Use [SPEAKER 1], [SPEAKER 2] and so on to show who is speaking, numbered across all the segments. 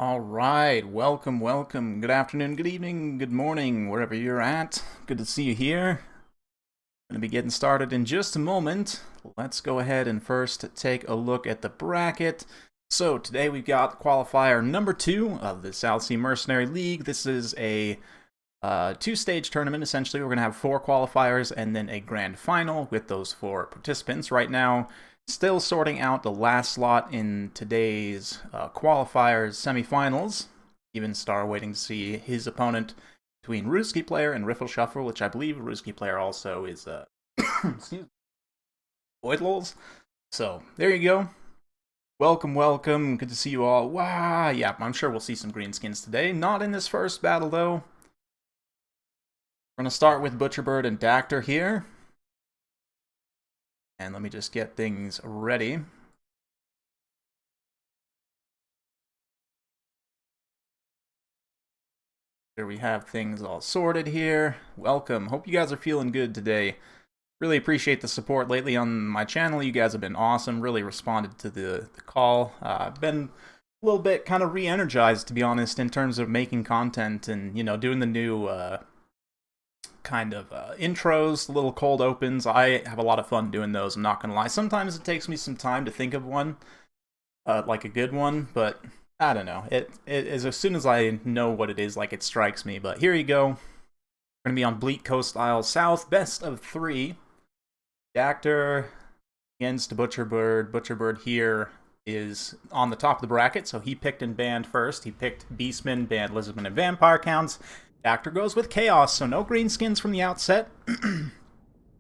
[SPEAKER 1] All right, welcome. Good afternoon, good evening, good morning, wherever you're at. Good to see you here. Going to be getting started in just a moment. Let's go ahead and first take a look at the bracket. So today we've got qualifier number 2 of the South Sea Mercenary League. This is a two-stage tournament. Essentially, we're going to have 4 qualifiers and then a grand final with those 4 participants. Right now, still sorting out the last slot in today's qualifiers semifinals. Even Star waiting to see his opponent between Ruski Player and Riffle Shuffle, which I believe Ruski Player also is excuse me, Voidlols. So there you go. Welcome. Good to see you all. Wow, yeah, I'm sure we'll see some greenskins today. Not in this first battle though. We're gonna start with Butcherbird and Dactor here. And let me just get things ready. Here we have things all sorted here. Welcome. Hope you guys are feeling good today. Really appreciate the support lately on my channel. You guys have been awesome. Really responded to the call. Been a little bit kind of re-energized, to be honest, in terms of making content and, you know, doing the new kind of intros, little cold opens. I have a lot of fun doing those, I'm not gonna lie. Sometimes it takes me some time to think of one, like a good one, but I don't know. It is as soon as I know what it is, like it strikes me. But here you go. We're gonna be on Bleak Coast Isle South, best of 3. Dactor against Butcherbird. Butcherbird here is on the top of the bracket, so he picked and banned first. He picked Beastmen, banned Lizardmen and Vampire counts. Dactor goes with Chaos, so no greenskins from the outset.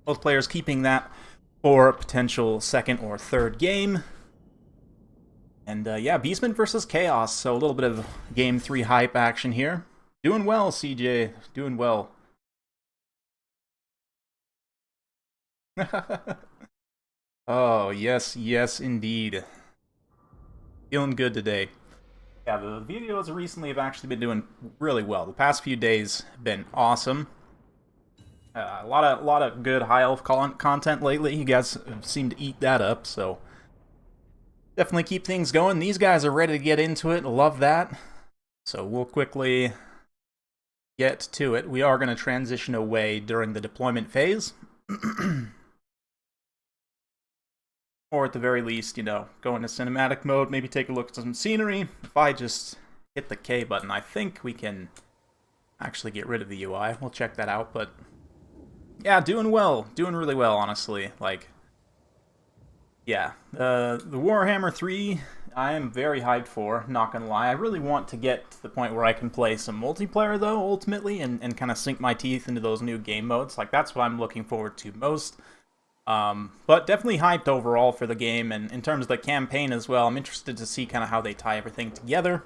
[SPEAKER 1] Both players keeping that for a potential second or third game. And yeah, Beastmen versus Chaos, so a little bit of Game 3 hype action here. Doing well, CJ. Doing well. Oh, yes, indeed. Feeling good today. Yeah, the videos recently have actually been doing really well. The past few days have been awesome. A lot of good high elf content lately. You guys seem to eat that up, so definitely keep things going. These guys are ready to get into it. Love that. So we'll quickly get to it. We are going to transition away during the deployment phase. Or at the very least, you know, go into cinematic mode, maybe take a look at some scenery. If I just hit the K button, I think we can actually get rid of the UI. We'll check that out, but yeah, doing well. Doing really well, honestly. Like, yeah. The Warhammer 3, I am very hyped for, not gonna lie. I really want to get to the point where I can play some multiplayer, though, ultimately, and kind of sink my teeth into those new game modes. Like, that's what I'm looking forward to most. But definitely hyped overall for the game, and in terms of the campaign as well, I'm interested to see kind of how they tie everything together.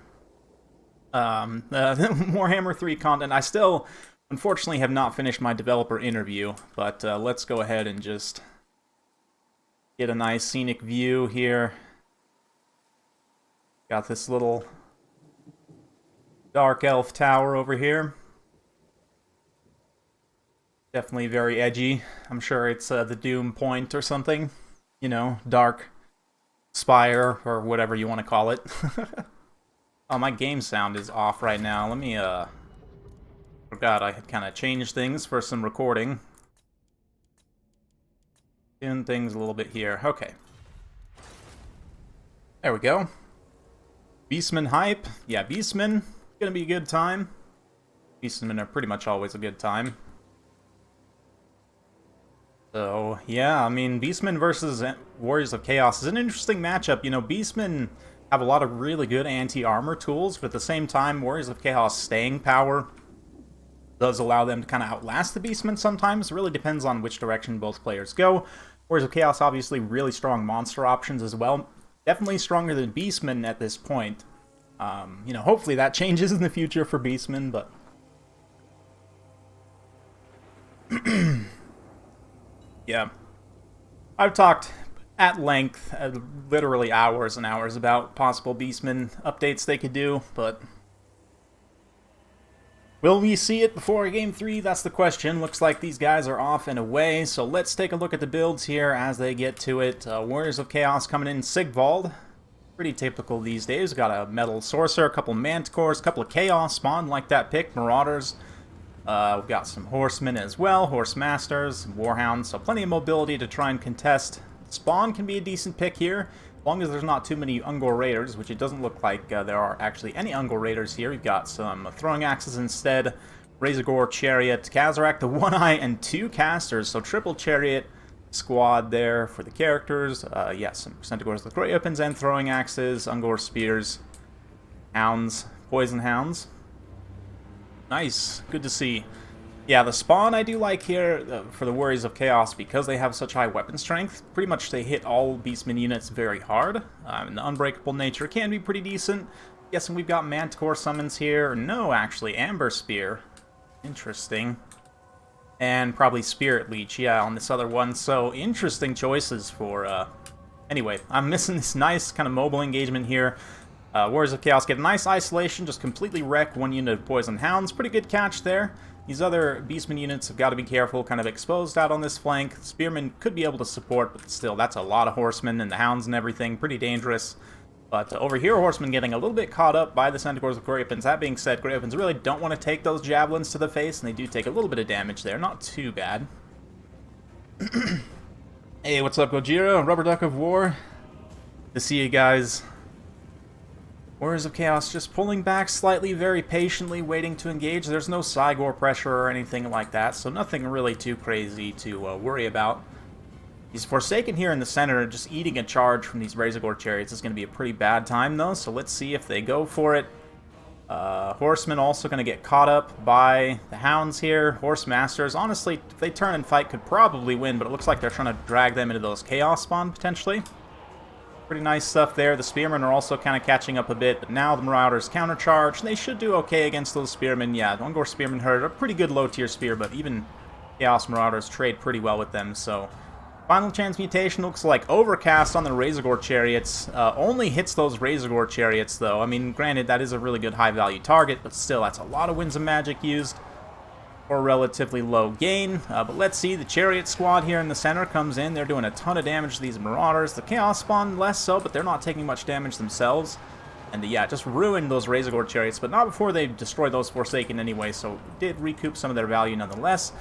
[SPEAKER 1] Warhammer 3 content, I still, unfortunately, have not finished my developer interview, but let's go ahead and just get a nice scenic view here. Got this little dark elf tower over here. Definitely very edgy. I'm sure it's the Doom Point or something. You know, Dark Spire or whatever you want to call it. Oh, my game sound is off right now. Let me, forgot I had kind of changed things for some recording. Doing things a little bit here. Okay. There we go. Beastmen hype. Yeah, Beastmen. Gonna be a good time. Beastmen are pretty much always a good time. So, yeah, I mean, Beastmen versus Warriors of Chaos is an interesting matchup. You know, Beastmen have a lot of really good anti-armor tools, but at the same time, Warriors of Chaos staying power does allow them to kind of outlast the Beastmen sometimes. It really depends on which direction both players go. Warriors of Chaos, obviously, really strong monster options as well. Definitely stronger than Beastmen at this point. You know, hopefully that changes in the future for Beastmen, but yeah, I've talked at length, literally hours and hours, about possible Beastmen updates they could do, but will we see it before Game 3? That's the question. Looks like these guys are off and away, so let's take a look at the builds here as they get to it. Warriors of Chaos coming in Sigvald. Pretty typical these days. Got a Metal Sorcerer, a couple Manticores, a couple of Chaos Spawn, like that pick, Marauders. We've got some Horsemen as well, Horse Masters, Warhounds, so plenty of mobility to try and contest. Spawn can be a decent pick here, as long as there's not too many Ungor Raiders, which it doesn't look like there are actually any Ungor Raiders here. We've got some Throwing Axes instead, Razorgore, Chariot, Kazarak, the One Eye, and 2 casters, so triple Chariot squad there for the characters. Yes, some Centaurs with Great Weapons and Throwing Axes, Ungor Spears, Hounds, Poison Hounds. Nice, good to see. Yeah, the spawn I do like here for the Warriors of Chaos because they have such high weapon strength. Pretty much they hit all Beastmen units very hard, and the unbreakable nature can be pretty decent. Guessing we've got Manticore summons here. No, actually, Amber Spear. Interesting. And probably Spirit Leech, yeah, on this other one. So, interesting choices for... Anyway, I'm missing this nice kind of mobile engagement here. Warriors of Chaos get a nice isolation, just completely wreck one unit of Poison Hounds. Pretty good catch there. These other Beastmen units have got to be careful, kind of exposed out on this flank. Spearmen could be able to support, but still, that's a lot of Horsemen and the Hounds and everything. Pretty dangerous. But over here, Horsemen getting a little bit caught up by the Centaurs with Great Weapons. That being said, Great Weapons really don't want to take those Javelins to the face, and they do take a little bit of damage there. Not too bad. Hey, what's up, Gojira? Rubber Duck of War. Good to see you guys. Warriors of Chaos just pulling back slightly, very patiently, waiting to engage. There's no Cygor pressure or anything like that, so nothing really too crazy to worry about. He's Forsaken here in the center, just eating a charge from these Razorgore Chariots is going to be a pretty bad time, though, so let's see if they go for it. Horsemen also going to get caught up by the Hounds here. Horse Masters, honestly, if they turn and fight, could probably win, but it looks like they're trying to drag them into those Chaos Spawn, potentially. Pretty nice stuff there. The Spearmen are also kind of catching up a bit, but now the Marauders countercharge. They should do okay against those Spearmen. Yeah, Ungor Spearmen hurt a pretty good low-tier spear, but even Chaos Marauders trade pretty well with them, so... Final Transmutation looks like Overcast on the Razorgore Chariots. Only hits those Razorgore Chariots, though. I mean, granted, that is a really good high-value target, but still, that's a lot of Winds of Magic used for a relatively low gain. But let's see, the Chariot Squad here in the center comes in. They're doing a ton of damage to these Marauders. The Chaos Spawn less so, but they're not taking much damage themselves. And yeah, just ruined those Razorgore Chariots, but not before they destroyed those Forsaken anyway, so did recoup some of their value nonetheless.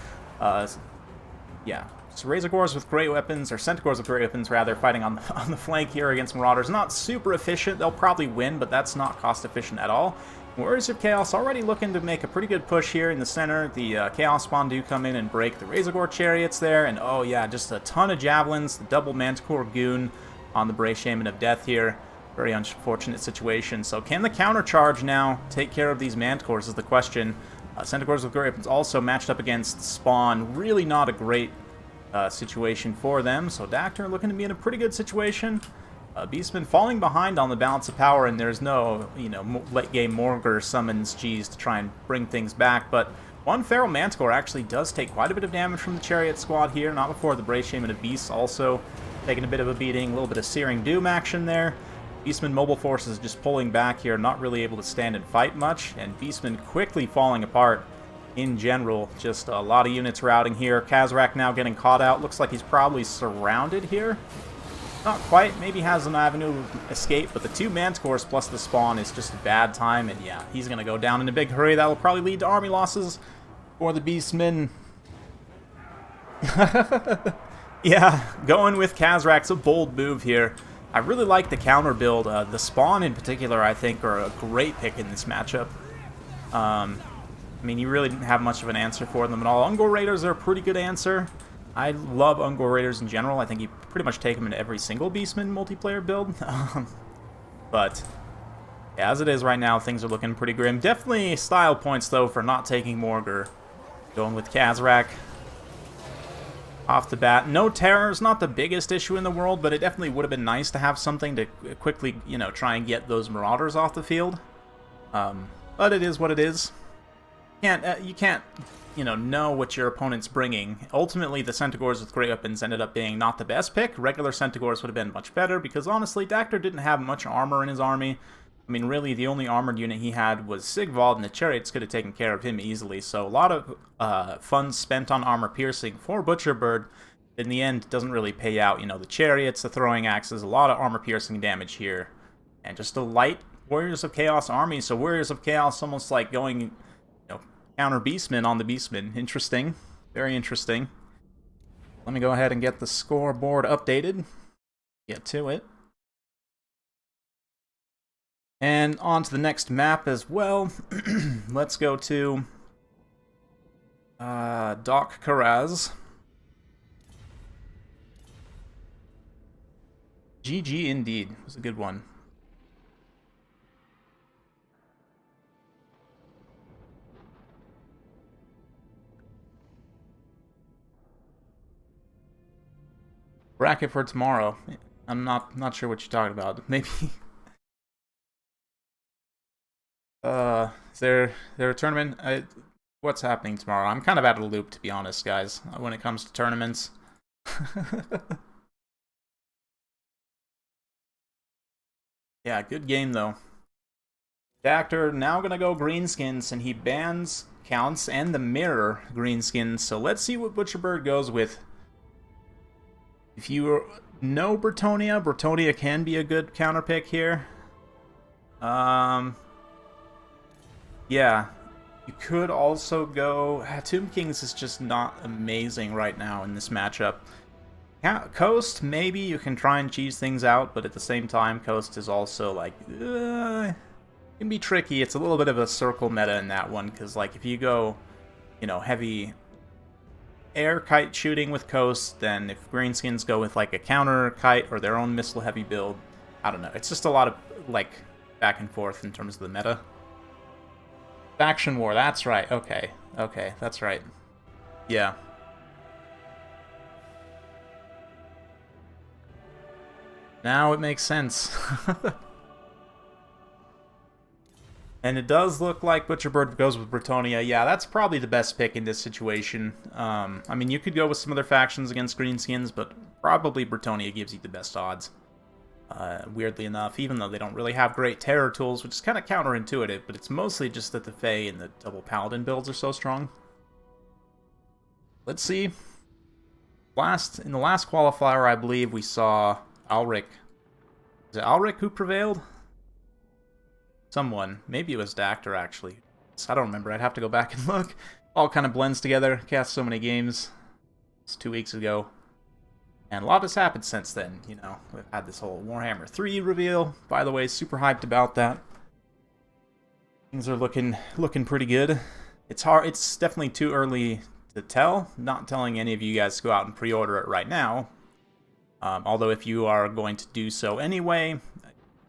[SPEAKER 1] Yeah. So Razorgores with Great Weapons, or Centaurs with Great Weapons, rather, fighting on the flank here against Marauders. Not super efficient. They'll probably win, but that's not cost-efficient at all. Warriors of Chaos already looking to make a pretty good push here in the center. The Chaos Spawn do come in and break the Razorgore Chariots there, and oh yeah, just a ton of Javelins. The double Manticore Goon on the Brave Shaman of Death here. Very unfortunate situation. So can the countercharge now take care of these Manticores is the question. Centaurs with Great Weapons also matched up against Spawn. Really not a great situation for them. So Dactyr looking to be in a pretty good situation. Beastmen falling behind on the balance of power, and there's no, late-game Morgr summons G's to try and bring things back, but one Feral Manticore actually does take quite a bit of damage from the Chariot Squad here, not before the Brave Shaman of Beasts also taking a bit of a beating, a little bit of Searing Doom action there. Beastmen Mobile Force is just pulling back here, not really able to stand and fight much, and Beastmen quickly falling apart in general. Just a lot of units routing here. Kazarak now getting caught out. Looks like he's probably surrounded here. Not quite. Maybe has an avenue of escape, but the 2 Manticores plus the Spawn is just a bad time, and yeah, he's going to go down in a big hurry. That will probably lead to army losses for the Beastmen. Yeah, going with Kazarak's a bold move here. I really like the counter build. The Spawn in particular, I think, are a great pick in this matchup. I mean, you really didn't have much of an answer for them at all. Ungor Raiders are a pretty good answer. I love Ungor Raiders in general. I think you pretty much take them into every single Beastman multiplayer build. But yeah, as it is right now, things are looking pretty grim. Definitely style points, though, for not taking Morgr. Going with Kazarak off the bat. No terror is not the biggest issue in the world, but it definitely would have been nice to have something to quickly, try and get those Marauders off the field. But it is what it is. You can't know what your opponent's bringing. Ultimately, the Centaurs with Great Weapons ended up being not the best pick. Regular Centaurs would have been much better, because honestly, Dactyr didn't have much armor in his army. I mean, really, the only armored unit he had was Sigvald, and the Chariots could have taken care of him easily. So a lot of funds spent on armor piercing for Butcherbird. In the end, doesn't really pay out. The Chariots, the Throwing Axes, a lot of armor piercing damage here And just a light Warriors of Chaos army. So Warriors of Chaos almost like going, counter Beastmen on the Beastmen. Interesting. Very interesting. Let me go ahead and get the scoreboard updated. Get to it. And on to the next map as well. Let's go to Doc Karaz. GG indeed. It was a good one. Bracket for tomorrow. I'm not sure what you're talking about. Maybe. Is there a tournament? What's happening tomorrow? I'm kind of out of the loop, to be honest, guys, when it comes to tournaments. Yeah, good game though. Dactor now gonna go greenskins, and he bans Counts and the Mirror greenskins. So let's see what Butcherbird goes with. If you know Bretonnia, Bretonnia can be a good counter pick here. Yeah, you could also go... Tomb Kings is just not amazing right now in this matchup. Coast, maybe you can try and cheese things out, but at the same time, Coast is also like... can be tricky. It's a little bit of a circle meta in that one, because like if you go, heavy air kite shooting with Coast, then if greenskins go with like a counter kite or their own missile heavy build, I don't know. It's just a lot of like back and forth in terms of the meta. Faction War, that's right. Okay, that's right. Yeah. Now it makes sense. And it does look like Butcherbird goes with Bretonnia. Yeah, that's probably the best pick in this situation. I mean, you could go with some other factions against greenskins, but probably Bretonnia gives you the best odds. Weirdly enough, even though they don't really have great terror tools, which is kind of counterintuitive, but it's mostly just that the Fae and the double Paladin builds are so strong. Let's see. In the last qualifier, I believe we saw Alric. Is it Alric who prevailed? Someone. Maybe it was Dactor, actually. I don't remember. I'd have to go back and look. All kind of blends together. Cast so many games. It's 2 weeks ago. And a lot has happened since then, We've had this whole Warhammer 3 reveal. By the way, super hyped about that. Things are looking pretty good. It's definitely too early to tell. Not telling any of you guys to go out and pre-order it right now. Although if you are going to do so anyway,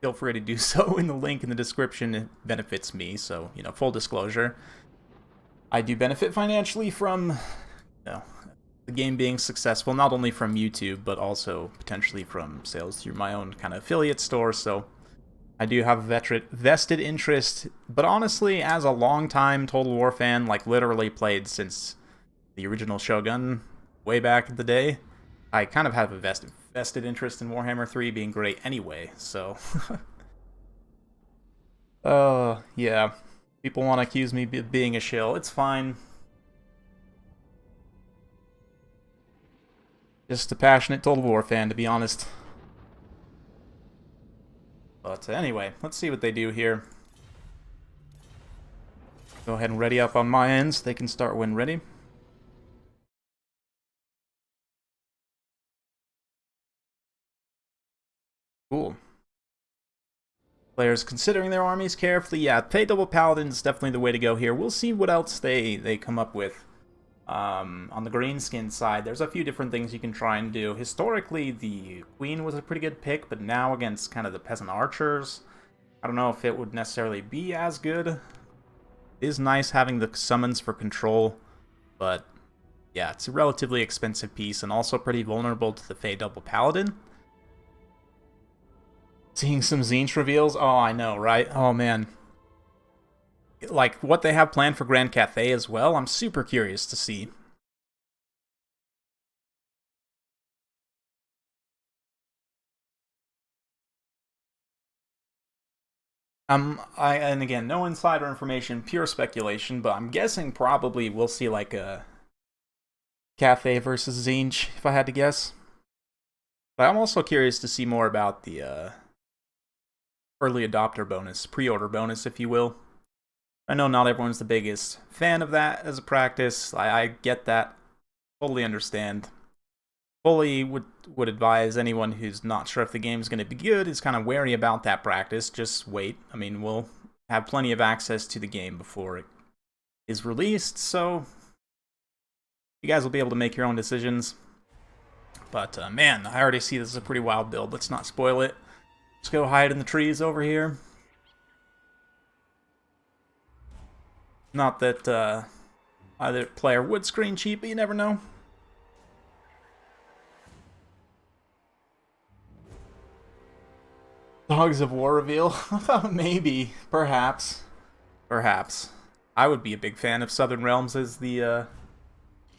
[SPEAKER 1] feel free to do so in the link in the description. It benefits me, so, full disclosure. I do benefit financially from, the game being successful, not only from YouTube, but also potentially from sales through my own kind of affiliate store, so I do have a vested interest. But honestly, as a long-time Total War fan, like literally played since the original Shogun way back in the day, I kind of have a vested interest in Warhammer 3 being great anyway, so... yeah. People want to accuse me of being a shill. It's fine. Just a passionate Total War fan, to be honest. But anyway, let's see what they do here. Go ahead and ready up on my end so they can start when ready. Cool. Players considering their armies carefully. Yeah, Fey Double Paladin is definitely the way to go here. We'll see what else they come up with. On the greenskin side, there's a few different things you can try and do. Historically, the Queen was a pretty good pick, but now against kind of the Peasant Archers, I don't know if it would necessarily be as good. It is nice having the summons for control, but yeah, it's a relatively expensive piece and also pretty vulnerable to the Fey Double Paladin. Seeing some Tzeentch reveals? Oh, I know, right? Oh, man. Like, what they have planned for Grand Cathay as well, I'm super curious to see. And again, no insider information, pure speculation, but I'm guessing probably we'll see like a Cathay versus Tzeentch, if I had to guess. But I'm also curious to see more about the early adopter bonus, pre-order bonus, if you will. I know not everyone's the biggest fan of that as a practice. I get that. Totally understand. Fully would advise anyone who's not sure if the game's going to be good, is kind of wary about that practice. Just wait. I mean, we'll have plenty of access to the game before it is released, so you guys will be able to make your own decisions. But man, I already see this is a pretty wild build. Let's not spoil it. Let's go hide in the trees over here. Not that either player would screen cheat, but you never know. Dogs of War reveal? Maybe. Perhaps. Perhaps. I would be a big fan of Southern Realms as the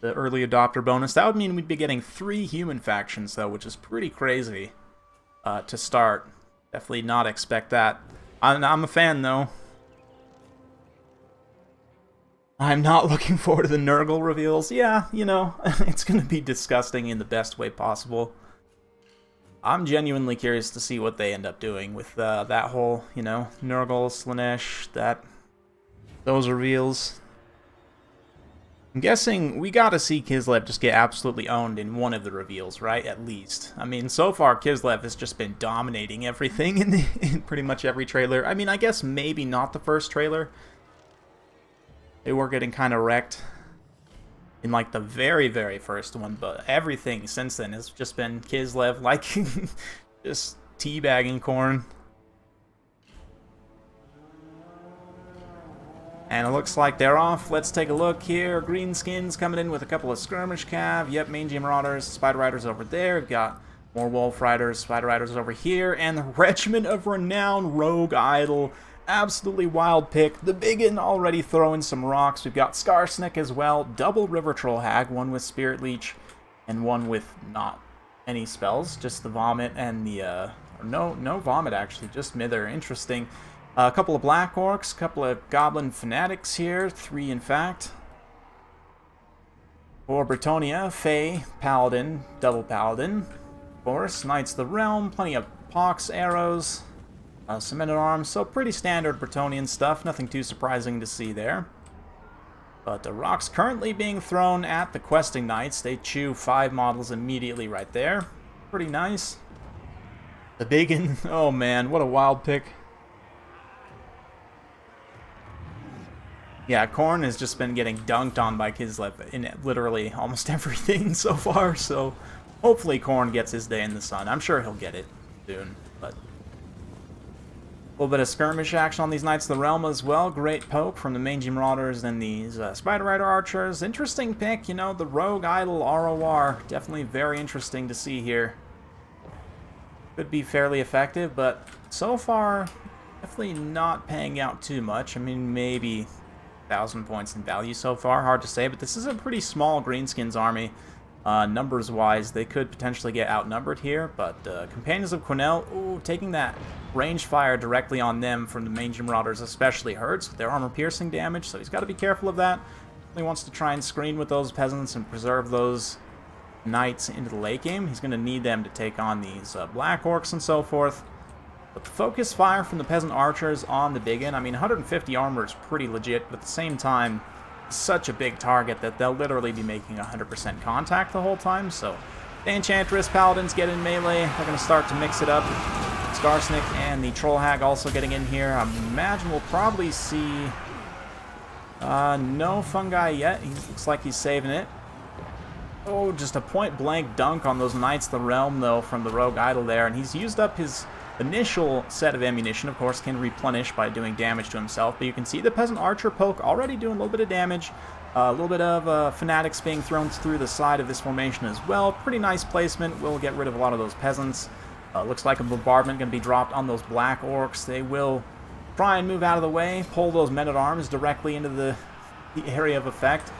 [SPEAKER 1] early adopter bonus. That would mean we'd be getting 3 human factions, though, which is pretty crazy to start. Definitely not expect that. I'm a fan, though. I'm not looking forward to the Nurgle reveals. Yeah, you know, it's going to be disgusting in the best way possible. I'm genuinely curious to see what they end up doing with that whole, you know, Nurgle, Slaanesh, those reveals. I'm guessing we gotta see Kislev just get absolutely owned in one of the reveals, right? At least. I mean, so far Kislev has just been dominating everything in pretty much every trailer. I mean, I guess maybe not the first trailer. They were getting kind of wrecked in like the very, very first one, but everything since then has just been Kislev, like, just teabagging Khorne. And it looks like they're off. Let's take a look here. Greenskins coming in with a couple of skirmish cav. Yep, mangy marauders, spider riders over there. We've got more wolf riders, spider riders over here, and the Regiment of Renown Rogue Idol. Absolutely wild pick. The Biggin already throwing some rocks. We've got Skarsnik as well. Double River Troll Hag, one with Spirit Leech and one with not any spells, just the Vomit and the no Vomit actually, just Mither. Interesting. A couple of Black Orcs, a couple of Goblin Fanatics here, 3 in fact. For Bretonnia, Fae, Paladin, Double Paladin. Of course, Knights of the Realm, plenty of Pox arrows. Some men-at-arms, so pretty standard Bretonian stuff, nothing too surprising to see there. But the rocks currently being thrown at the Questing Knights. They chew 5 models immediately right there. Pretty nice. The Biggin, oh man, what a wild pick. Yeah, Khorne has just been getting dunked on by Kislev in literally almost everything so far, so hopefully Khorne gets his day in the sun. I'm sure he'll get it soon, but a little bit of skirmish action on these Knights of the Realm as well. Great poke from the Mangy Marauders and these Spider Rider Archers. Interesting pick, you know, the Rogue Idol ROR. Definitely very interesting to see here. Could be fairly effective, but so far, definitely not paying out too much. I mean, maybe 1,000 points in value so far. Hard to say, but this is a pretty small Greenskins army. Numbers-wise, they could potentially get outnumbered here, but Companions of Quenelle, ooh, taking that range fire directly on them from the Mangy Marauders especially hurts with their armor-piercing damage, so he's got to be careful of that. He wants to try and screen with those peasants and preserve those knights into the late game. He's going to need them to take on these Black Orcs and so forth. But the focus fire from the Peasant Archers on the Biggin, I mean, 150 armor is pretty legit, but at the same time, such a big target that they'll literally be making 100% contact the whole time, so the Enchantress Paladins get in melee. They're going to start to mix it up. Skarsnik and the Troll Hag also getting in here. I imagine we'll probably see no fungi yet. He looks like he's saving it. Oh, just a point-blank dunk on those Knights of the Realm, though, from the Rogue Idol there, and he's used up his initial set of ammunition. Of course, can replenish by doing damage to himself, but you can see the Peasant Archer poke already doing a little bit of damage. A little bit of Fanatics being thrown through the side of this formation as well. Pretty nice placement. We'll get rid of a lot of those peasants. Looks like a bombardment going to be dropped on those Black Orcs. They will try and move out of the way, pull those men-at-arms directly into the area of effect.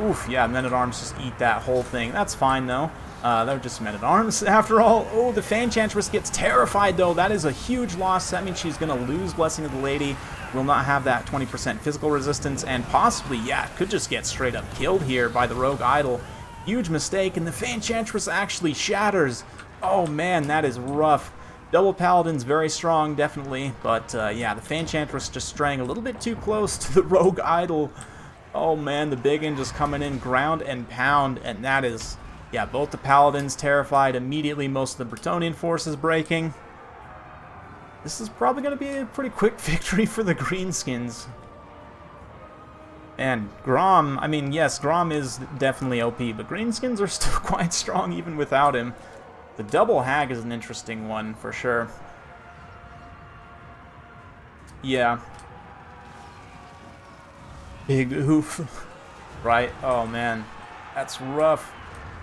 [SPEAKER 1] Oof, yeah, men-at-arms just eat that whole thing. That's fine, though. They're just men-at-arms, after all. Oh, the Fanchantress gets terrified, though. That is a huge loss. That means she's going to lose Blessing of the Lady. Will not have that 20% physical resistance, and possibly, yeah, could just get straight up killed here by the Rogue Idol. Huge mistake, and the Fanchantress actually shatters. Oh, man, that is rough. Double Paladin's very strong, definitely, but yeah, the Fanchantress just straying a little bit too close to the Rogue Idol. Oh man, the biggin just coming in ground and pound, and that is, yeah, both the Paladins terrified immediately, most of the Bretonnian forces breaking. This is probably going to be a pretty quick victory for the Greenskins. And Grom, I mean, yes, Grom is definitely OP, but Greenskins are still quite strong even without him. The double hag is an interesting one, for sure. Yeah. Big oof. Right? Oh, man. That's rough.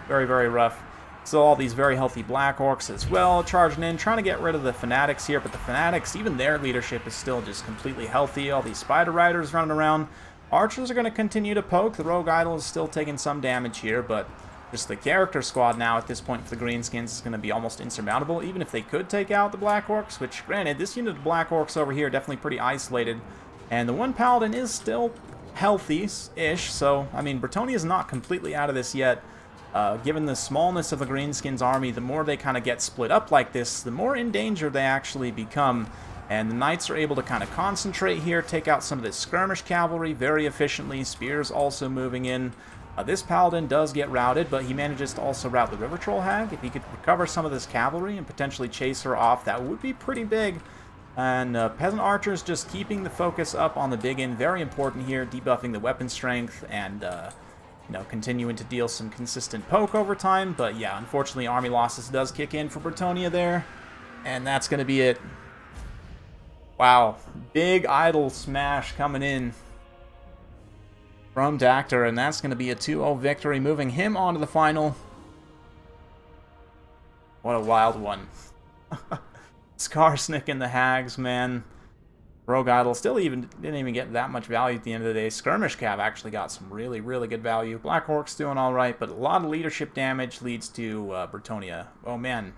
[SPEAKER 1] Very, very rough. So all these very healthy Black Orcs as well, charging in, trying to get rid of the Fanatics here, but the Fanatics, even their leadership is still just completely healthy. All these Spider Riders running around. Archers are going to continue to poke. The Rogue Idol is still taking some damage here, but just the character squad now at this point for the Greenskins is going to be almost insurmountable, even if they could take out the Black Orcs, which, granted, this unit of Black Orcs over here definitely pretty isolated. And the one Paladin is still healthy-ish, so, I mean, Bretonnia is not completely out of this yet. Given the smallness of the Greenskins army, the more they kind of get split up like this, the more in danger they actually become. And the Knights are able to kind of concentrate here, take out some of this skirmish cavalry very efficiently. Spears also moving in. This Paladin does get routed, but he manages to also rout the River Troll Hag. If he could recover some of this cavalry and potentially chase her off, that would be pretty big. And Peasant Archers just keeping the focus up on the Biggin. Very important here, debuffing the weapon strength and you know, continuing to deal some consistent poke over time. But yeah, unfortunately, army losses does kick in for Bretonnia there. And that's going to be it. Wow, big idol smash coming in from Dactor, and that's going to be a 2-0 victory, moving him on to the final. What a wild one. Skarsnik and the Hags, man. Rogue Idol still didn't even get that much value at the end of the day. Skirmish Cav actually got some really, really good value. Black Orcs doing all right, but a lot of leadership damage leads to Bretonnia. Oh, man.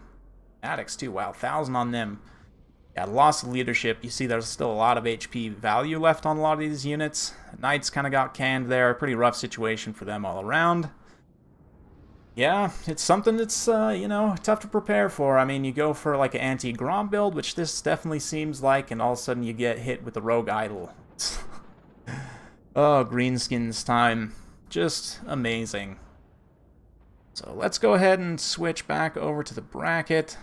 [SPEAKER 1] Addicts, too. Wow, 1,000 on them. Yeah, loss of leadership. You see there's still a lot of HP value left on a lot of these units. Knights kind of got canned there. Pretty rough situation for them all around. Yeah, it's something that's, you know, tough to prepare for. I mean, you go for like an anti-Grom build, which this definitely seems like, and all of a sudden you get hit with the Rogue Idol. Oh, Greenskins time. Just amazing. So let's go ahead and switch back over to the bracket.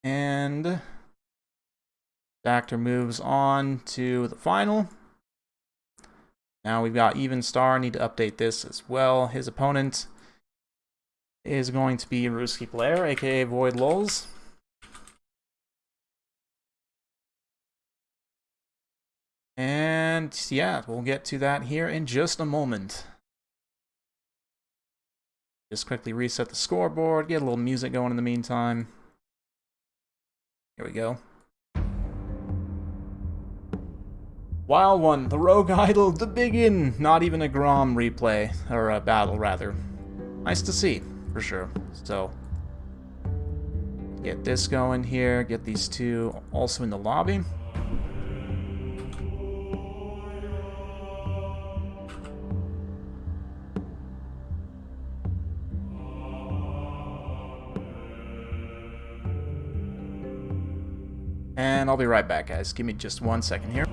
[SPEAKER 1] And Dactor moves on to the final. Now we've got Even Star. Need to update this as well. His opponent is going to be Ruski Blair, aka Void Lulz. And yeah, we'll get to that here in just a moment. Just quickly reset the scoreboard, get a little music going in the meantime. Here we go. Wild one, the Rogue Idol, the Biggin. Not even a Grom replay, or a battle rather. Nice to see, for sure. So, get this going here, get these two also in the lobby. And I'll be right back, guys. Give me just 1 second here.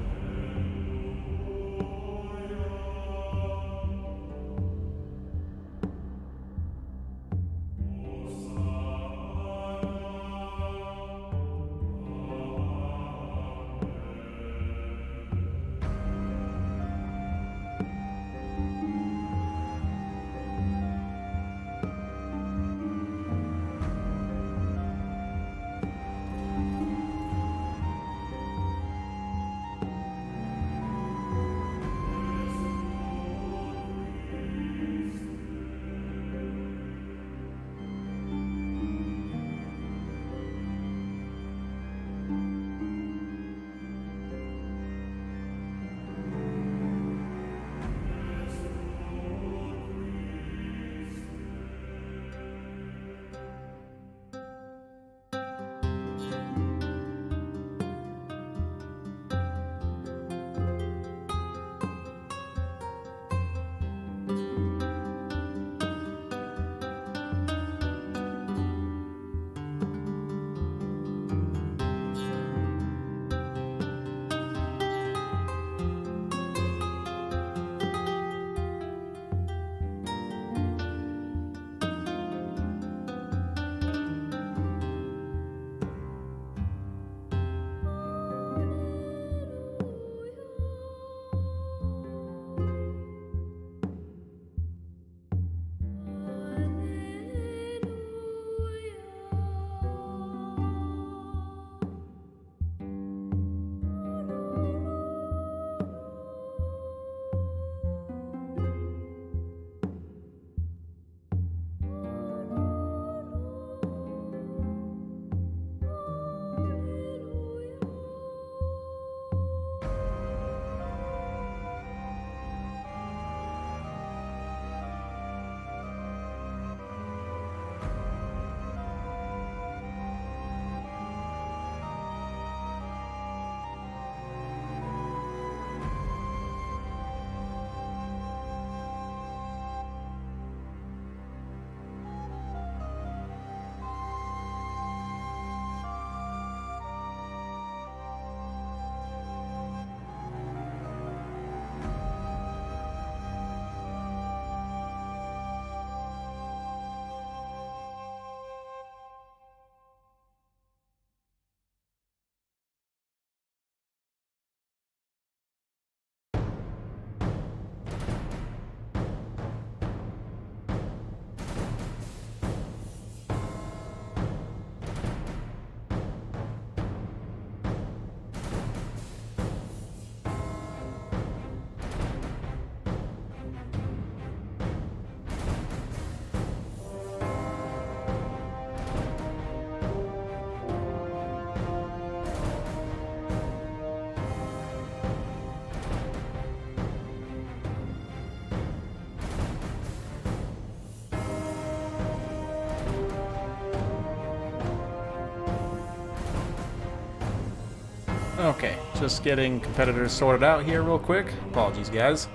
[SPEAKER 1] Okay, just getting competitors sorted out here real quick. Apologies, guys.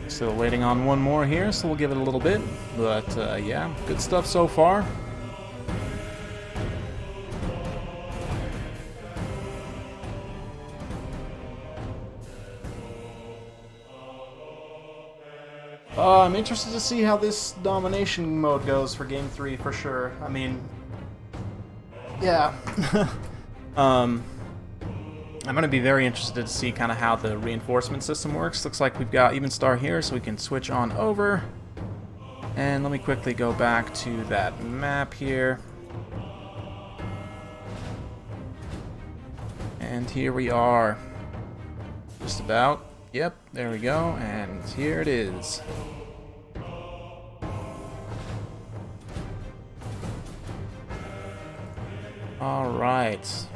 [SPEAKER 1] Still waiting on one more here, so we'll give it a little bit. But, yeah, good stuff so far. I'm interested to see how this domination mode goes for Game 3 for sure. I mean, yeah. I'm going to be very interested to see kind of how the reinforcement system works. Looks like we've got Even Star here, so we can switch on over. And let me quickly go back to that map here. And here we are. Just about. Yep, there we go, and here it is. All right.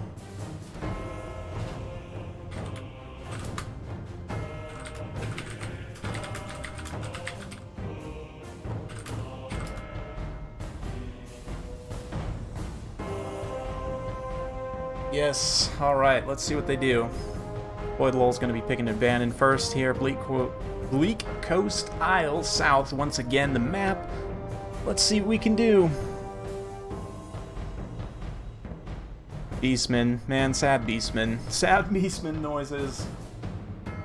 [SPEAKER 1] Yes, all right, let's see what they do. Boydlol's going to be picking Abandon first here. Bleak Coast Isle South, once again, the map. Let's see what we can do. Beastmen. Man, sad Beastmen. Sad Beastmen noises.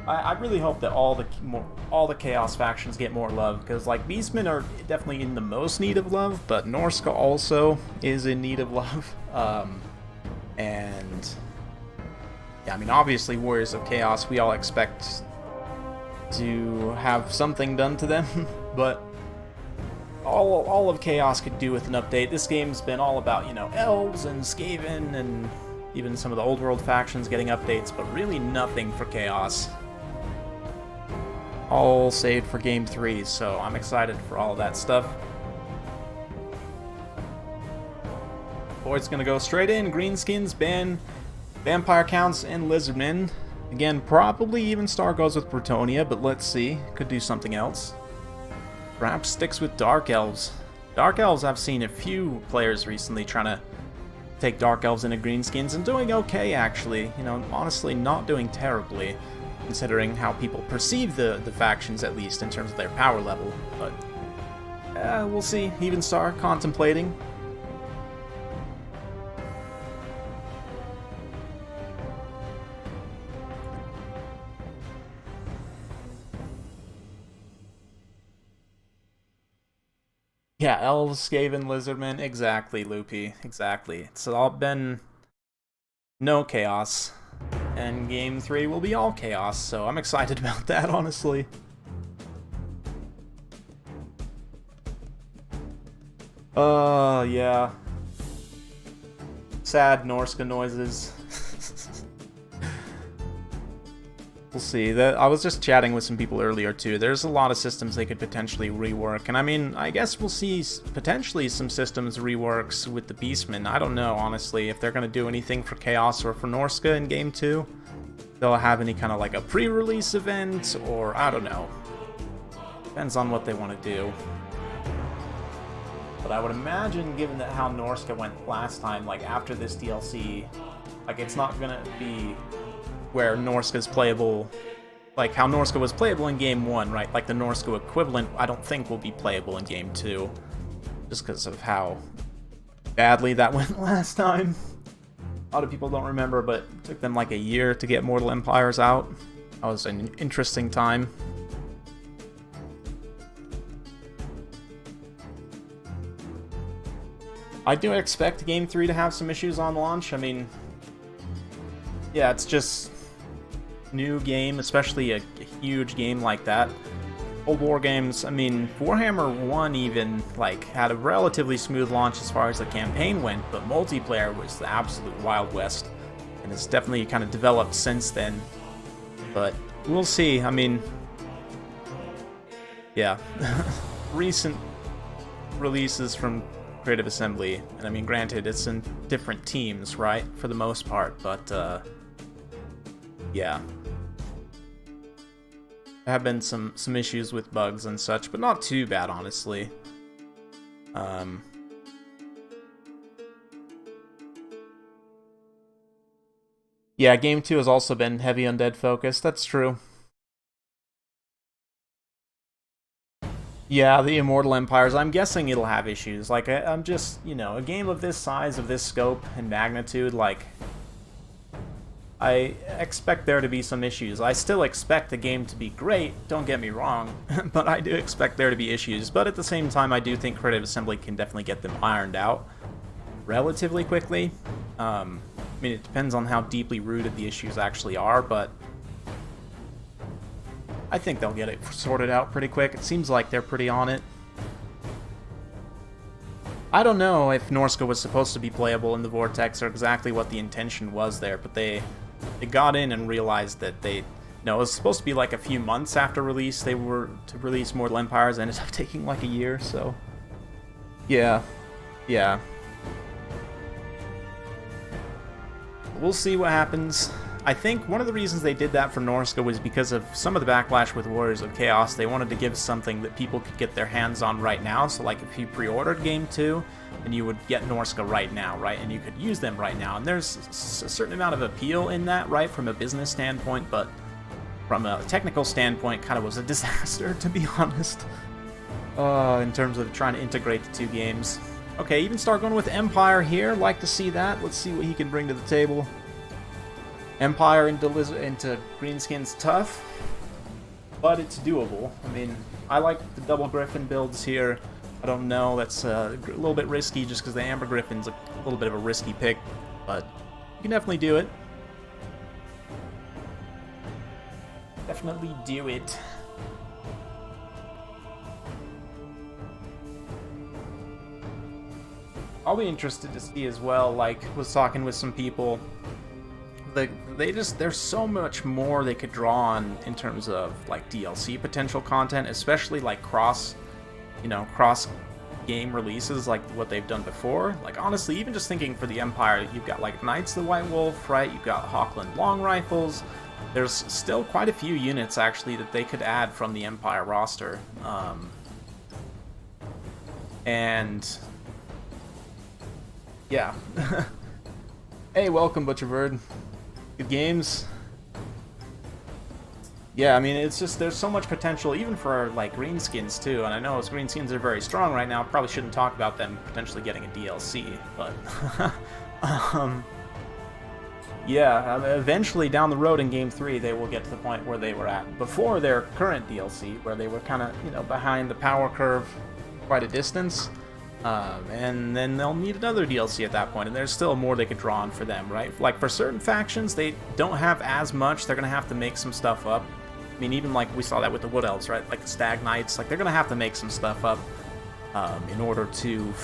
[SPEAKER 1] I really hope that all the Chaos factions get more love, because, like, Beastmen are definitely in the most need of love, but Norska also is in need of love. And... yeah, I mean, obviously, Warriors of Chaos, we all expect to have something done to them, but all of Chaos could do with an update. This game's been all about, you know, Elves and Skaven and even some of the old world factions getting updates, but really nothing for Chaos. All saved for Game 3, so I'm excited for all of that stuff. Boyd's gonna go straight in. Greenskins, ban Vampire Counts, and Lizardmen. Again, probably Even Star goes with Bretonnia, but let's see. Could do something else. Perhaps sticks with Dark Elves. Dark Elves, I've seen a few players recently trying to take Dark Elves into Greenskins and doing okay, actually. You know, honestly, not doing terribly, considering how people perceive the factions, at least, in terms of their power level. But, we'll see. Even Star contemplating. Yeah, Elves, Skaven, Lizardmen, exactly, Loopy, exactly. It's all been no Chaos, and Game 3 will be all Chaos, so I'm excited about that, honestly. Yeah. Sad Norska noises. We'll see. I was just chatting with some people earlier too. There's a lot of systems they could potentially rework, and I mean, I guess we'll see potentially some systems reworks with the Beastmen. I don't know, honestly, if they're going to do anything for Chaos or for Norska in Game 2. They'll have any kind of like a pre-release event, or I don't know. Depends on what they want to do. But I would imagine, given that how Norska went last time, like after this DLC, like it's not going to be where Norska's playable, like how Norska was playable in Game 1, right? Like the Norska equivalent, I don't think will be playable in Game 2, just because of how badly that went last time. A lot of people don't remember, but it took them like a year to get Mortal Empires out. That was an interesting time. I do expect Game 3 to have some issues on launch. I mean, yeah, it's just new game, especially a huge game like that. Old war games, I mean, Warhammer 1 even, like, had a relatively smooth launch as far as the campaign went, but multiplayer was the absolute Wild West, and it's definitely kind of developed since then. But we'll see. I mean, yeah. Recent releases from Creative Assembly, and I mean, granted, it's in different teams, right, for the most part, but, yeah. There have been some issues with bugs and such, but not too bad, honestly. Yeah, Game 2 has also been heavy undead focused. That's true. Yeah, the Immortal Empires, I'm guessing it'll have issues. Like, I'm just, you know, a game of this size, of this scope and magnitude, like, I expect there to be some issues. I still expect the game to be great, don't get me wrong, but I do expect there to be issues. But at the same time, I do think Creative Assembly can definitely get them ironed out relatively quickly. I mean, it depends on how deeply rooted the issues actually are, but I think they'll get it sorted out pretty quick. It seems like they're pretty on it. I don't know if Norska was supposed to be playable in the Vortex or exactly what the intention was there, but they got in and realized that it was supposed to be like a few months after release. They were to release Mortal Empires, ended up taking like a year, so yeah. We'll see what happens. I think one of the reasons they did that for Norska was because of some of the backlash with Warriors of Chaos. They wanted to give something that people could get their hands on right now. So like if you pre-ordered Game 2, then you would get Norska right now, right? And you could use them right now. And there's a certain amount of appeal in that, right? From a business standpoint, but from a technical standpoint, kind of was a disaster, to be honest. In terms of trying to integrate the two games. Okay, even start going with Empire here. Like to see that. Let's see what he can bring to the table. Empire into Greenskin's tough, but it's doable. I mean, I like the double Griffin builds here. I don't know, that's a little bit risky just because the Amber Griffin's a little bit of a risky pick, but you can definitely do it. Definitely do it. I'll be interested to see as well, like, was talking with some people. There's so much more they could draw on in terms of like DLC potential content, especially like cross game releases like what they've done before. Like honestly, even just thinking for the Empire, you've got like Knights of the White Wolf, right? You've got Hawkland Long Rifles. There's still quite a few units actually that they could add from the Empire roster. And yeah. Hey, welcome Butcherbird. Good games. Yeah, I mean, it's just, there's so much potential, even for, like, Greenskins, too, and I know Greenskins are very strong right now, probably shouldn't talk about them potentially getting a DLC, but, yeah, eventually down the road in Game 3, they will get to the point where they were at before their current DLC, where they were kind of, behind the power curve quite a distance. And then they'll need another DLC at that point, and there's still more they could draw on for them, right? Like, for certain factions, they don't have as much, they're gonna have to make some stuff up. I mean, even like we saw that with the Wood Elves, right? Like the Stag Knights, like they're gonna have to make some stuff up in order to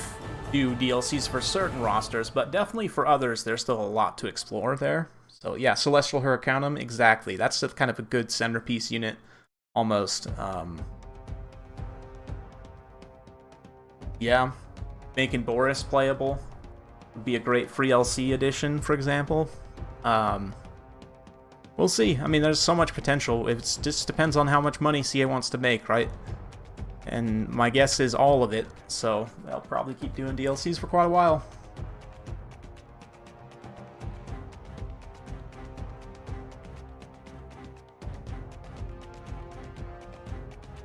[SPEAKER 1] do DLCs for certain rosters, but definitely for others, there's still a lot to explore there. So yeah, Celestial Hurricanum, exactly. That's kind of a good centerpiece unit, almost. Yeah. Making Boris playable would be a great free LC edition, for example. We'll see. I mean, there's so much potential. It just depends on how much money CA wants to make, right? And my guess is all of it, so they'll probably keep doing DLCs for quite a while.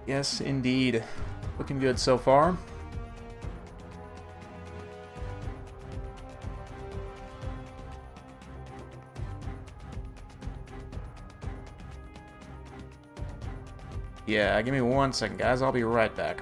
[SPEAKER 1] Yes, indeed. Looking good so far. Yeah, give me 1 second, guys. I'll be right back.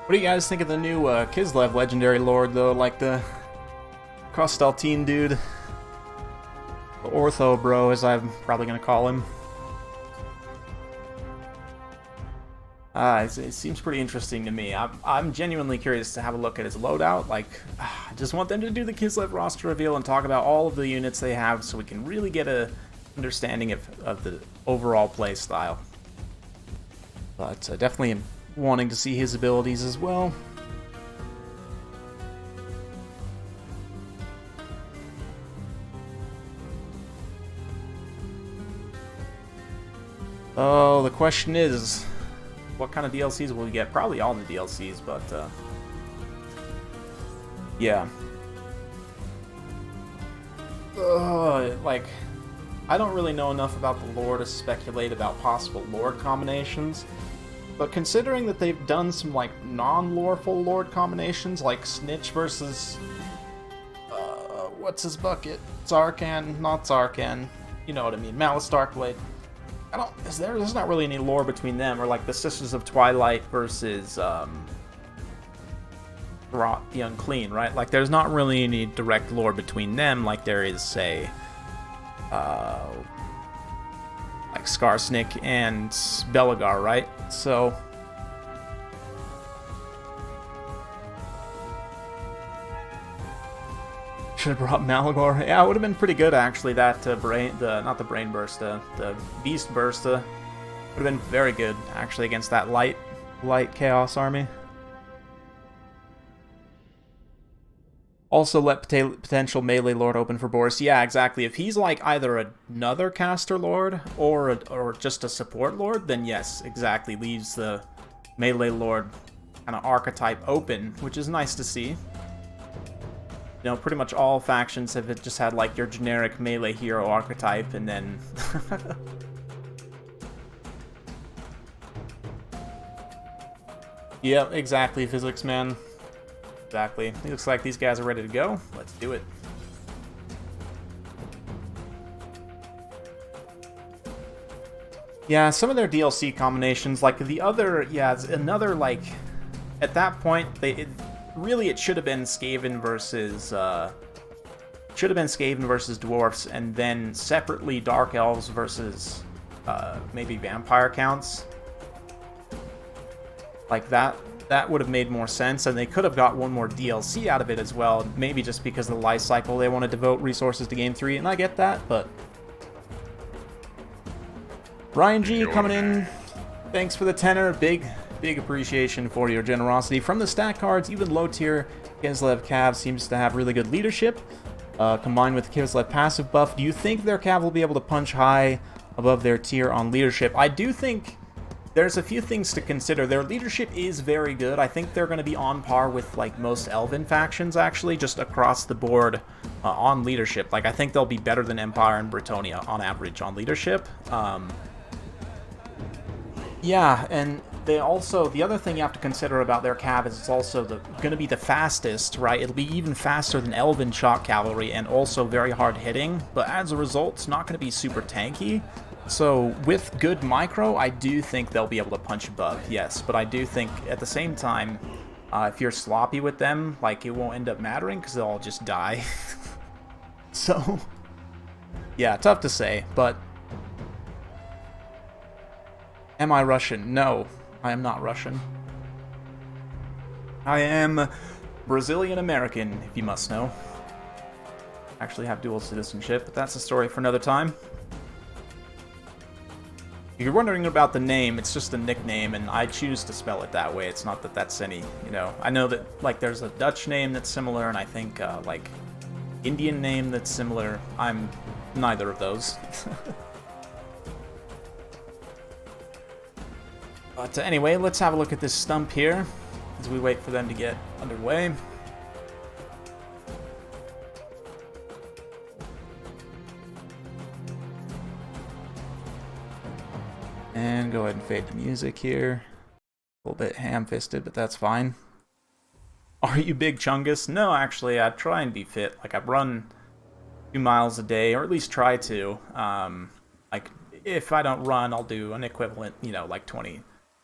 [SPEAKER 1] What do you guys think of the new Kislev Legendary Lord, though? Like the Kostaltine dude? The Ortho Bro, as I'm probably going to call him. It seems pretty interesting to me. I'm genuinely curious to have a look at his loadout. Like, I just want them to do the Kislev roster reveal and talk about all of the units they have so we can really get a understanding of the overall play style. But definitely wanting to see his abilities as well. Oh, the question is, what kind of DLCs will we get? Probably all the DLCs, but yeah. Like, I don't really know enough about the lore to speculate about possible lord combinations, but considering that they've done some, like, non-loreful lord combinations, like Snitch versus, what's his bucket? Zarkan, not Zarkan, you know what I mean, Malice Darkblade. There's not really any lore between them, or like the Sisters of Twilight versus Rot the Unclean, right? Like, there's not really any direct lore between them, like there is, say, like Skarsnik and Belagar, right? So should have brought Malagor. Yeah, it would have been pretty good actually. That not the Brain Burst, the Beast Burst would have been very good actually against that light Chaos army. Also let potential melee lord open for Boris. Yeah, exactly. If he's like either another caster lord or just a support lord, then yes, exactly. Leaves the melee lord kind of archetype open, which is nice to see. You know, pretty much all factions have just had like your generic melee hero archetype, and then yep, exactly, Physics Man. Exactly. It looks like these guys are ready to go. Let's do it. Yeah, some of their DLC combinations, like the other, yeah, it's another, like, at that point, really it should have been Skaven versus dwarfs, and then separately Dark Elves versus maybe Vampire Counts. Like that would have made more sense, and they could have got one more DLC out of it as well, maybe just because of the life cycle they want to devote resources to Game 3, and I get that, but Ryan G coming in, thanks for the tenor, big appreciation for your generosity. From the stat cards, even low tier Kislev Cav seems to have really good leadership, combined with the Kislev passive buff. Do you think their Cav will be able to punch high above their tier on leadership? I do think there's a few things to consider. Their leadership is very good. I think they're going to be on par with like most Elven factions, actually, just across the board on leadership. Like, I think they'll be better than Empire and Bretonnia on average on leadership. Yeah, and they also, the other thing you have to consider about their cav is it's also going to be the fastest, right? It'll be even faster than Elven shock cavalry, and also very hard hitting, but as a result, it's not going to be super tanky. So with good micro, I do think they'll be able to punch above, yes, but I do think at the same time, if you're sloppy with them, like, it won't end up mattering because they'll all just die. So, yeah, tough to say, but am I Russian? No, I am not Russian. I am Brazilian-American, if you must know. Actually have dual citizenship, but that's a story for another time. If you're wondering about the name, it's just a nickname, and I choose to spell it that way. It's not that that's any, you know... I know that, like, there's a Dutch name that's similar, and I think, like, Indian name that's similar. I'm neither of those. But anyway, let's have a look at this stump here as we wait for them to get underway. And go ahead and fade the music here. A little bit ham-fisted, but that's fine. Are you big Chungus? No, actually, I try and be fit. Like, I run 2 miles a day, or at least try to. Like, if I don't run, I'll do an equivalent, you know, like 20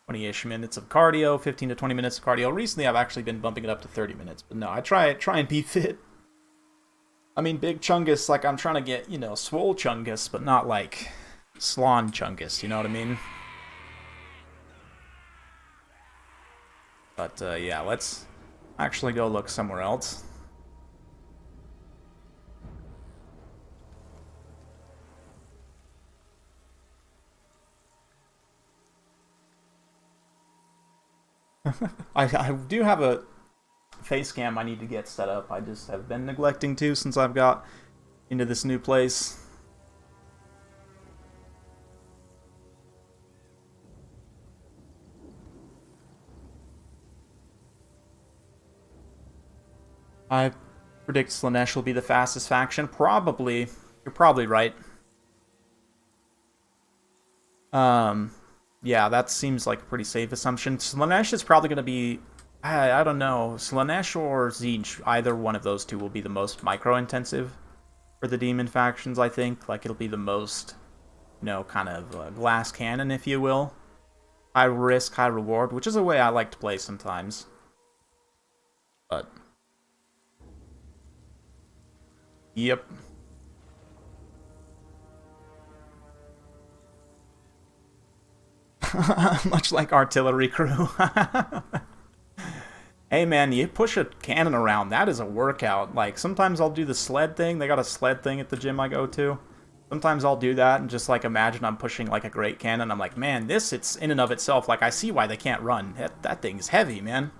[SPEAKER 1] 20-ish minutes of cardio, 15 to 20 minutes of cardio. Recently, I've actually been bumping it up to 30 minutes. But no, I try and be fit. I mean, big chungus, like I'm trying to get, you know, swole chungus, but not like slon chungus, you know what I mean? But yeah, let's actually go look somewhere else. I do have a face cam I need to get set up. I just have been neglecting to since I've got into this new place. I predict Slaanesh will be the fastest faction. Probably. You're probably right. Yeah, that seems like a pretty safe assumption. Slaanesh is probably going to be... I don't know. Slaanesh or Siege, either one of those two will be the most micro-intensive for the demon factions, I think. Like, it'll be the most, you know, kind of glass cannon, if you will. High risk, high reward, which is a way I like to play sometimes. But... Yep. Much like artillery crew. Hey man, you push a cannon around, that is a workout. Like, sometimes I'll do the sled thing. They got a sled thing at the gym I go to. Sometimes I'll do that and just, like, imagine I'm pushing, like, a great cannon. I'm like, man, this, it's in and of itself. Like, I see why they can't run. That thing's heavy, man.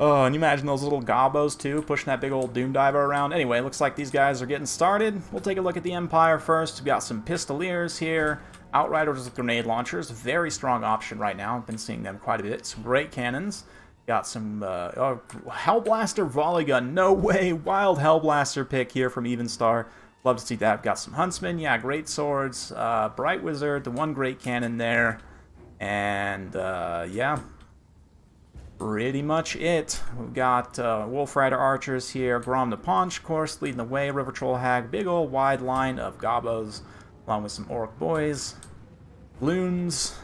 [SPEAKER 1] Oh, and you imagine those little gobos, too, pushing that big old Doom Diver around. Anyway, looks like these guys are getting started. We'll take a look at the Empire first. We've got some Pistoliers here. Outriders with grenade launchers. Very strong option right now. I've been seeing them quite a bit. Some great cannons. Got some Hellblaster volley gun. No way. Wild Hellblaster pick here from Evenstar. Love to see that. Got some Huntsmen. Yeah, great swords. Bright Wizard. The one great cannon there. And, yeah. Pretty much it. We've got Wolf Rider Archers here. Grom the Paunch, of course, leading the way. River Troll Hag. Big old wide line of Gobos. Along with some Orc Boys. Loons.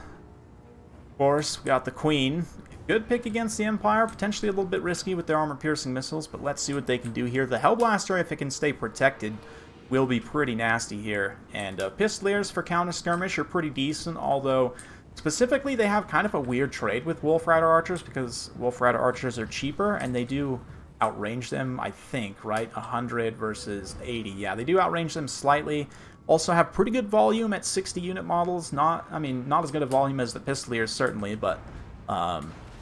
[SPEAKER 1] Of course, we got the Queen. Good pick against the Empire. Potentially a little bit risky with their armor-piercing missiles, but let's see what they can do here. The Hellblaster, if it can stay protected, will be pretty nasty here. And Pistoliers for counter-skirmish are pretty decent, although specifically they have kind of a weird trade with Wolf Rider Archers because Wolf Rider Archers are cheaper, and they do outrange them, I think, right? 100 versus 80. Yeah, they do outrange them slightly. Also have pretty good volume at 60 unit models. Not as good a volume as the Pistoliers, certainly, but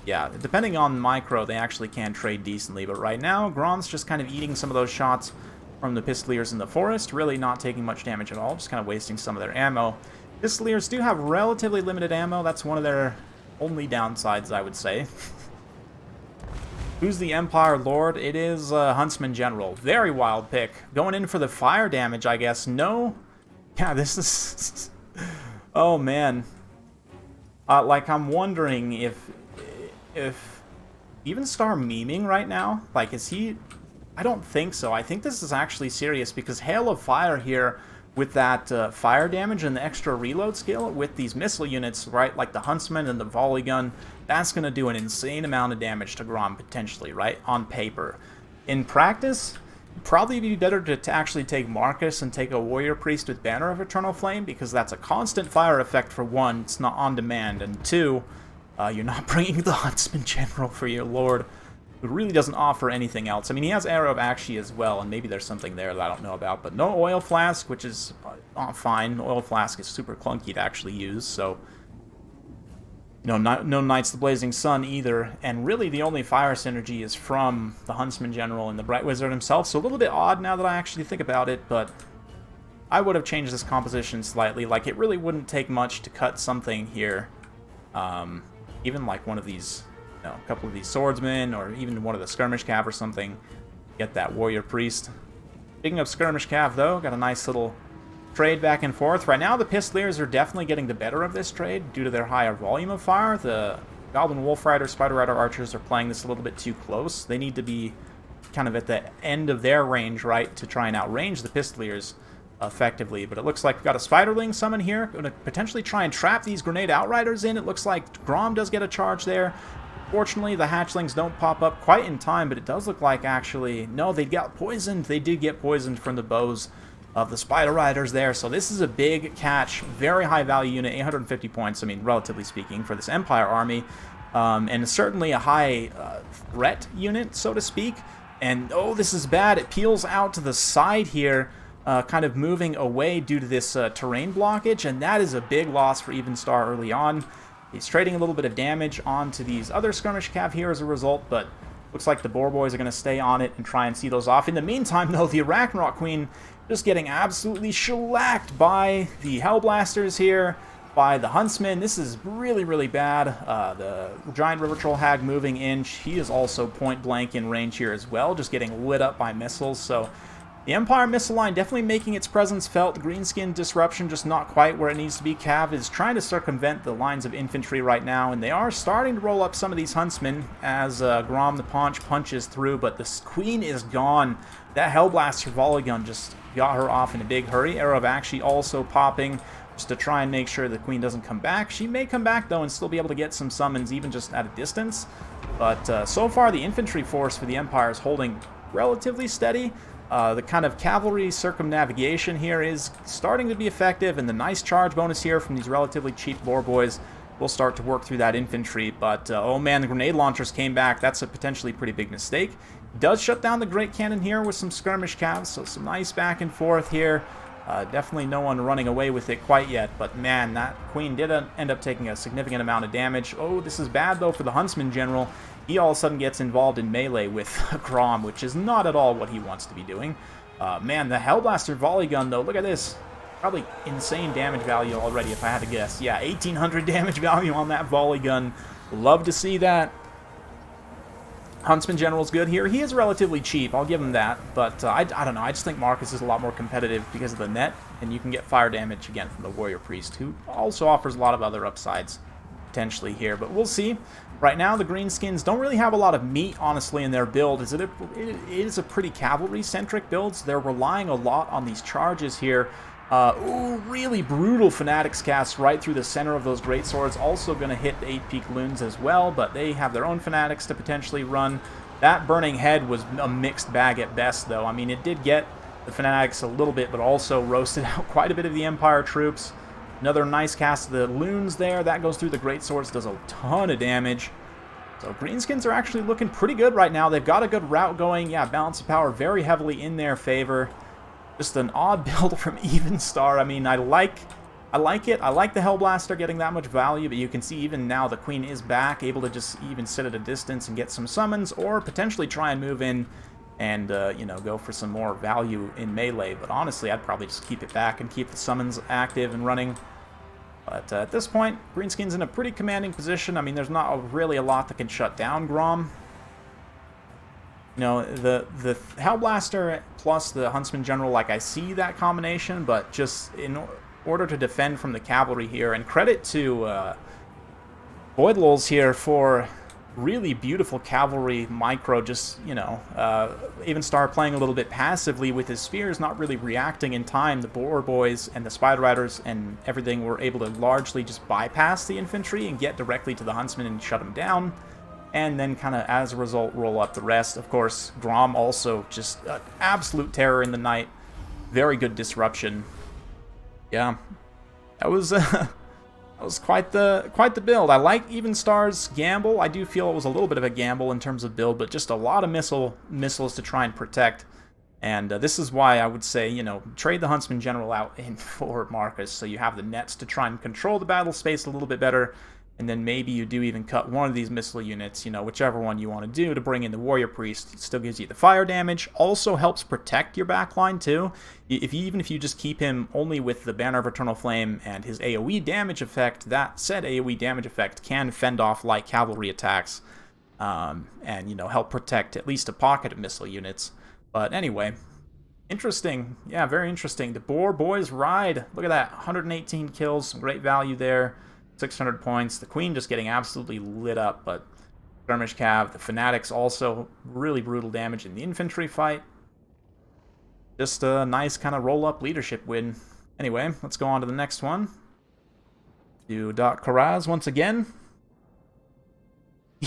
[SPEAKER 1] yeah, depending on micro, they actually can trade decently. But right now, Grom's just kind of eating some of those shots from the Pistoliers in the forest, really not taking much damage at all, just kind of wasting some of their ammo. Pistoliers do have relatively limited ammo. That's one of their only downsides, I would say. Who's the Empire Lord? It is Huntsman General. Very wild pick. Going in for the fire damage, I guess. No? Yeah, this is... Oh, man. Like, I'm wondering if Evenstar memeing right now? Like, is he... I don't think so. I think this is actually serious because Hail of Fire here with that fire damage and the extra reload skill with these missile units, right? Like the Huntsman and the volley gun, that's going to do an insane amount of damage to Grom potentially, right? On paper. In practice, probably be better to actually take Marcus and take a Warrior Priest with Banner of Eternal Flame because that's a constant fire effect for one, it's not on demand, and two, you're not bringing the Huntsman General for your Lord, who really doesn't offer anything else. I mean, he has Arrow of Akshi as well, and maybe there's something there that I don't know about, but no Oil Flask, which is fine. Oil Flask is super clunky to actually use, so... No Knights of the Blazing Sun either, and really the only fire synergy is from the Huntsman General and the Bright Wizard himself, so a little bit odd now that I actually think about it, but I would have changed this composition slightly. Like, it really wouldn't take much to cut something here. Even like one of these, you know, a couple of these swordsmen, or even one of the Skirmish Cav or something, get that Warrior Priest. Speaking of Skirmish Cav, though, got a nice little trade back and forth. Right now, the Pistoliers are definitely getting the better of this trade due to their higher volume of fire. The Goblin Wolf Rider, Spider Rider Archers are playing this a little bit too close. They need to be kind of at the end of their range, right, to try and outrange the Pistoliers. effectively. But it looks like we've got a Spiderling summon here. Going to potentially try and trap these Grenade Outriders in. It looks like Grom does get a charge there. Fortunately, the hatchlings don't pop up quite in time, but it does look like actually... No, they got poisoned. They did get poisoned from the bows of the Spider Riders there. So this is a big catch. Very high value unit, 850 points, I mean, relatively speaking, for this Empire army. And certainly a high threat unit, so to speak. And, oh, this is bad. It peels out to the side here, kind of moving away due to this terrain blockage. And that is a big loss for Evenstar early on. He's trading a little bit of damage onto these other skirmish cav here as a result, but looks like the Boar Boys are going to stay on it and try and see those off. In the meantime, though, the Arachnarok Queen just getting absolutely shellacked by the Hellblasters here, by the Huntsmen. This is really, really bad. The Giant River Troll Hag moving in. She is also point blank in range here as well, just getting lit up by missiles. So the Empire missile line definitely making its presence felt. Greenskin disruption just not quite where it needs to be. Cav is trying to circumvent the lines of infantry right now, and they are starting to roll up some of these Huntsmen as Grom the Paunch punches through, but the Queen is gone. That Hellblaster volley gun just got her off in a big hurry. Arrow of Akshi also popping just to try and make sure the Queen doesn't come back. She may come back, though, and still be able to get some summons even just at a distance. But so far, the infantry force for the Empire is holding relatively steady. The kind of cavalry circumnavigation here is starting to be effective, and the nice charge bonus here from these relatively cheap Boar Boys will start to work through that infantry. But, oh man, the grenade launchers came back. That's a potentially pretty big mistake. He does shut down the Great Cannon here with some skirmish calves, so some nice back and forth here. Definitely no one running away with it quite yet, but man, that Queen did end up taking a significant amount of damage. Oh, this is bad, though, for the Huntsman General. He all of a sudden gets involved in melee with Grom, which is not at all what he wants to be doing. Man, the Hellblaster volley gun, though, look at this. Probably insane damage value already, if I had to guess. Yeah, 1,800 damage value on that volley gun. Love to see that. Huntsman General's good here. He is relatively cheap, I'll give him that, but I don't know, I just think Marcus is a lot more competitive because of the net, and you can get fire damage again from the Warrior Priest, who also offers a lot of other upsides potentially here, but we'll see. Right now, the Greenskins don't really have a lot of meat, honestly, in their build. It is a pretty cavalry-centric build, so they're relying a lot on these charges here. Ooh, really brutal Fanatics cast right through the center of those great swords. Also going to hit the 8-peak loons as well, but they have their own Fanatics to potentially run. That Burning Head was a mixed bag at best, though. I mean, it did get the Fanatics a little bit, but also roasted out quite a bit of the Empire troops. Another nice cast of the loons there. That goes through the great swords, does a ton of damage. So Greenskins are actually looking pretty good right now. They've got a good route going. Yeah, balance of power very heavily in their favor. Just an odd build from Evenstar. I mean, I like it. I like the Hellblaster getting that much value, but you can see even now the Queen is back, able to just even sit at a distance and get some summons, or potentially try and move in and, you know, go for some more value in melee. But honestly, I'd probably just keep it back and keep the summons active and running. But at this point, Greenskin's in a pretty commanding position. I mean, there's not really a lot that can shut down Grom. You know, the Hellblaster plus the Huntsman General, like, I see that combination, but just in order to defend from the cavalry here, and credit to Voidlulz here for really beautiful cavalry micro, just, you know, Evenstar playing a little bit passively with his spears, not really reacting in time. The Boar Boys and the Spider Riders and everything were able to largely just bypass the infantry and get directly to the Huntsman and shut them down. And then kind of, as a result, roll up the rest. Of course, Grom also just absolute terror in the night. Very good disruption. Yeah, that was quite the build. I like Evenstar's gamble. I do feel it was a little bit of a gamble in terms of build, but just a lot of missiles to try and protect. And this is why I would say, you know, trade the Huntsman General out in for Marcus, so you have the nets to try and control the battle space a little bit better. And then maybe you do even cut one of these missile units, you know, whichever one you want to do to bring in the Warrior Priest. It still gives you the fire damage, also helps protect your backline too. Even if you just keep him only with the Banner of Eternal Flame and his AoE damage effect, that said AoE damage effect can fend off light cavalry attacks and, you know, help protect at least a pocket of missile units. But anyway, interesting. Yeah, very interesting. The Boar Boys ride. Look at that, 118 kills, some great value there. 600 points. The Queen just getting absolutely lit up, but Skirmish Cav, the Fanatics also really brutal damage in the infantry fight. Just a nice kind of roll-up leadership win. Anyway, let's go on to the next one. Do Karaz once again.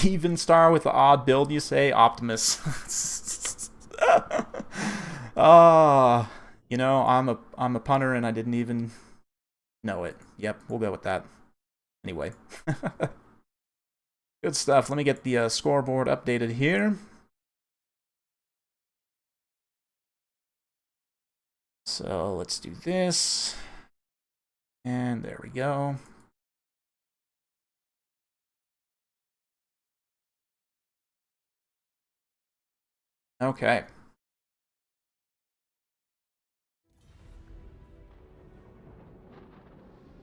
[SPEAKER 1] Even star with the odd build, you say? Optimus. You know, I'm a punter and I didn't even know it. Yep, we'll go with that. Anyway. Good stuff. Let me get the scoreboard updated here. So let's do this. And there we go. Okay.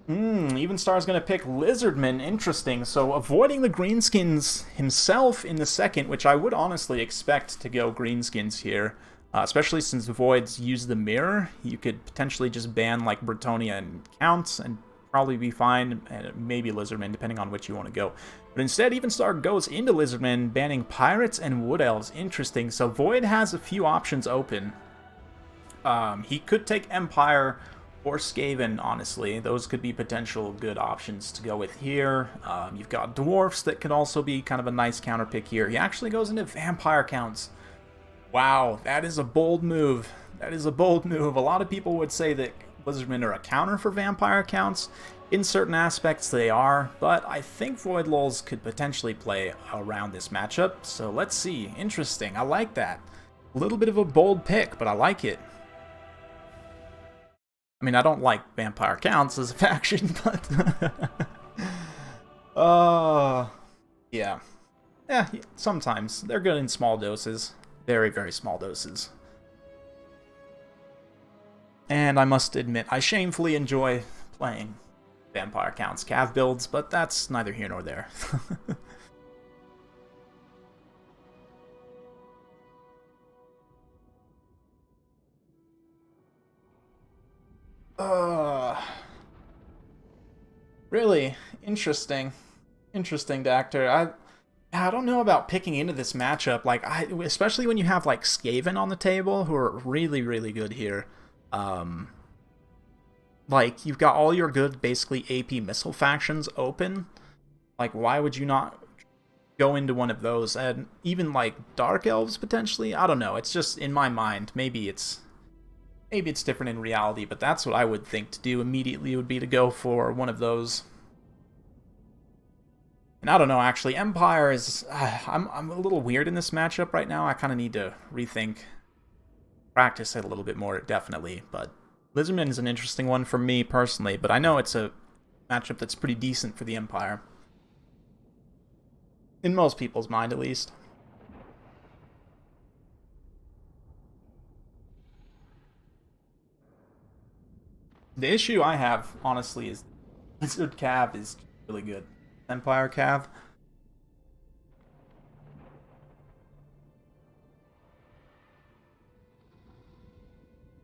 [SPEAKER 1] Even Star's gonna pick Lizardmen. Interesting. So avoiding the greenskins himself in the second, which I would honestly expect to go greenskins here. Especially since Voids use the mirror. You could potentially just ban like Bretonnia and Counts and probably be fine. And maybe Lizardmen, depending on which you want to go. But instead, Even Star goes into Lizardmen, banning Pirates and Wood Elves. Interesting. So Void has a few options open. He could take Empire or Skaven, honestly. Those could be potential good options to go with here. You've got Dwarfs that could also be kind of a nice counter pick here. He actually goes into Vampire Counts. Wow, that is a bold move. That is a bold move. A lot of people would say that Lizardmen are a counter for Vampire Counts. In certain aspects, they are, but I think Void Lulz could potentially play around this matchup. So let's see. Interesting. I like that. A little bit of a bold pick, but I like it. I mean, I don't like Vampire Counts as a faction, but... yeah. Yeah, sometimes. They're good in small doses. Very, very small doses. And I must admit, I shamefully enjoy playing Vampire Counts Cav builds, but that's neither here nor there. Really interesting. Interesting, Doctor. I don't know about picking into this matchup. Like, especially when you have like Skaven on the table, who are really, really good here. Like, you've got all your good, basically AP missile factions open. Like, why would you not go into one of those? And even like Dark Elves potentially. I don't know. It's just in my mind. Maybe it's different in reality, but that's what I would think to do immediately would be to go for one of those. And I don't know, actually, Empire is... I'm a little weird in this matchup right now. I kind of need to rethink, practice it a little bit more, definitely. But Lizardman is an interesting one for me, personally. But I know it's a matchup that's pretty decent for the Empire. In most people's mind, at least. The issue I have, honestly, is Lizard Cav is really good. Empire Cav.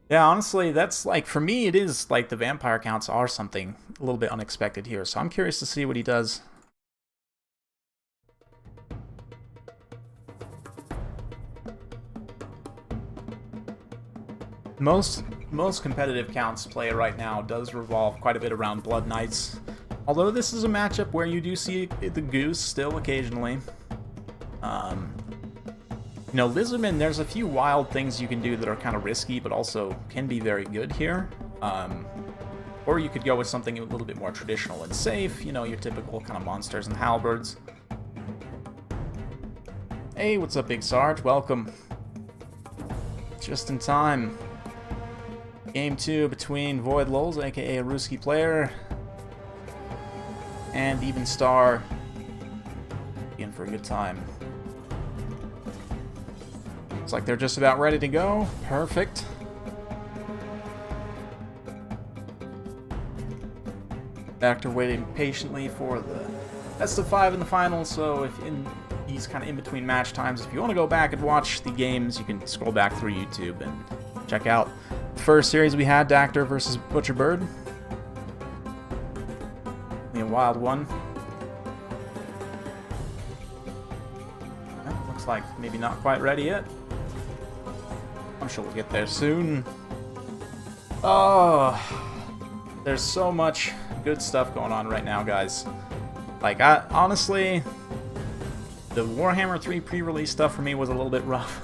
[SPEAKER 1] Yeah, honestly, that's like, for me, it is like the Vampire Counts are something a little bit unexpected here, so I'm curious to see what he does. Most competitive Counts play right now does revolve quite a bit around Blood Knights. Although this is a matchup where you do see the Goose still occasionally. You know, Lizardmen, there's a few wild things you can do that are kind of risky, but also can be very good here. Or you could go with something a little bit more traditional and safe, you know, your typical kind of monsters and halberds. Hey, what's up, Big Sarge? Welcome. Just in time. Game 2 between Void Lulz, aka a Ruski player, and Even Star. In for a good time. Looks like they're just about ready to go. Perfect. Actor waiting patiently for the best of 5 in the final, so if in these kind of in-between match times, if you want to go back and watch the games, you can scroll back through YouTube and check out the first series we had, Dactor versus Butcherbird. A wild one. Looks like maybe not quite ready yet. I'm sure we'll get there soon. Oh, there's so much good stuff going on right now, guys. Like, honestly, the Warhammer 3 pre-release stuff for me was a little bit rough.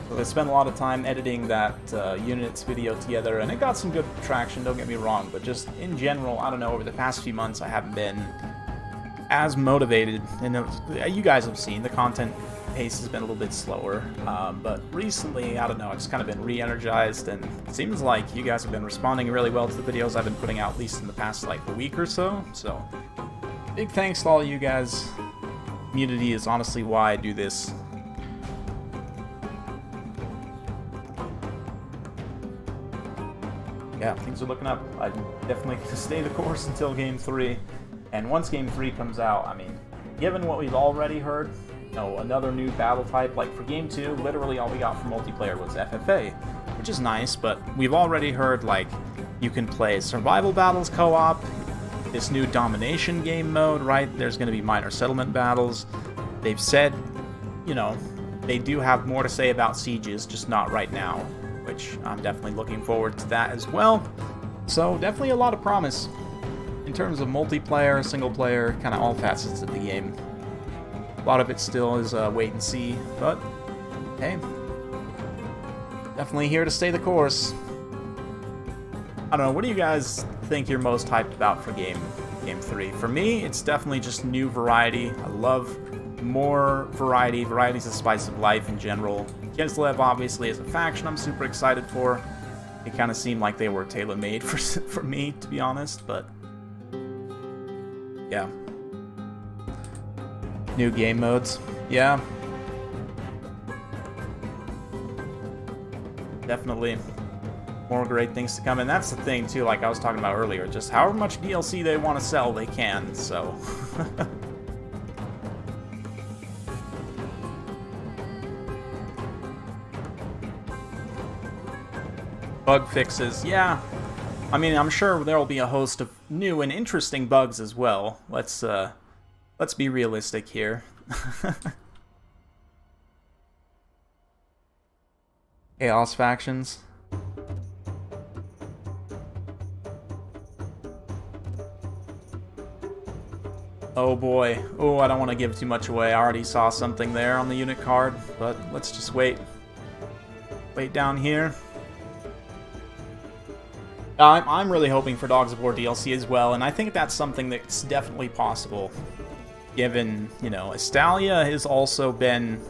[SPEAKER 1] So I spent a lot of time editing that units video together, and it got some good traction, don't get me wrong, but just in general, I don't know, over the past few months I haven't been as motivated, and you guys have seen the content pace has been a little bit slower, but recently, I don't know, I've just kind of been re-energized, and it seems like you guys have been responding really well to the videos I've been putting out, at least in the past like a week or so. So big thanks to all of you guys. Community is honestly why I do this. Yeah, things are looking up. I'm definitely going to stay the course until Game 3. And once Game 3 comes out, I mean, given what we've already heard, you know, another new battle type, like for Game 2, literally all we got for multiplayer was FFA, which is nice, but we've already heard, like, you can play survival battles co-op, this new domination game mode, right? There's going to be minor settlement battles. They've said, you know, they do have more to say about sieges, just not right now, which I'm definitely looking forward to that as well. So definitely a lot of promise in terms of multiplayer, single player, kind of all facets of the game. A lot of it still is wait and see, but hey, definitely here to stay the course. I don't know, what do you guys think you're most hyped about for Game 3? For me, it's definitely just new variety. I love more variety. Variety's the spice of life in general. Kislev, obviously, as a faction, I'm super excited for. It kind of seemed like they were tailor-made for me, to be honest, but yeah. New game modes. Yeah. Definitely more great things to come, and that's the thing, too, like I was talking about earlier, just however much DLC they want to sell, they can, so... Bug fixes, yeah. I mean, I'm sure there will be a host of new and interesting bugs as well. Let's be realistic here. Chaos factions. Oh boy. Oh, I don't want to give too much away. I already saw something there on the unit card, but let's just wait. Wait down here. I'm really hoping for Dogs of War DLC as well, and I think that's something that's definitely possible, given, you know, Estalia has also been,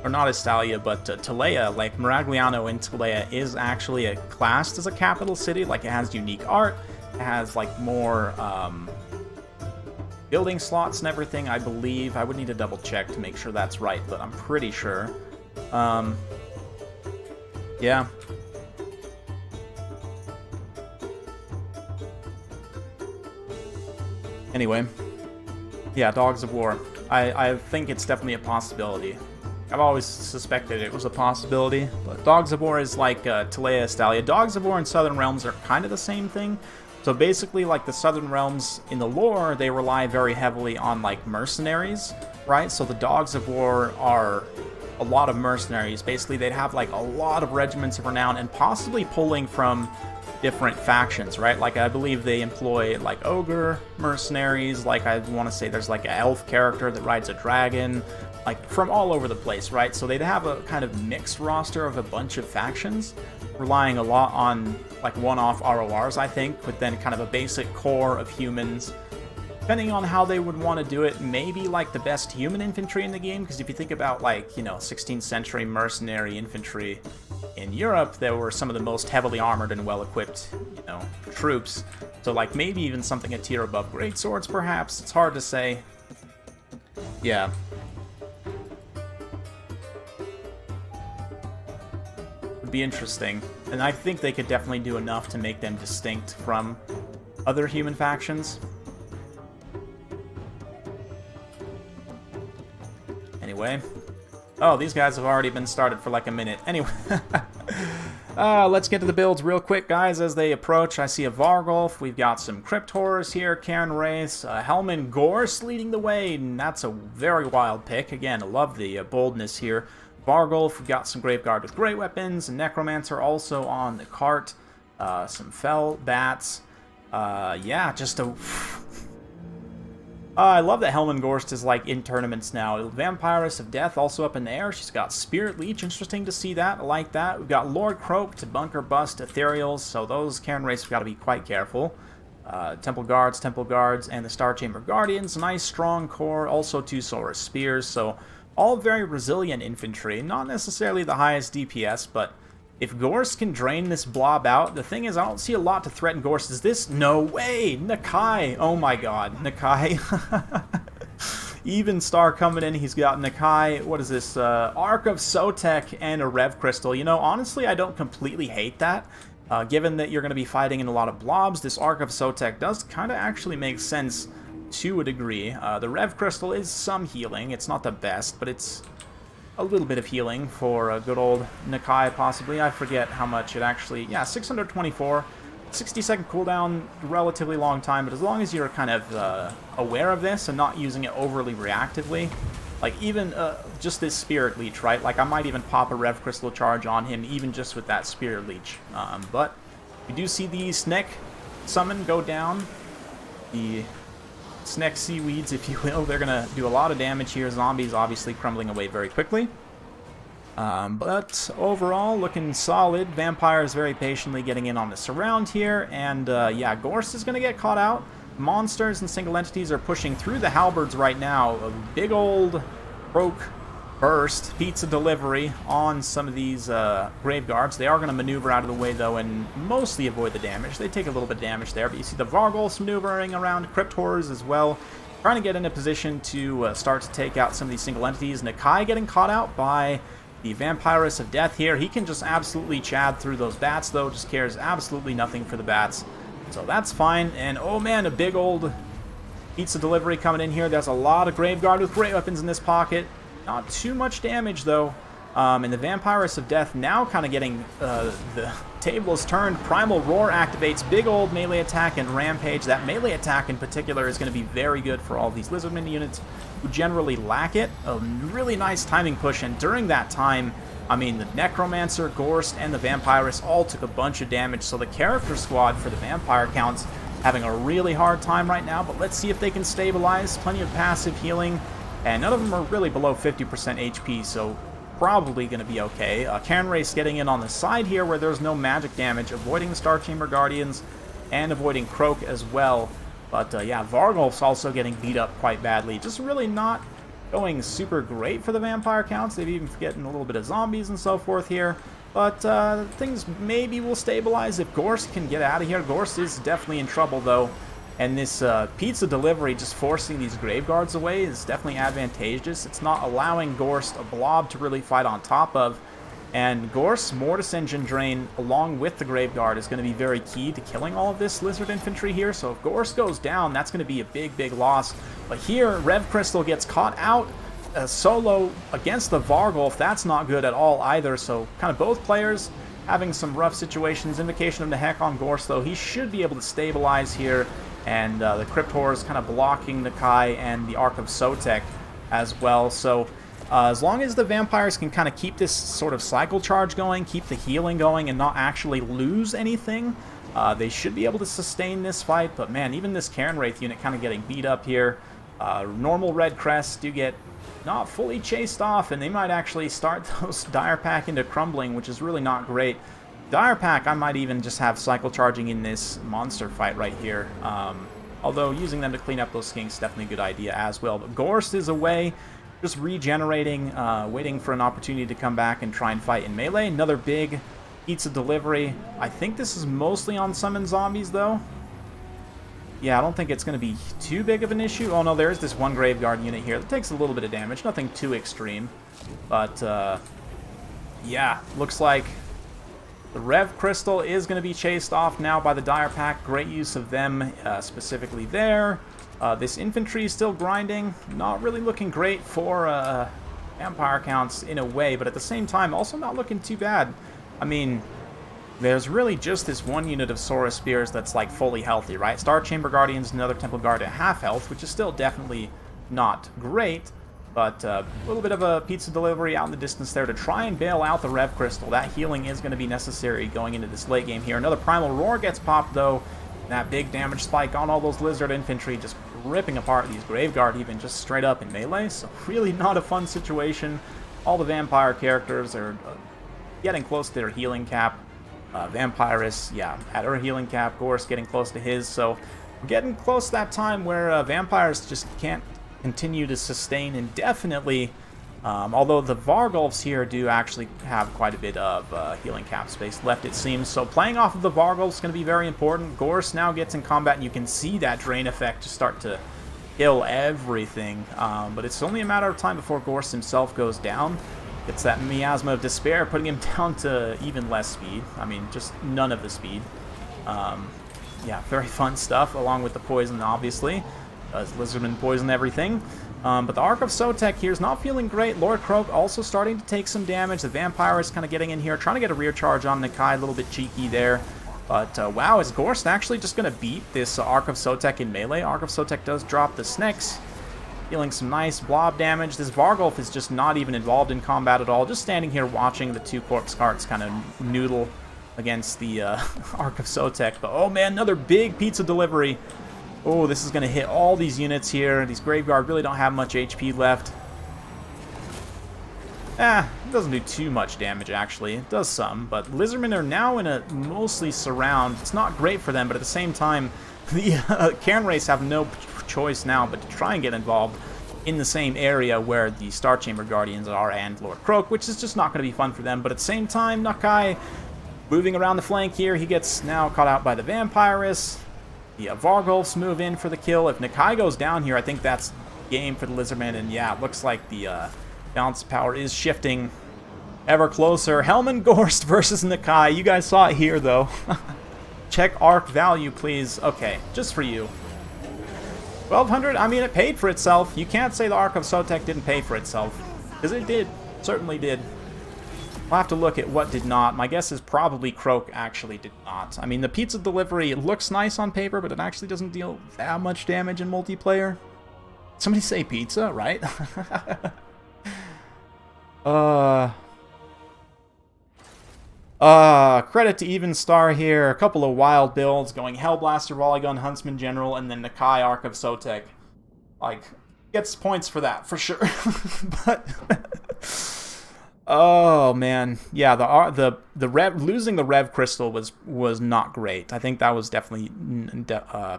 [SPEAKER 1] or not Estalia, but Talea, like Miragliano in Talea is actually classed as a capital city. Like, it has unique art, it has, like, more building slots and everything, I believe. I would need to double check to make sure that's right, but I'm pretty sure. Yeah. Anyway, yeah, Dogs of War. I think it's definitely a possibility. I've always suspected it was a possibility, but Dogs of War is like Talea Estalia. Dogs of War and Southern Realms are kind of the same thing. So basically, like the Southern Realms in the lore, they rely very heavily on like mercenaries, right? So the Dogs of War are a lot of mercenaries. Basically, they'd have like a lot of regiments of renown and possibly pulling from different factions, right? Like, I believe they employ, like, ogre mercenaries, like, I want to say there's, like, an elf character that rides a dragon, like, from all over the place, right? So they'd have a kind of mixed roster of a bunch of factions, relying a lot on, like, one-off RORs, I think, but then kind of a basic core of humans. Depending on how they would want to do it, maybe, like, the best human infantry in the game, because if you think about, like, you know, 16th century mercenary infantry in Europe, there were some of the most heavily armored and well-equipped, you know, troops. So, like, maybe even something a tier above greatswords, perhaps. It's hard to say. Yeah. Would be interesting. And I think they could definitely do enough to make them distinct from other human factions. Anyway. Oh, these guys have already been started for like a minute. Anyway. Let's get to the builds real quick, guys, as they approach. I see a Vargolf. We've got some Crypt Horrors here. Cairn Wraiths. Helman Gorse leading the way. And that's a very wild pick. Again, I love the boldness here. Vargulf, we've got some Graveguard with great weapons, and Necromancer also on the cart. Some Fell Bats. Yeah, just a... I love that Helmengorst is like in tournaments now. Vampiress of Death also up in the air. She's got Spirit Leech. Interesting to see that. I like that. We've got Lord Croak to bunker bust Ethereals. So those Cairn Wraiths have got to be quite careful. Temple Guards, and the Star Chamber Guardians. Nice strong core. Also 2 Saurus Spears. So all very resilient infantry. Not necessarily the highest DPS, but if Gorst can drain this blob out, the thing is, I don't see a lot to threaten Gorst. Is this? No way! Nakai! Oh my god. Nakai. Even Star coming in. He's got Nakai. What is this? Arc of Sotek and a Rev Crystal. You know, honestly, I don't completely hate that. Given that you're going to be fighting in a lot of blobs, this Arc of Sotek does kind of actually make sense to a degree. The Rev Crystal is some healing. It's not the best, but it's a little bit of healing for a good old Nakai, possibly. I forget how much it actually... Yeah, 624. 60-second cooldown, relatively long time, but as long as you're kind of aware of this and not using it overly reactively, like even just this Spirit Leech, right? Like I might even pop a Rev Crystal charge on him, even just with that Spirit Leech. But we do see the Snek summon go down. The Snek Seaweeds, if you will. They're going to do a lot of damage here. Zombies obviously crumbling away very quickly. But overall, looking solid. Vampires very patiently getting in on the surround here. And yeah, Gorst is going to get caught out. Monsters and single entities are pushing through the halberds right now. A big old Croak burst, pizza delivery on some of these Graveguards. They are going to maneuver out of the way, though, and mostly avoid the damage. They take a little bit of damage there, but you see the Vargulfs maneuvering around, Crypt Horrors as well, trying to get in a position to start to take out some of these single entities. Nakai getting caught out by the Vampiress of Death here. He can just absolutely chad through those bats, though, just cares absolutely nothing for the bats. So that's fine, and oh man, a big old pizza delivery coming in here. There's a lot of Graveguard with great weapons in this pocket. Not too much damage, though. And the Vampiress of Death now kind of getting the tables turned. Primal Roar activates, big old melee attack and Rampage. That melee attack in particular is going to be very good for all these Lizardmen units who generally lack it. A really nice timing push, and during that time, I mean, the Necromancer, Gorst, and the Vampiress all took a bunch of damage, so the character squad for the Vampire counts having a really hard time right now, but let's see if they can stabilize. Plenty of passive healing, and none of them are really below 50% HP, so probably going to be okay. Cairn Wraiths getting in on the side here where there's no magic damage, avoiding the Star Chamber Guardians, and avoiding Croak as well. But yeah, Vargulf's also getting beat up quite badly. Just really not going super great for the Vampire counts. They've even getting a little bit of zombies and so forth here. But things maybe will stabilize if Gorst can get out of here. Gorst is definitely in trouble, though. And this pizza delivery just forcing these Graveguards away is definitely advantageous. It's not allowing Gorst a blob to really fight on top of. And Gorst's Mortis Engine Drain, along with the Graveguard, is going to be very key to killing all of this Lizard Infantry here. So if Gorst goes down, that's going to be a big, big loss. But here, Rev Crystal gets caught out solo against the Vargulf. That's not good at all either. So kind of both players having some rough situations. Invocation of the Heck on Gorst, though. He should be able to stabilize here. And the Crypt Horrors kind of blocking the Kai and the Arc of Sotek as well. So as long as the Vampires can kind of keep this sort of cycle charge going, keep the healing going, and not actually lose anything, they should be able to sustain this fight. But man, even this Cairn Wraith unit kind of getting beat up here. Normal Red Crests do get not fully chased off, and they might actually start those Dire Pack into crumbling, which is really not great. Dire Pack, I might even just have cycle charging in this monster fight right here. Although using them to clean up those skinks is definitely a good idea as well. But Gorst is away, just regenerating, waiting for an opportunity to come back and try and fight in melee. Another big pizza delivery. I think this is mostly on summon zombies, though. Yeah, I don't think it's going to be too big of an issue. Oh no, there's this one Graveguard unit here that takes a little bit of damage. Nothing too extreme. But, yeah, looks like the Rev Crystal is going to be chased off now by the Dire Pack. Great use of them specifically there. This infantry is still grinding. Not really looking great for Vampire counts in a way, but at the same time, also not looking too bad. I mean, there's really just this one unit of Saurus Spears that's like fully healthy, right? Star Chamber Guardians, another Temple Guard at half health, which is still definitely not great. But a little bit of a pizza delivery out in the distance there to try and bail out the Rev Crystal. That healing is going to be necessary going into this late game here. Another Primal Roar gets popped, though. That big damage spike on all those Lizard infantry, just ripping apart these Graveguard even just straight up in melee. So really not a fun situation. All the Vampire characters are getting close to their healing cap. Vampirus, yeah, at her healing cap. Gorse getting close to his. So we're getting close to that time where Vampires just can't continue to sustain indefinitely, although the Vargulfs here do actually have quite a bit of healing cap space left, it seems. So playing off of the Vargulfs is going to be very important. Gorse now gets in combat, and you can see that drain effect just start to kill everything. But it's only a matter of time before Gorse himself goes down. Gets that Miasma of Despair, putting him down to even less speed. I mean, just none of the speed. Yeah, very fun stuff, along with the poison, obviously. Lizardmen poison everything. But the Ark of Sotek here is not feeling great. Lord Croak also starting to take some damage. The Vampire is kind of getting in here, trying to get a rear charge on Nakai, a little bit cheeky there. But wow, is Gorst actually just going to beat this Ark of Sotek in melee? Ark of Sotek does drop the Snecks, dealing some nice blob damage. This Vargulf is just not even involved in combat at all, just standing here watching the two Corpse Carts kind of noodle against the Ark of Sotek. But oh man, another big pizza delivery. Oh, this is going to hit all these units here. These Graveguard really don't have much HP left. It doesn't do too much damage, actually. It does some, but Lizardmen are now in a mostly surround. It's not great for them, but at the same time, the Cairn race have no choice now but to try and get involved in the same area where the Star Chamber Guardians are and Lord Croak, which is just not going to be fun for them. But at the same time, Nakai moving around the flank here. He gets now caught out by the Vampirus. The Vargulfs move in for the kill. If Nakai goes down here, I think that's game for the Lizardmen. And yeah, it looks like the balance of power is shifting ever closer. Helman Gorst versus Nakai. You guys saw it here, though. Check arc value, please. Okay, just for you. 1,200, I mean, it paid for itself. You can't say the Ark of Sotek didn't pay for itself. Because it did. Certainly did. We'll have to look at what did not. My guess is probably Croak actually did not. I mean, the pizza delivery, it looks nice on paper, but it actually doesn't deal that much damage in multiplayer. Somebody say pizza, right? Credit to Even Star here. A couple of wild builds going Hellblaster, Volley Gun, Huntsman General, and then Nakai Ark of Sotek. Like, gets points for that, for sure. But... oh man, yeah, the Rev, losing the Rev Crystal was not great. I think that was definitely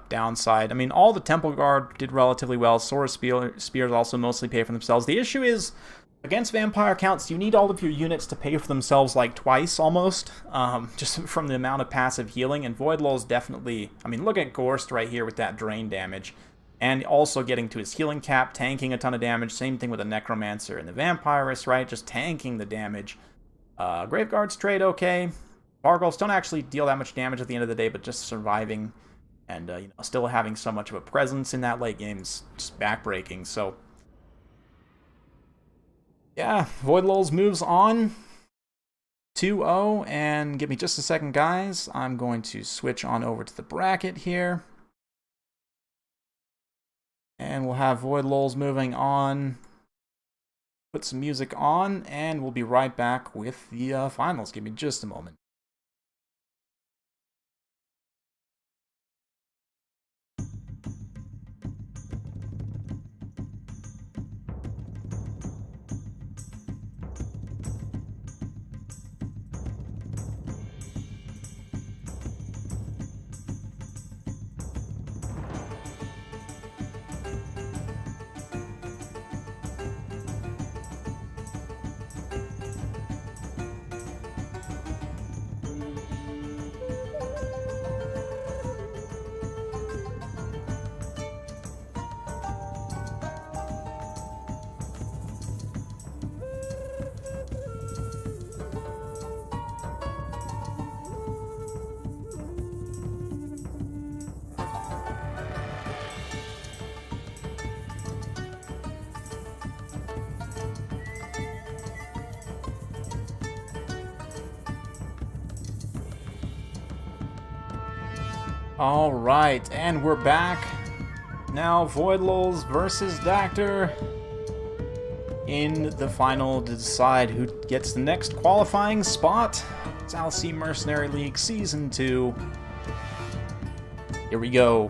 [SPEAKER 1] downside. I mean, all the Temple Guard did relatively well. Sora Spears also mostly pay for themselves. The issue is, against Vampire counts, you need all of your units to pay for themselves like twice almost, just from the amount of passive healing. And Void Lul's definitely, I mean, look at Gorst right here with that drain damage. And also getting to his healing cap, tanking a ton of damage. Same thing with the Necromancer and the Vampirus, right? Just tanking the damage. Graveguards trade okay. Vargulfs don't actually deal that much damage at the end of the day, but just surviving and you know, still having so much of a presence in that late game's just backbreaking. So yeah, Void Lulz moves on 2-0, and give me just a second, guys. I'm going to switch on over to the bracket here. And we'll have Void Lulz moving on. Put some music on, and we'll be right back with the finals. Give me just a moment. Alright, and we're back. Now Void Lulz versus Dactor. in the final to decide who gets the next qualifying spot. South Sea Mercenary League Season 2. Here we go.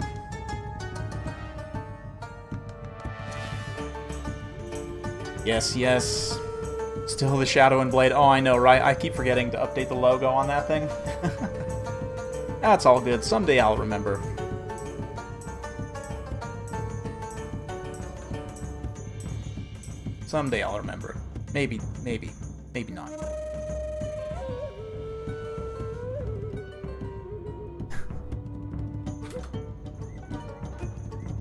[SPEAKER 1] Yes, yes. Still the Shadow and Blade. Oh, I know, right? I keep forgetting to update the logo on that thing. That's all good. Someday I'll remember. Someday I'll remember. Maybe not.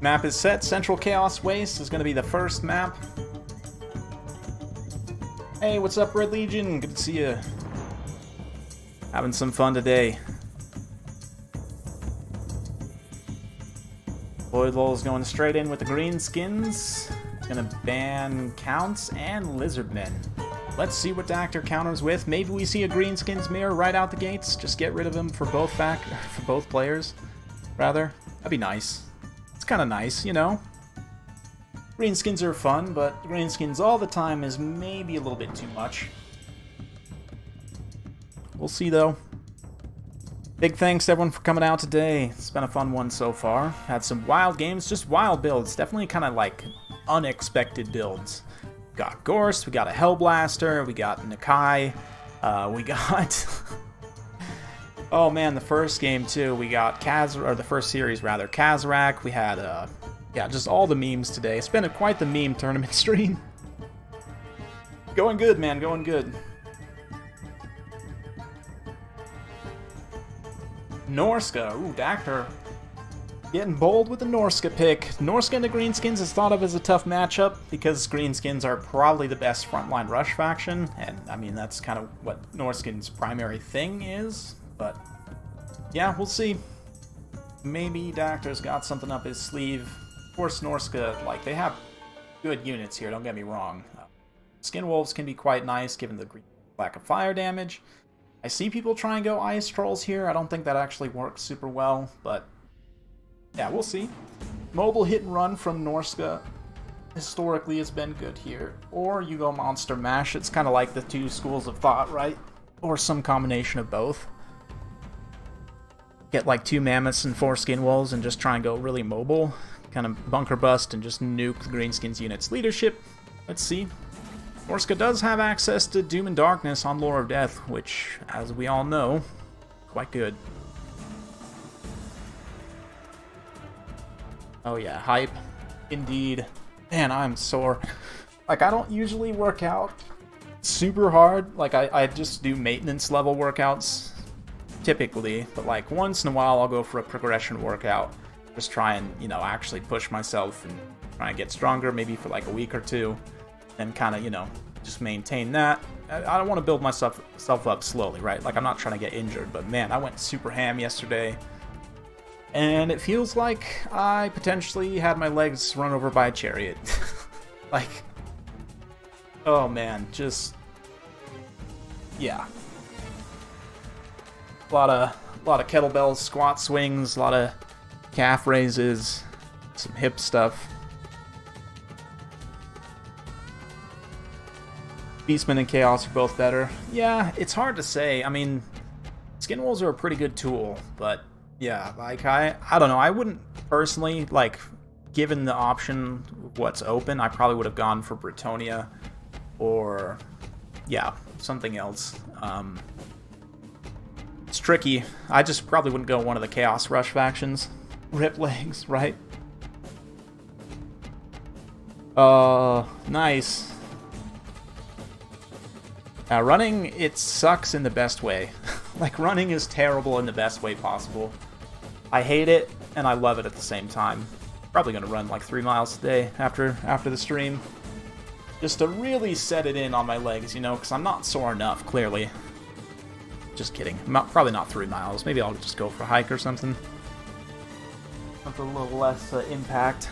[SPEAKER 1] Map is set. Central Chaos Waste is going to be the first map. Hey, what's up, Red Legion? Good to see you. Having some fun today. Boydlow's going straight in with the green skins. Gonna ban Counts and Lizardmen. Let's see what Doctor counters with. Maybe we see a green skins mirror right out the gates. Just get rid of him for both players, rather. That'd be nice. It's kind of nice, you know. Green skins are fun, but green skins all the time is maybe a little bit too much. We'll see, though. Big thanks to everyone for coming out today. It's been a fun one so far. Had some wild games, just wild builds. Definitely kind of like unexpected builds. We got Gorst, we got a Hellblaster, we got Nakai, we got... oh man, the first game too. We got the first series rather, Kazarak. We had yeah, just all the memes today. It's been quite the meme tournament stream. Going good, man, going good. Norska, ooh, Doctor. Getting bold with the Norska pick. Norska and the Greenskins is thought of as a tough matchup because Greenskins are probably the best frontline rush faction, and I mean that's kind of what Norskin's primary thing is, but yeah, we'll see. Maybe Doctor's got something up his sleeve. Of course, Norska, like, they have good units here, don't get me wrong. Skin Wolves can be quite nice given the lack of fire damage. I see people try and go Ice Trolls here. I don't think that actually works super well, but yeah, we'll see. Mobile hit and run from Norska historically has been good here. Or you go Monster Mash. It's kind of like the two schools of thought, right? Or some combination of both. Get like 2 Mammoths and 4 Skin Wolves and just try and go really mobile. Kind of bunker bust and just nuke the Greenskins unit's leadership. Let's see. Norska does have access to Doom and Darkness on Lore of Death, which, as we all know, quite good. Oh yeah, hype. Indeed. Man, I'm sore. Like, I don't usually work out super hard. Like, I just do maintenance level workouts, typically. But, like, once in a while, I'll go for a progression workout. Just try and, you know, actually push myself and try and get stronger, maybe for, like, a week or two. And kind of, you know, just maintain that. I don't want to build myself up slowly, right? Like, I'm not trying to get injured. But, man, I went super ham yesterday. And it feels like I potentially had my legs run over by a chariot. Like, oh man, just, yeah. A lot of kettlebells, squat swings, a lot of calf raises, some hip stuff. Beastmen and Chaos are both better. Yeah, it's hard to say. I mean, Skin Wolves are a pretty good tool, but yeah, like, I don't know. I wouldn't personally, like, given the option of what's open, I probably would have gone for Bretonnia or, yeah, something else. It's tricky. I just probably wouldn't go one of the Chaos Rush factions. Rip legs, right? Nice. Running, it sucks in the best way. Like, running is terrible in the best way possible. I hate it, and I love it at the same time. Probably gonna run like 3 miles a day after the stream. Just to really set it in on my legs, you know, because I'm not sore enough, clearly. Just kidding. Probably not 3 miles. Maybe I'll just go for a hike or something. Something a little less impact.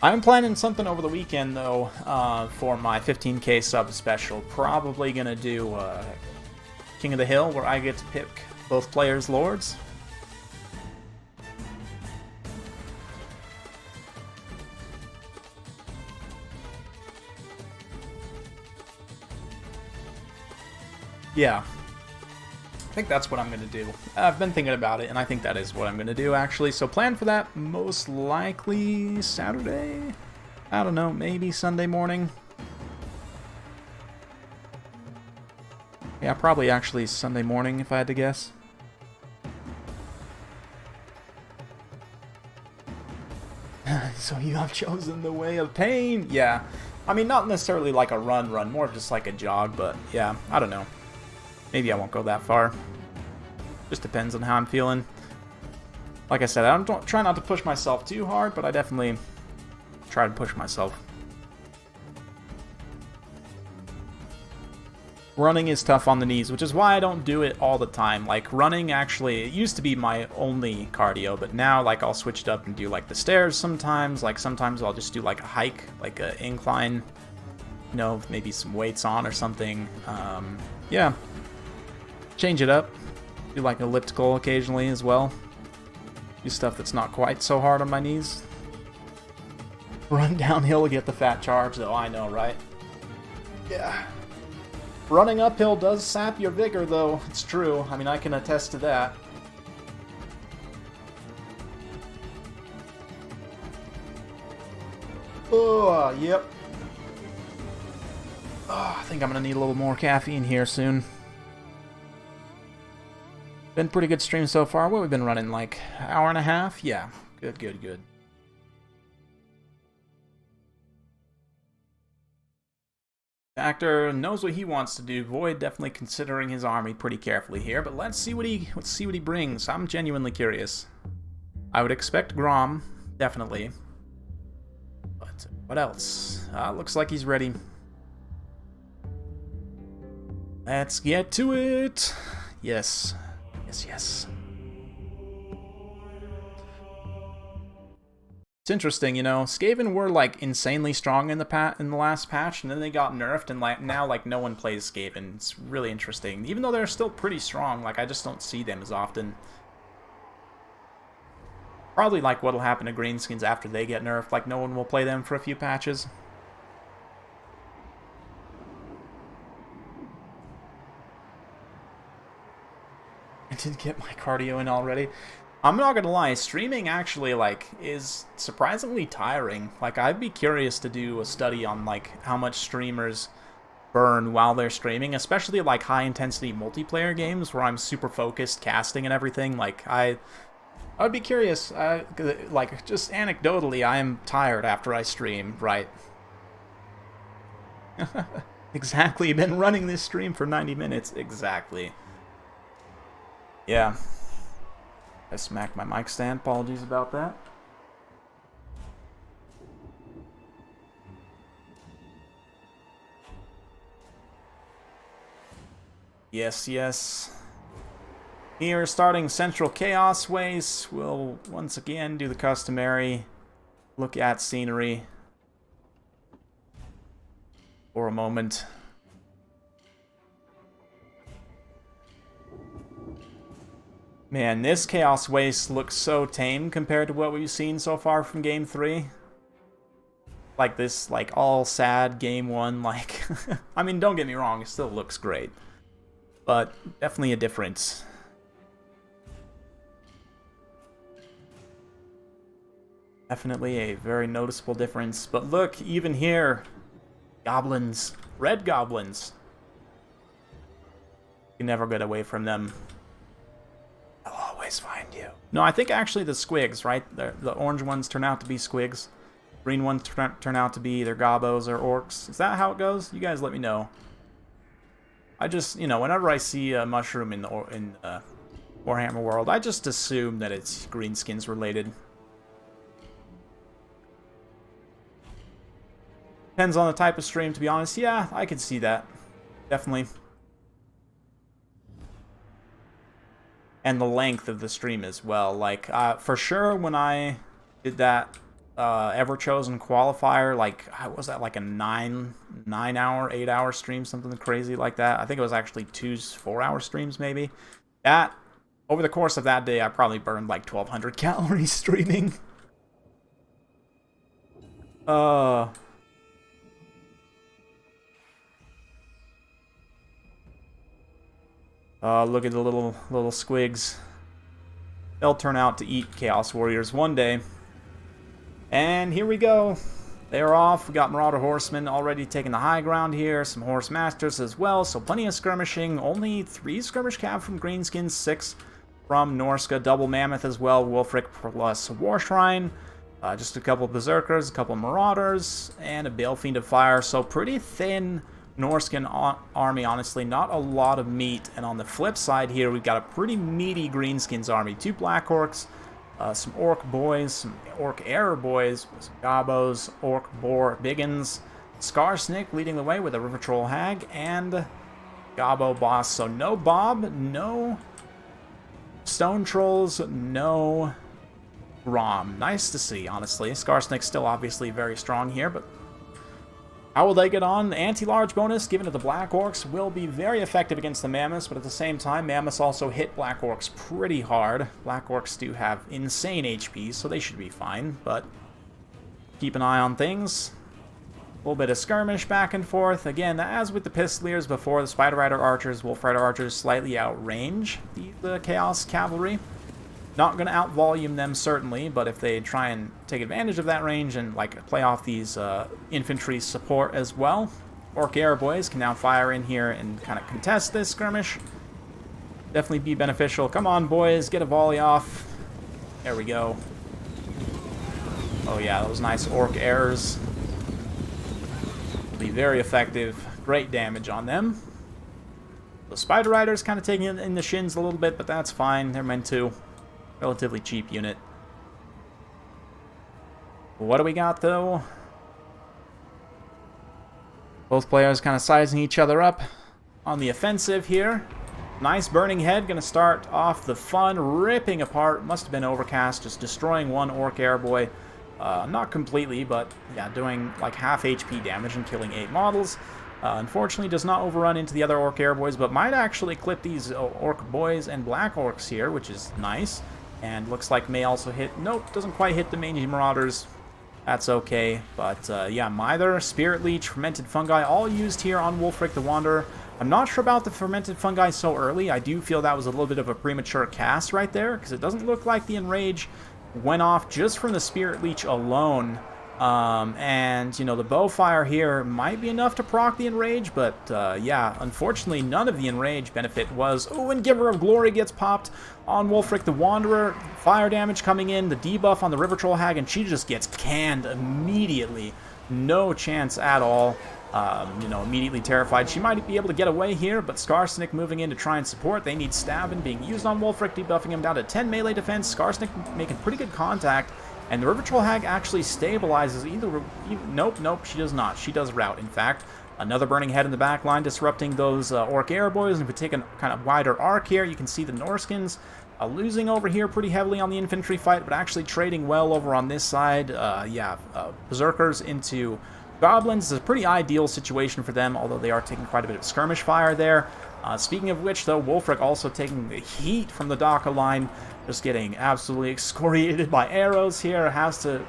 [SPEAKER 1] I'm planning something over the weekend, though, for my 15k sub special. Probably gonna do King of the Hill, where I get to pick both players' lords. Yeah. I think that's what I'm going to do. I've been thinking about it, and I think that is what I'm going to do, actually. So plan for that most likely Saturday? I don't know, maybe Sunday morning? Yeah, probably actually Sunday morning, if I had to guess. So you have chosen the way of pain? Yeah. I mean, not necessarily like a run, more just like a jog, but yeah, I don't know. Maybe I won't go that far. Just depends on how I'm feeling. Like I said, I don't try not to push myself too hard, but I definitely try to push myself. Running is tough on the knees, which is why I don't do it all the time. Like, running actually, it used to be my only cardio, but now, like, I'll switch it up and do, like, the stairs sometimes. Like, sometimes I'll just do, like, a hike, like an incline, you know, maybe some weights on or something. Yeah. Change it up. Do, like, elliptical occasionally as well. Do stuff that's not quite so hard on my knees. Run downhill to get the fat charge, though. I know, right? Yeah. Running uphill does sap your vigor, though. It's true. I mean, I can attest to that. Oh, yep. Oh, I think I'm going to need a little more caffeine here soon. Been pretty good stream so far. What, we've been running, like, an hour and a half? Yeah. Good, good, good. The actor knows what he wants to do. Void definitely considering his army pretty carefully here, but let's see what he brings. I'm genuinely curious. I would expect Grom, definitely. But what else? Looks like he's ready. Let's get to it. Yes. Yes, yes. It's interesting, you know, Skaven were, like, insanely strong in the last patch, and then they got nerfed, and now, like, no one plays Skaven. It's really interesting. Even though they're still pretty strong, like, I just don't see them as often. Probably, like, what'll happen to Greenskins after they get nerfed. Like, no one will play them for a few patches. I did get my cardio in already. I'm not gonna lie, streaming actually, like, is surprisingly tiring. Like, I'd be curious to do a study on, like, how much streamers burn while they're streaming, especially, like, high-intensity multiplayer games where I'm super focused, casting and everything. Like, I would be curious. Like, just anecdotally, I am tired after I stream, right? Exactly, been running this stream for 90 minutes, exactly. Yeah. I smacked my mic stand. Apologies about that. Yes, yes. Here, starting Central Chaos Waste, we'll once again do the customary look at scenery for a moment. Man, this Chaos Waste looks so tame compared to what we've seen so far from Game 3. Like this, like, all sad Game 1, like... I mean, don't get me wrong, it still looks great. But definitely a difference. Definitely a very noticeable difference. But look, even here, goblins. Red goblins. You never get away from them. I'll always find you. No, I think actually the squigs, right? The orange ones turn out to be squigs. Green ones turn out to be either gobos or orcs. Is that how it goes? You guys let me know. I just, you know, whenever I see a mushroom in the Warhammer world, I just assume that it's greenskins related. Depends on the type of stream, to be honest. Yeah, I can see that. Definitely. And the length of the stream as well. Like, for sure, when I did that ever-chosen qualifier, like, was that like a 9-hour, 8-hour stream, something crazy like that? I think it was actually 2 4-hour streams, maybe. That, over the course of that day, I probably burned like 1,200 calories streaming. Look at the little squigs. They'll turn out to eat Chaos Warriors one day. And here we go. They're off. We got Marauder Horsemen already taking the high ground here. Some Horse Masters as well. So plenty of skirmishing. Only 3 skirmish cav from Greenskins, 6 from Norska. Double Mammoth as well. Wolfric plus War Shrine. Just a couple of Berserkers, a couple of Marauders, and a Balefiend of Fire. So pretty thin Norskan army, honestly. Not a lot of meat. And on the flip side here, we've got a pretty meaty Greenskins army. 2 Black Orcs. Some Orc Boys, some Orc Error Boys, some Gobos, Orc Boar Biggins, Skarsnik leading the way with a River Troll Hag, and Gobbo Boss. So no Bob, no Stone Trolls, no Rom. Nice to see, honestly. Skarsnik's still obviously very strong here, but how will they get on? The anti-large bonus given to the Black Orcs will be very effective against the Mammoths, but at the same time, Mammoths also hit Black Orcs pretty hard. Black Orcs do have insane HP, so they should be fine, but keep an eye on things. A little bit of skirmish back and forth. Again, as with the Pistoliers before, the Spider Rider Archers, Wolf Rider Archers slightly outrange the Chaos Cavalry. Not going to out-volume them, certainly, but if they try and take advantage of that range and like play off these infantry support as well, Orc Air Boys can now fire in here and kind of contest this skirmish. Definitely be beneficial. Come on, boys, get a volley off. There we go. Oh yeah, those nice Orc Airs. Be very effective. Great damage on them. The Spider Riders kind of taking it in the shins a little bit, but that's fine. They're meant to. Relatively cheap unit. What do we got, though? Both players kind of sizing each other up on the offensive here. Nice Burning Head, going to start off the fun, ripping apart. Must have been Overcast, just destroying one Orc Airboy. Not completely, but yeah, doing like half HP damage and killing 8 models. Unfortunately, does not overrun into the other Orc Airboys, but might actually clip these Orc Boys and Black Orcs here, which is nice. And looks like may also hit... Nope, doesn't quite hit the Mangy Marauders. That's okay. But, yeah, Mither, Spirit Leech, Fermented Fungi, all used here on Wolfric the Wanderer. I'm not sure about the Fermented Fungi so early. I do feel that was a little bit of a premature cast right there, because it doesn't look like the Enrage went off just from the Spirit Leech alone. And, you know, the Bowfire here might be enough to proc the Enrage, but, yeah, unfortunately, none of the Enrage benefit was... Oh, and Giver of Glory gets popped on Wolfric the Wanderer. Fire damage coming in, the debuff on the River Troll Hag, and she just gets canned immediately. No chance at all. You know, immediately terrified. She might be able to get away here, but Skarsnik moving in to try and support. They need Stabbing being used on Wolfric, debuffing him down to 10 melee defense. Skarsnik making pretty good contact. And the River Troll Hag actually stabilizes either... Nope, she does not. She does rout, in fact. Another Burning Head in the back line, disrupting those Orc Airboys. And if we take a kind of wider arc here, you can see the Norskins losing over here pretty heavily on the infantry fight, but actually trading well over on this side. Yeah, Berserkers into Goblins is a pretty ideal situation for them, although they are taking quite a bit of skirmish fire there. Speaking of which, though, Wolfric also taking the heat from the Daka line, just getting absolutely excoriated by arrows here, has to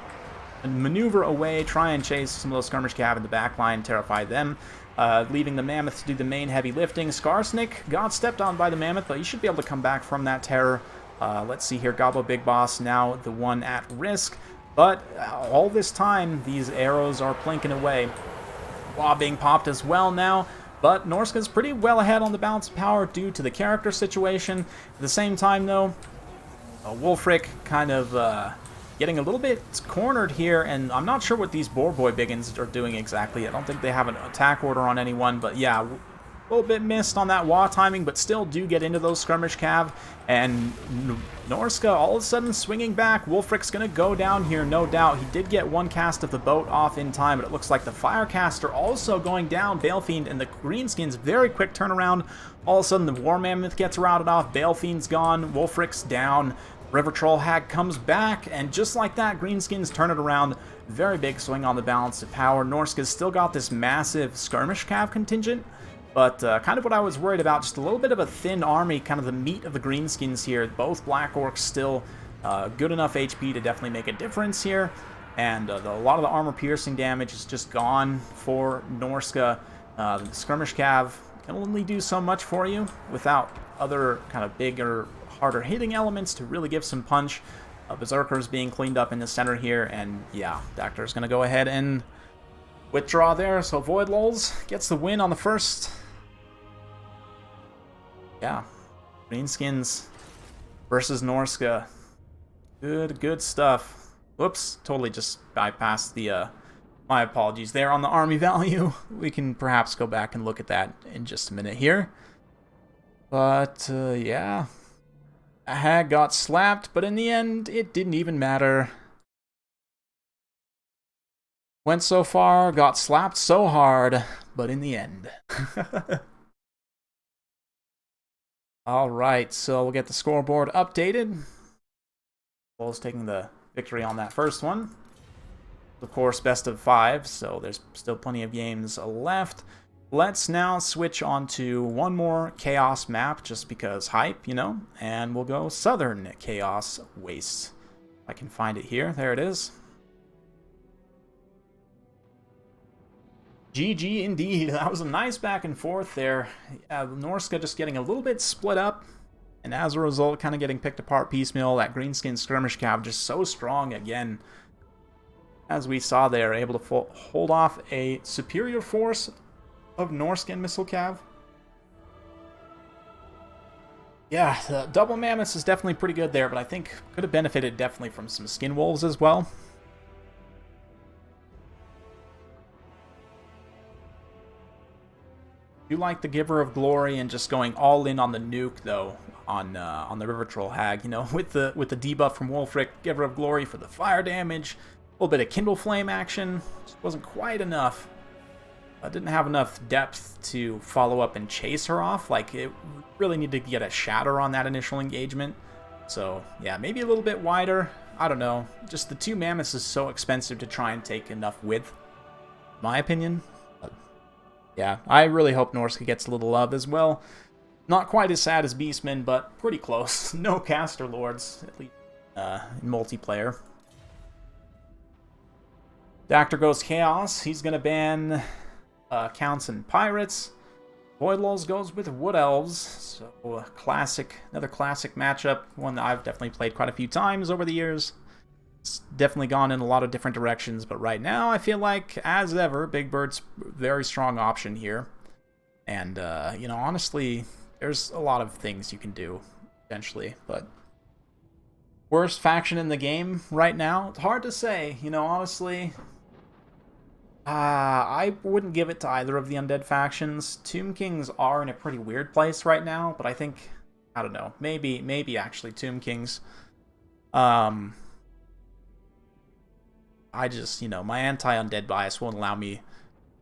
[SPEAKER 1] maneuver away, try and chase some of those skirmish cav in the back line, terrify them, leaving the Mammoth to do the main heavy lifting. Skarsnik got stepped on by the Mammoth, but he should be able to come back from that terror. Let's see here, Gobbo Big Boss now the one at risk, but all this time, these arrows are plinking away. Law being popped as well now. But Norska's pretty well ahead on the balance of power due to the character situation. At the same time, though, Wolfric kind of getting a little bit cornered here, and I'm not sure what these Boar Boy Biggins are doing exactly. I don't think they have an attack order on anyone, but yeah, a little bit missed on that wah timing, but still do get into those skirmish cav. And Norska all of a sudden swinging back. Wolfric's going to go down here, no doubt. He did get one cast of the boat off in time, but it looks like the Firecaster also going down. Balefiend and the Greenskins, very quick turnaround. All of a sudden the War Mammoth gets routed off. Balefiend's gone. Wolfric's down. River Troll Hag comes back, and just like that, Greenskins turn it around. Very big swing on the balance of power. Norska's still got this massive skirmish cav contingent, but kind of what I was worried about, just a little bit of a thin army, kind of the meat of the Greenskins here. Both Black Orcs still good enough HP to definitely make a difference here, and a lot of the armor-piercing damage is just gone for Norska. The skirmish cav can only do so much for you without other kind of bigger, harder hitting elements to really give some punch. Berserker's being cleaned up in the center here, and yeah, Dactor's going to go ahead and withdraw there, so Void Lulls gets the win on the first. Yeah, Greenskins versus Norska. Good stuff. Whoops, totally just bypassed the, my apologies there on the army value. We can perhaps go back and look at that in just a minute here. But, yeah. Hag got slapped, but in the end, it didn't even matter. Went so far, got slapped so hard, but in the end. Alright, so we'll get the scoreboard updated. Bulls taking the victory on that first one. Of course, best of 5, so there's still plenty of games left. Let's now switch on to one more Chaos map, just because hype, you know, and we'll go Southern Chaos Wastes. I can find it here. There it is. GG indeed. That was a nice back and forth there. Norska just getting a little bit split up, and as a result, kind of getting picked apart piecemeal. That Greenskin Skirmish Cav just so strong again. As we saw there, able to hold off a superior force of Norskin Missile Cav. Yeah, the double mammoths is definitely pretty good there, but I think could have benefited definitely from some skin wolves as well. Do like the Giver of Glory and just going all in on the nuke though on the River Troll Hag. You know, with the debuff from Wolfric, Giver of Glory for the fire damage, a little bit of Kindle Flame action. Just wasn't quite enough. Didn't have enough depth to follow up and chase her off. Like, it really needed to get a shatter on that initial engagement. So, yeah, maybe a little bit wider. I don't know. Just the 2 mammoths is so expensive to try and take enough width, in my opinion. But, yeah, I really hope Norska gets a little love as well. Not quite as sad as Beastmen, but pretty close. No Caster Lords, at least in multiplayer. Dactor goes Chaos. He's going to ban Counts and Pirates. Void Lulls goes with Wood Elves. So another classic matchup. One that I've definitely played quite a few times over the years. It's definitely gone in a lot of different directions, but right now I feel like, as ever, Big Bird's very strong option here. And, you know, honestly, there's a lot of things you can do, potentially, but worst faction in the game right now? It's hard to say, you know, honestly. I wouldn't give it to either of the undead factions. Tomb Kings are in a pretty weird place right now, but I think, I don't know, maybe actually Tomb Kings. I just, you know, my anti-undead bias won't allow me to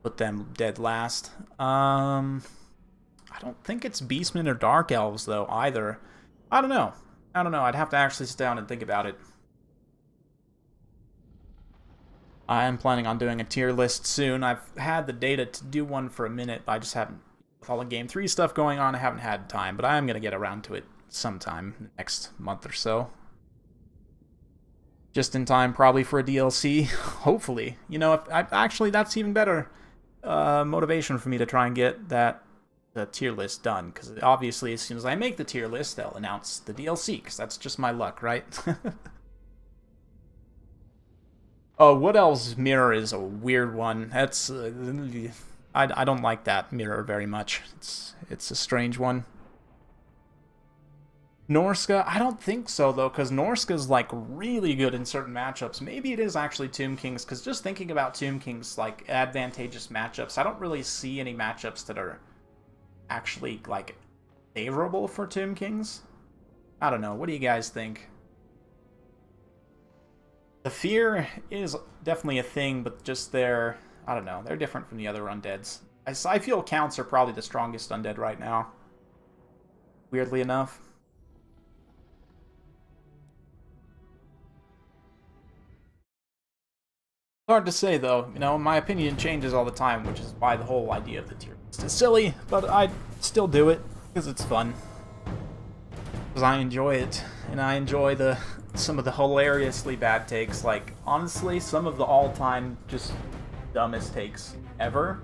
[SPEAKER 1] put them dead last. I don't think it's Beastmen or Dark Elves, though, either. I don't know. I'd have to actually sit down and think about it. I am planning on doing a tier list soon. I've had the data to do one for a minute, but I just haven't, with all the Game 3 stuff going on, I haven't had time. But I am going to get around to it sometime next month or so. Just in time, probably, for a DLC. Hopefully. You know, actually, that's even better motivation for me to try and get the tier list done. Because obviously, as soon as I make the tier list, they'll announce the DLC. Because that's just my luck, right? Oh, Wood Elves mirror is a weird one. That's I don't like that mirror very much. It's a strange one. Norska, I don't think so though, because Norska's like really good in certain matchups. Maybe it is actually Tomb Kings, because just thinking about Tomb Kings, like advantageous matchups, I don't really see any matchups that are actually like favorable for Tomb Kings. I don't know. What do you guys think? The fear is definitely a thing, but just I don't know, they're different from the other undeads. I feel Counts are probably the strongest undead right now, weirdly enough. Hard to say, though. You know, my opinion changes all the time, which is why the whole idea of the tier list is silly, but I still do it, because it's fun. Because I enjoy it, and I enjoy some of the hilariously bad takes. Like, honestly, some of the all-time just dumbest takes ever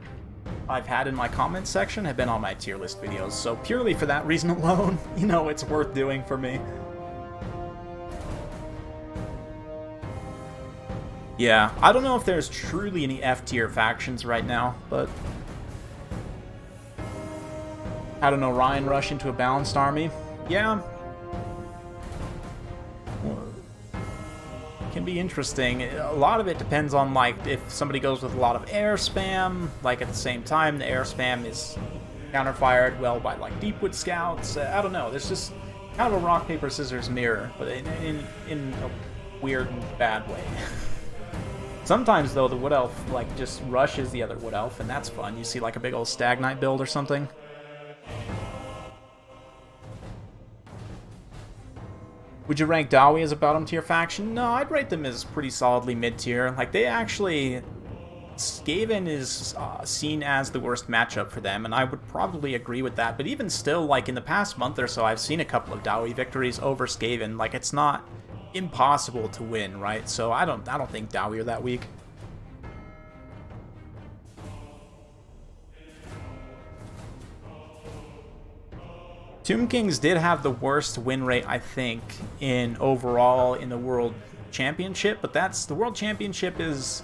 [SPEAKER 1] I've had in my comments section have been on my tier list videos, so purely for that reason alone, you know, it's worth doing for me. Yeah, I don't know if there's truly any F-tier factions right now, but I don't know, Ryan rush into a balanced army? Yeah. Can be interesting. A lot of it depends on, like, if somebody goes with a lot of air spam, like at the same time the air spam is counterfired well by like Deepwood Scouts. I don't know. There's just kind of a rock paper scissors mirror, but in a weird and bad way. Sometimes though the Wood Elf like just rushes the other Wood Elf, and that's fun. You see like a big old Stag Knight build or something. Would you rank Dawi as a bottom tier faction? No, I'd rate them as pretty solidly mid tier. Like they actually, Skaven is seen as the worst matchup for them, and I would probably agree with that. But even still, like in the past month or so, I've seen a couple of Dawi victories over Skaven. Like it's not impossible to win, right? So I don't think Dawi are that weak. Tomb Kings did have the worst win rate, I think, in overall in the World Championship, but the World Championship is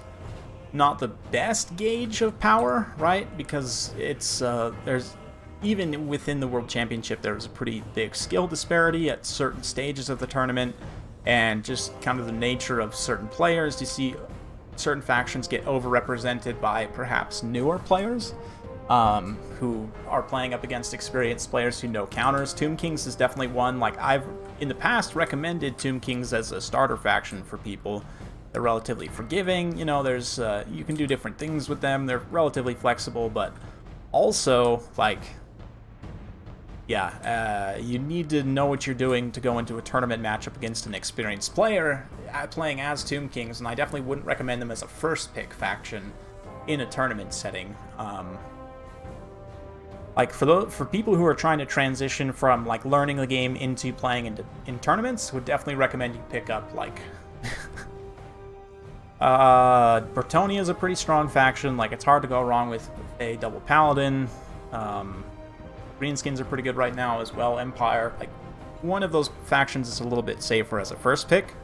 [SPEAKER 1] not the best gauge of power, right? Because it's there's even within the World Championship there's a pretty big skill disparity at certain stages of the tournament, and just kind of the nature of certain players. You see certain factions get overrepresented by perhaps newer players. Who are playing up against experienced players who know counters. Tomb Kings is definitely one. Like I've in the past recommended Tomb Kings as a starter faction for people. They're relatively forgiving. You know, there's you can do different things with them. They're relatively flexible, but also like, yeah, you need to know what you're doing to go into a tournament matchup against an experienced player playing as Tomb Kings, and I definitely wouldn't recommend them as a first pick faction in a tournament setting. Like for people who are trying to transition from like learning the game into playing in tournaments, would definitely recommend you pick up like Bretonnia is a pretty strong faction. Like it's hard to go wrong with a double paladin. Greenskins are pretty good right now as well. Empire, like one of those factions is a little bit safer as a first pick.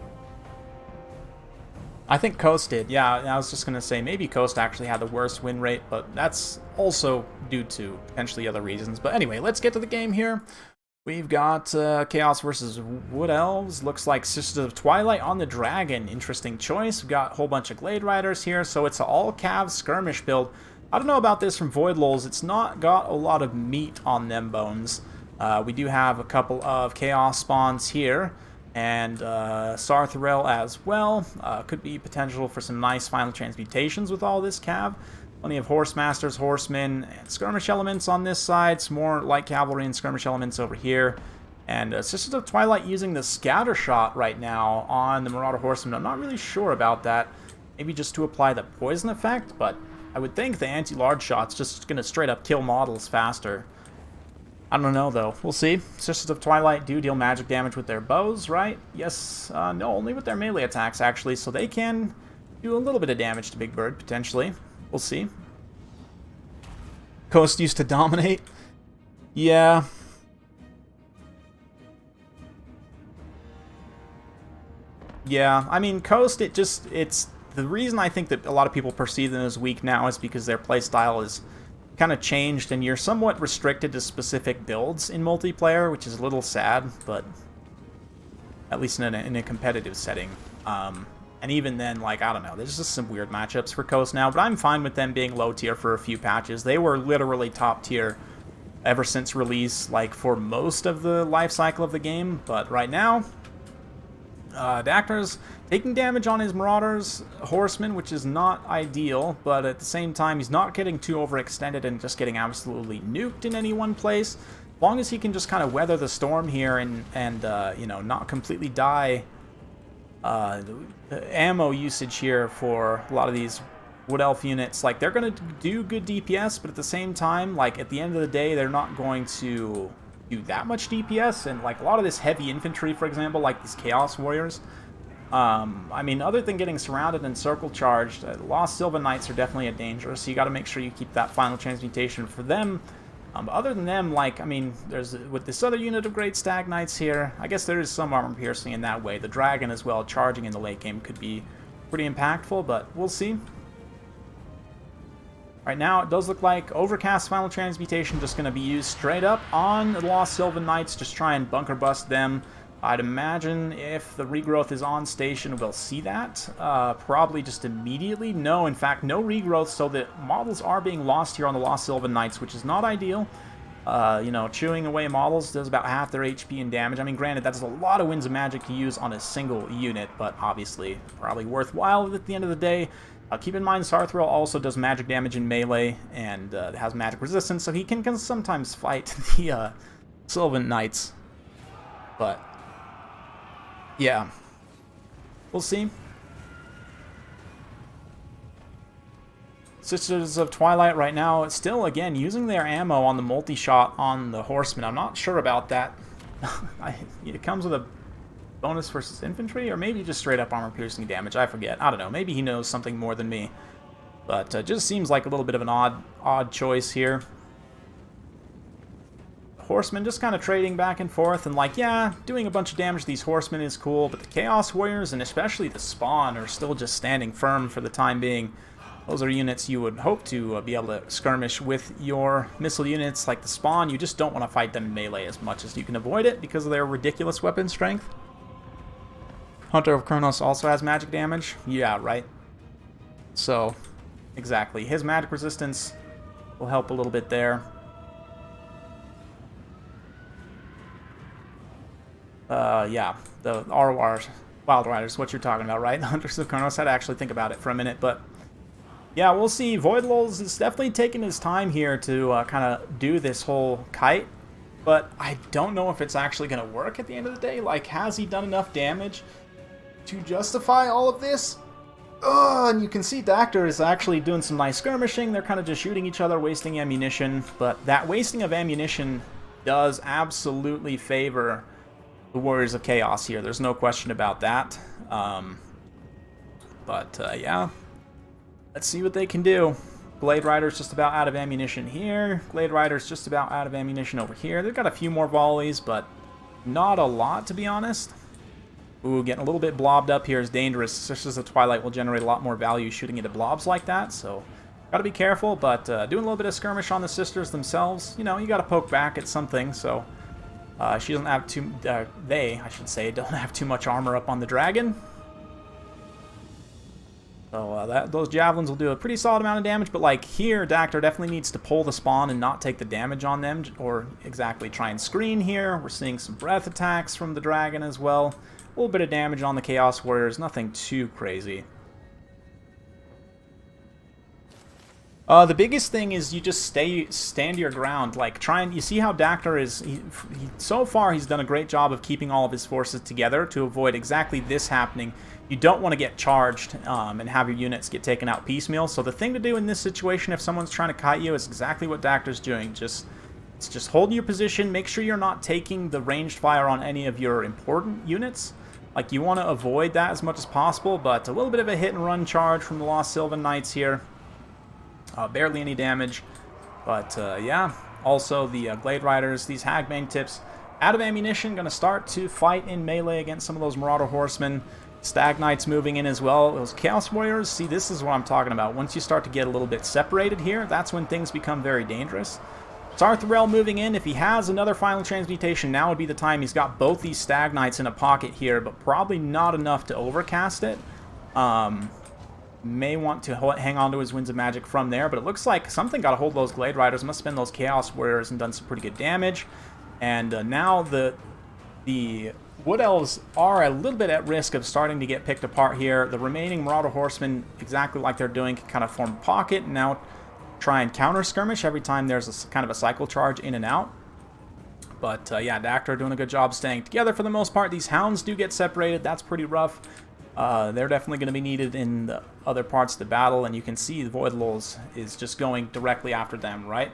[SPEAKER 1] I think Coast did. Yeah, I was just going to say maybe Coast actually had the worst win rate, but that's also due to potentially other reasons. But anyway, let's get to the game here. We've got Chaos versus Wood Elves. Looks like Sisters of Twilight on the Dragon. Interesting choice. We've got a whole bunch of Glade Riders here, so it's an all-cav skirmish build. I don't know about this from Void Lulz. It's not got a lot of meat on them bones. We do have a couple of Chaos spawns here, and Sarthrel as well. Could be potential for some nice final transmutations with all this cav. Plenty of Horse Masters, Horsemen, and Skirmish Elements on this side. Some more Light Cavalry and Skirmish Elements over here. And Sisters of Twilight using the Scatter Shot right now on the Marauder Horsemen. I'm not really sure about that. Maybe just to apply the poison effect, but I would think the anti-large shot's just going to straight up kill models faster. I don't know, though. We'll see. Sisters of Twilight do deal magic damage with their bows, right? Yes. No, only with their melee attacks, actually. So they can do a little bit of damage to Big Bird, potentially. We'll see. Coast used to dominate. Yeah. Yeah, I mean, Coast, it's... The reason I think that a lot of people perceive them as weak now is because their playstyle is kind of changed, and you're somewhat restricted to specific builds in multiplayer, which is a little sad, but at least in a competitive setting. And even then, like, I don't know, there's just some weird matchups for Coast now, but I'm fine with them being low tier for a few patches. They were literally top tier ever since release, like, for most of the life cycle of the game, but right now, Dactor's taking damage on his Marauders Horsemen, which is not ideal, but at the same time, he's not getting too overextended and just getting absolutely nuked in any one place. As long as he can just kind of weather the storm here and you know, not completely die. Ammo usage here for a lot of these Wood Elf units, like, they're going to do good DPS, but at the same time, like, at the end of the day, they're not going to do that much DPS, and like a lot of this heavy infantry, for example, like these Chaos Warriors, I mean, other than getting surrounded and circle charged, Lost Sylvan Knights are definitely a danger, so you got to make sure you keep that final transmutation for them. But other than them, like, I mean, there's with this other unit of Great Stag Knights here, I guess there is some armor piercing in that way. The dragon as well, charging in the late game, could be pretty impactful, but we'll see. Right now, it does look like Overcast Final Transmutation just going to be used straight up on the Lost Sylvan Knights, just try and bunker bust them. I'd imagine if the regrowth is on station, we'll see that. Probably just immediately. No, in fact, no regrowth, so the models are being lost here on the Lost Sylvan Knights, which is not ideal. You know, chewing away models does about half their HP and damage. I mean, granted, that's a lot of Winds of Magic to use on a single unit, but obviously probably worthwhile at the end of the day. Keep in mind, Sarthril also does magic damage in melee and has magic resistance, so he can sometimes fight the Sylvan Knights. But yeah, we'll see. Sisters of Twilight right now, still, again, using their ammo on the multi-shot on the Horsemen. I'm not sure about that. It comes with a bonus versus infantry, or maybe just straight-up armor-piercing damage. I forget. I don't know. Maybe he knows something more than me. But just seems like a little bit of an odd choice here. Horsemen just kind of trading back and forth, and like, yeah, doing a bunch of damage to these horsemen is cool, but the Chaos Warriors, and especially the Spawn, are still just standing firm for the time being. Those are units you would hope to be able to skirmish with your missile units. Like the Spawn, you just don't want to fight them in melee as much as you can avoid it because of their ridiculous weapon strength. Hunter of Kronos also has magic damage. Yeah, right. So, exactly. His magic resistance will help a little bit there. Yeah, the RWAR Wild Riders, what you're talking about, right? The Hunters of Kronos. I had to actually think about it for a minute, but yeah, we'll see. Voidlulz is definitely taking his time here to kind of do this whole kite, but I don't know if it's actually going to work at the end of the day. Like, has he done enough damage to justify all of this? And you can see Dactyr is actually doing some nice skirmishing. They're kind of just shooting each other, wasting ammunition, but that wasting of ammunition does absolutely favor the Warriors of Chaos here. There's no question about that. Yeah, let's see what they can do. Glade Rider's just about out of ammunition here. Glade Rider's just about out of ammunition over here. They've got a few more volleys, but not a lot, to be honest. Ooh, getting a little bit blobbed up here is dangerous. Sisters of Twilight will generate a lot more value shooting into blobs like that, so gotta be careful, but doing a little bit of skirmish on the sisters themselves. You know, you gotta poke back at something, so she doesn't have too... they, I should say, don't have too much armor up on the dragon. So those javelins will do a pretty solid amount of damage, but like here, Dactyr definitely needs to pull the Spawn and not take the damage on them, or exactly try and screen here. We're seeing some breath attacks from the dragon as well. A little bit of damage on the Chaos Warriors, nothing too crazy. The biggest thing is you just stand your ground. Like, you see how Dactyr is, so far he's done a great job of keeping all of his forces together to avoid exactly this happening. You don't want to get charged and have your units get taken out piecemeal. So the thing to do in this situation, if someone's trying to kite you, is exactly what Dactyr's doing. Just hold your position. Make sure you're not taking the ranged fire on any of your important units. Like, you want to avoid that as much as possible, but a little bit of a hit and run charge from the Lost Sylvan Knights here. Barely any damage, but yeah. Also, the Glade Riders, these Hagbane tips, out of ammunition, going to start to fight in melee against some of those Marauder Horsemen. Stag Knights moving in as well. Those Chaos Warriors, see, this is what I'm talking about. Once you start to get a little bit separated here, that's when things become very dangerous. Sarthril moving in. If he has another final transmutation, now would be the time. He's got both these Stag Knights in a pocket here, but probably not enough to overcast it. May want to hang on to his Winds of Magic from there, but it looks like something got a hold of those Glade Riders. Must have been those Chaos Warriors and done some pretty good damage. And now the Wood Elves are a little bit at risk of starting to get picked apart here. The remaining Marauder Horsemen, exactly like they're doing, can kind of form a pocket and now try and counter skirmish every time there's a kind of a cycle charge in and out. But yeah, Dactyr doing a good job staying together for the most part. These Hounds do get separated. That's pretty rough. They're definitely going to be needed in the other parts of the battle, and you can see the Voidlulz is just going directly after them, right?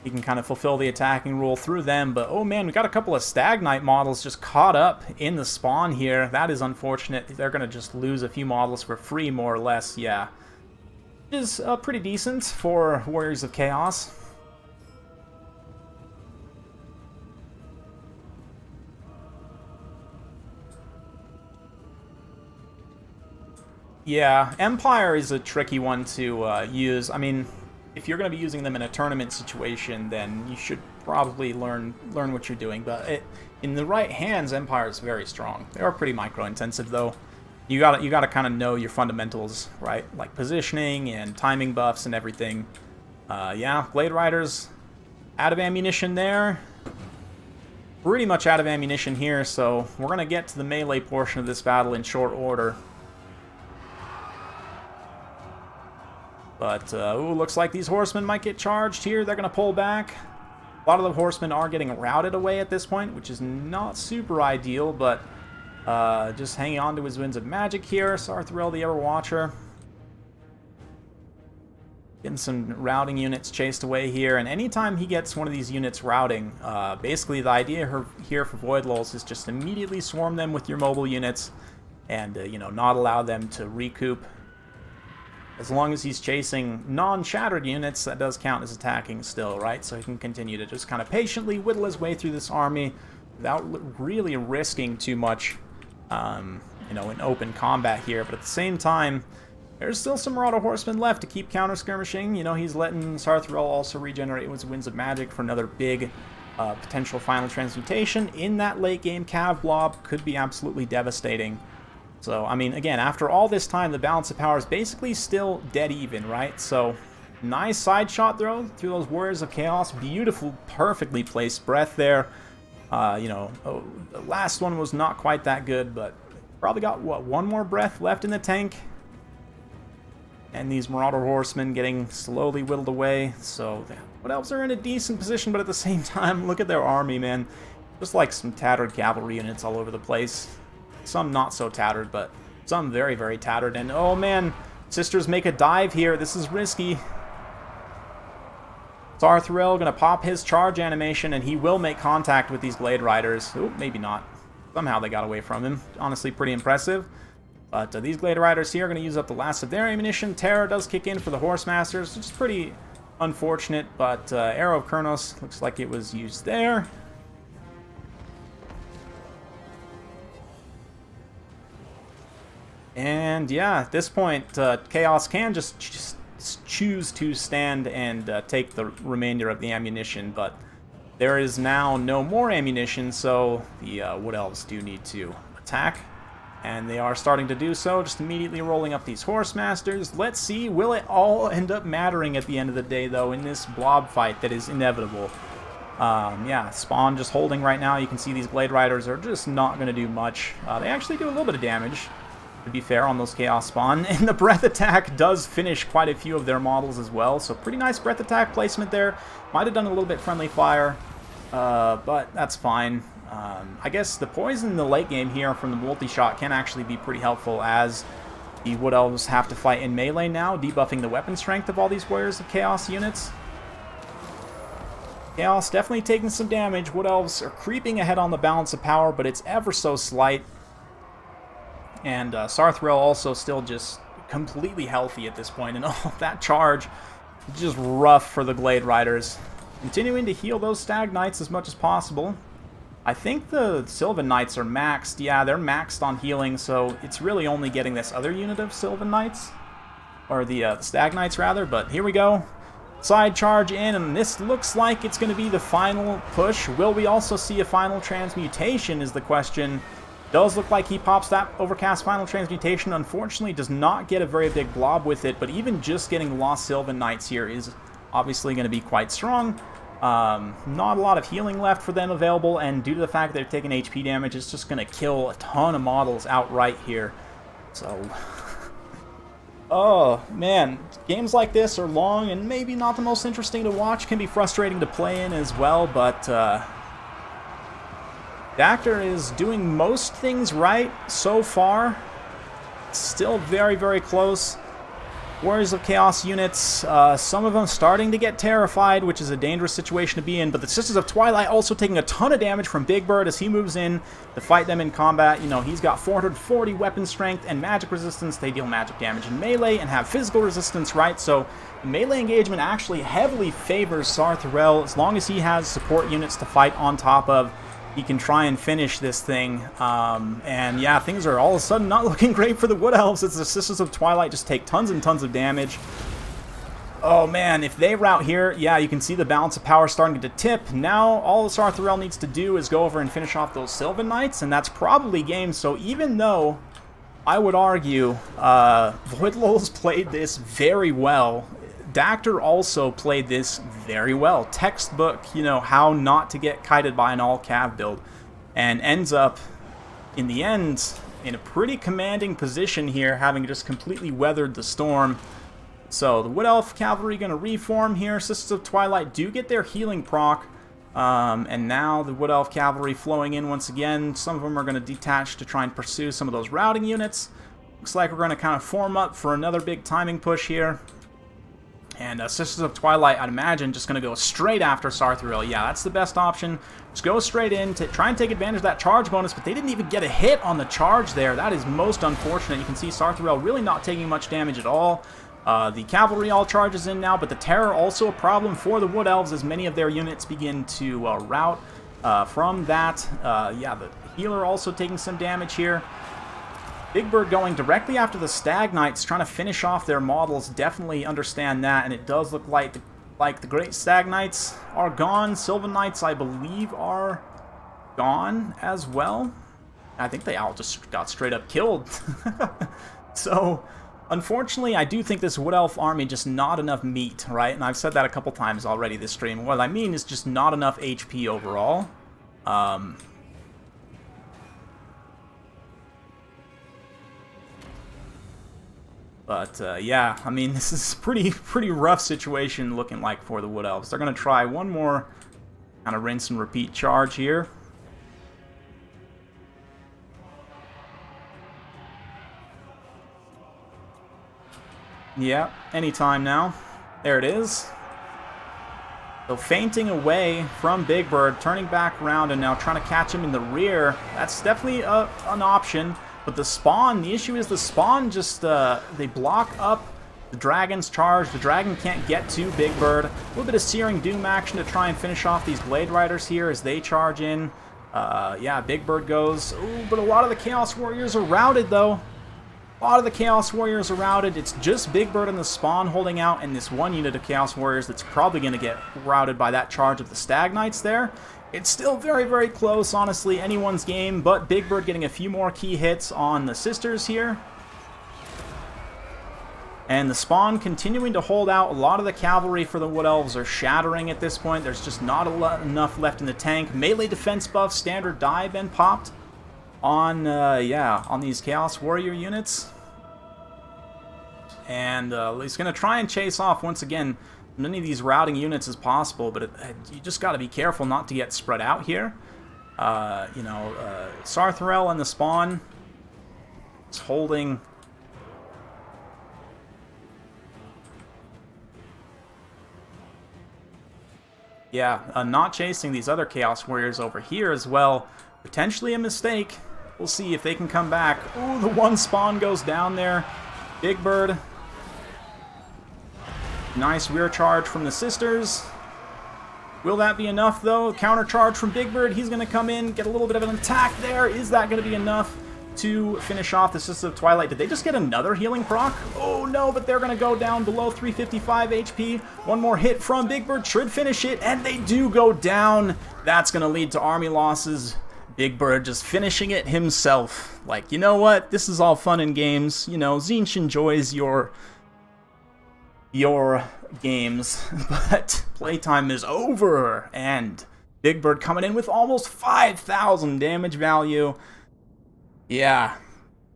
[SPEAKER 1] he can kind of fulfill the attacking role through them. But oh man, we got a couple of Stag Knight models just caught up in the spawn here. That is unfortunate. They're going to just lose a few models for free, more or less. Yeah, which is pretty decent for Warriors of Chaos. Yeah, Empire is a tricky one to use. I mean, if you're going to be using them in a tournament situation, then you should probably learn what you're doing. But in the right hands, Empire is very strong. They are pretty micro-intensive, though. You gotta kind of know your fundamentals, right? Like positioning and timing buffs and everything. Yeah, Blade Riders out of ammunition there. Pretty much out of ammunition here, so we're going to get to the melee portion of this battle in short order. But, ooh, looks like these horsemen might get charged here. They're going to pull back. A lot of the horsemen are getting routed away at this point, which is not super ideal, but just hanging on to his winds of magic here. Sarthril, the Everwatcher. Getting some routing units chased away here, and anytime he gets one of these units routing, basically the idea here for Void Lulls is just immediately swarm them with your mobile units and, you know, not allow them to recoup. As long as he's chasing non-shattered units, that does count as attacking still, right? So he can continue to just kind of patiently whittle his way through this army without really risking too much, you know, in open combat here. But at the same time, there's still some Marauder Horsemen left to keep counter-skirmishing. You know, he's letting Sarthril also regenerate with Winds of Magic for another big potential final transmutation. In that late-game Cav blob could be absolutely devastating. So, I mean, again, after all this time, the balance of power is basically still dead even, right? So, nice side shot throw through those Warriors of Chaos. Beautiful, perfectly placed breath there. You know, the last one was not quite that good, but probably got, what, one more breath left in the tank? And these Marauder Horsemen getting slowly whittled away. So, Wood Elves are in a decent position, but at the same time, look at their army, man. Just like some tattered cavalry units all over the place. Some not so tattered, but some very, very tattered. And oh man, Sisters make a dive here. This is risky. Sarthril gonna pop his charge animation, and he will make contact with these Blade Riders. Oop, maybe not. Somehow they got away from him. Honestly, pretty impressive. But these Blade Riders here are gonna use up the last of their ammunition. Terror does kick in for the Horse Masters, which is pretty unfortunate. But Arrow of Kurnos looks like it was used there. And yeah, at this point, Chaos can just choose to stand and take the remainder of the ammunition, but there is now no more ammunition, so the Wood Elves do need to attack, and they are starting to do so, just immediately rolling up these Horse Masters. Let's see, will it all end up mattering at the end of the day, though, in this blob fight that is inevitable? Yeah, Spawn just holding right now. You can see these Blade Riders are just not going to do much. They actually do a little bit of damage, to be fair, on those Chaos Spawn. And the Breath Attack does finish quite a few of their models as well, so pretty nice Breath Attack placement there. Might have done a little bit Friendly Fire, but that's fine. I guess the poison in the late game here from the multi-shot can actually be pretty helpful, as the Wood Elves have to fight in melee now, debuffing the weapon strength of all these Warriors of Chaos units. Chaos definitely taking some damage. Wood Elves are creeping ahead on the balance of power, but it's ever so slight. And Sarthril also still just completely healthy at this point, and oh, that charge is just rough for the Blade Riders. Continuing to heal those Stag Knights as much as possible. I think the Sylvan Knights are maxed. Yeah, they're maxed on healing, so it's really only getting this other unit of Sylvan Knights, or the Stag Knights rather, but here we go. Side charge in, and this looks like it's going to be the final push. Will we also see a final transmutation is the question. Does look like he pops that Overcast Final Transmutation. Unfortunately, does not get a very big blob with it, but even just getting Lost Sylvan Knights here is obviously going to be quite strong. Not a lot of healing left for them available, and due to the fact that they're taking HP damage, it's just going to kill a ton of models outright here. So, oh man, games like this are long and maybe not the most interesting to watch. Can be frustrating to play in as well, but Dactor is doing most things right so far. Still very, very close. Warriors of Chaos units, some of them starting to get terrified, which is a dangerous situation to be in, but the Sisters of Twilight also taking a ton of damage from Big Bird as he moves in to fight them in combat. You know, he's got 440 weapon strength and magic resistance. They deal magic damage in melee and have physical resistance, right? So melee engagement actually heavily favors Sarthrel. As long as he has support units to fight on top of, he can try and finish this thing. And yeah, things are all of a sudden not looking great for the Wood Elves as the Sisters of Twilight just take tons and tons of damage. Oh man, if they rout here, yeah, you can see the balance of power starting to tip. Now all Sarthrel needs to do is go over and finish off those Sylvan Knights, and that's probably game. So even though I would argue Voidlul's played this very well, Dactor also played this very well. Textbook, you know, how not to get kited by an all-cav build. And ends up, in the end, in a pretty commanding position here, having just completely weathered the storm. So, the Wood Elf Cavalry going to reform here. Sisters of Twilight do get their healing proc. And now the Wood Elf Cavalry flowing in once again. Some of them are going to detach to try and pursue some of those routing units. Looks like we're going to kind of form up for another big timing push here. And Sisters of Twilight, I'd imagine, just going to go straight after Sarthrel. Yeah, that's the best option. Just go straight in to try and take advantage of that charge bonus, but they didn't even get a hit on the charge there. That is most unfortunate. You can see Sarthrel really not taking much damage at all. The cavalry all charges in now, but the terror also a problem for the Wood Elves as many of their units begin to rout from that. Yeah, the healer also taking some damage here. Big Bird going directly after the Stag Knights, trying to finish off their models. Definitely understand that, and it does look like the Great Stag Knights are gone. Sylvan Knights, I believe, are gone as well. I think they all just got straight up killed. So, unfortunately, I do think this Wood Elf army just not enough meat, right? And I've said that a couple times already this stream. What I mean is just not enough HP overall. But, yeah, I mean, this is pretty rough situation looking like for the Wood Elves. They're going to try one more kind of rinse and repeat charge here. Yeah, anytime now. There it is. So feinting away from Big Bird, turning back around and now trying to catch him in the rear. That's definitely an option. But the spawn, the issue is the spawn just, they block up the dragon's charge. The dragon can't get to Big Bird. A little bit of Searing Doom action to try and finish off these Blade Riders here as they charge in. Yeah, Big Bird goes. Ooh, but a lot of the Chaos Warriors are routed, though. A lot of the Chaos Warriors are routed. It's just Big Bird and the spawn holding out, and this one unit of Chaos Warriors that's probably going to get routed by that charge of the Stag Knights there. It's still very close, honestly, anyone's game, but Big Bird getting a few more key hits on the Sisters here. And the spawn continuing to hold out. A lot of the cavalry for the Wood Elves are shattering at this point. There's just not enough left in the tank. Melee defense buff, standard die been popped on, yeah, on these Chaos Warrior units. And he's going to try and chase off, once again, many of these routing units as possible, but you just got to be careful not to get spread out here. You know, Sarthrel and the spawn is holding. Yeah, not chasing these other Chaos Warriors over here as well. Potentially a mistake. We'll see if they can come back. Ooh, the one spawn goes down there. Big Bird. Nice rear charge from the Sisters. Will that be enough, though? Counter charge from Big Bird. He's going to come in, get a little bit of an attack there. Is that going to be enough to finish off the Sisters of Twilight? Did they just get another healing proc? Oh, no, but they're going to go down below 355 HP. One more hit from Big Bird should finish it, and they do go down. That's going to lead to army losses. Big Bird just finishing it himself. Like, you know what? This is all fun and games. You know, Tzeentch enjoys your games, but playtime is over, and Big Bird coming in with almost 5,000 damage value. Yeah,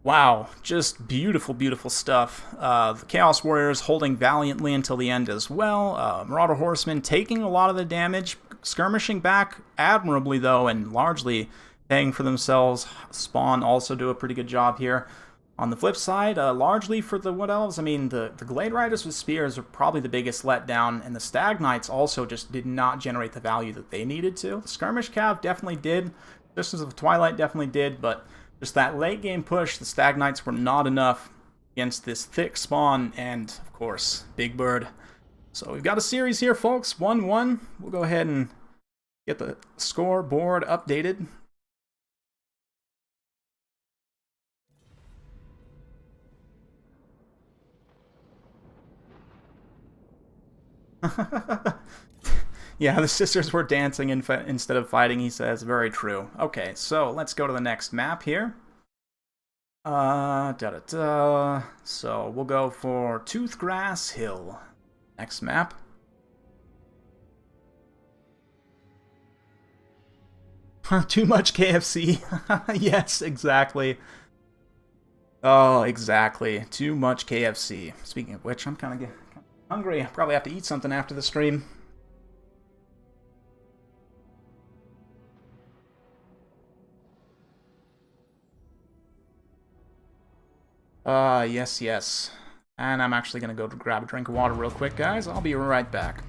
[SPEAKER 1] wow, just beautiful stuff. The Chaos Warriors holding valiantly until the end as well. Marauder Horsemen taking a lot of the damage, skirmishing back admirably though, and largely paying for themselves. Spawn also do a pretty good job here. On the flip side, largely for the Wood Elves, I mean, the Glade Riders with Spears are probably the biggest letdown, and the Stag Knights also just did not generate the value that they needed to. The Skirmish Cav definitely did, Sisters of Twilight definitely did, but just that late game push, the Stag Knights were not enough against this thick spawn, and, of course, Big Bird. So we've got a series here, folks, 1-1. We'll go ahead and get the scoreboard updated. Yeah, the sisters were dancing instead of fighting, he says. Very true. Okay, so let's go to the next map here. So we'll go for Toothgrass Hill. Next map. Too much KFC. Yes, exactly. Oh, exactly. Too much KFC. Speaking of which, I'm kind of hungry. I probably have to eat something after the stream. Yes. And I'm actually going to go grab a drink of water real quick, guys. I'll be right back.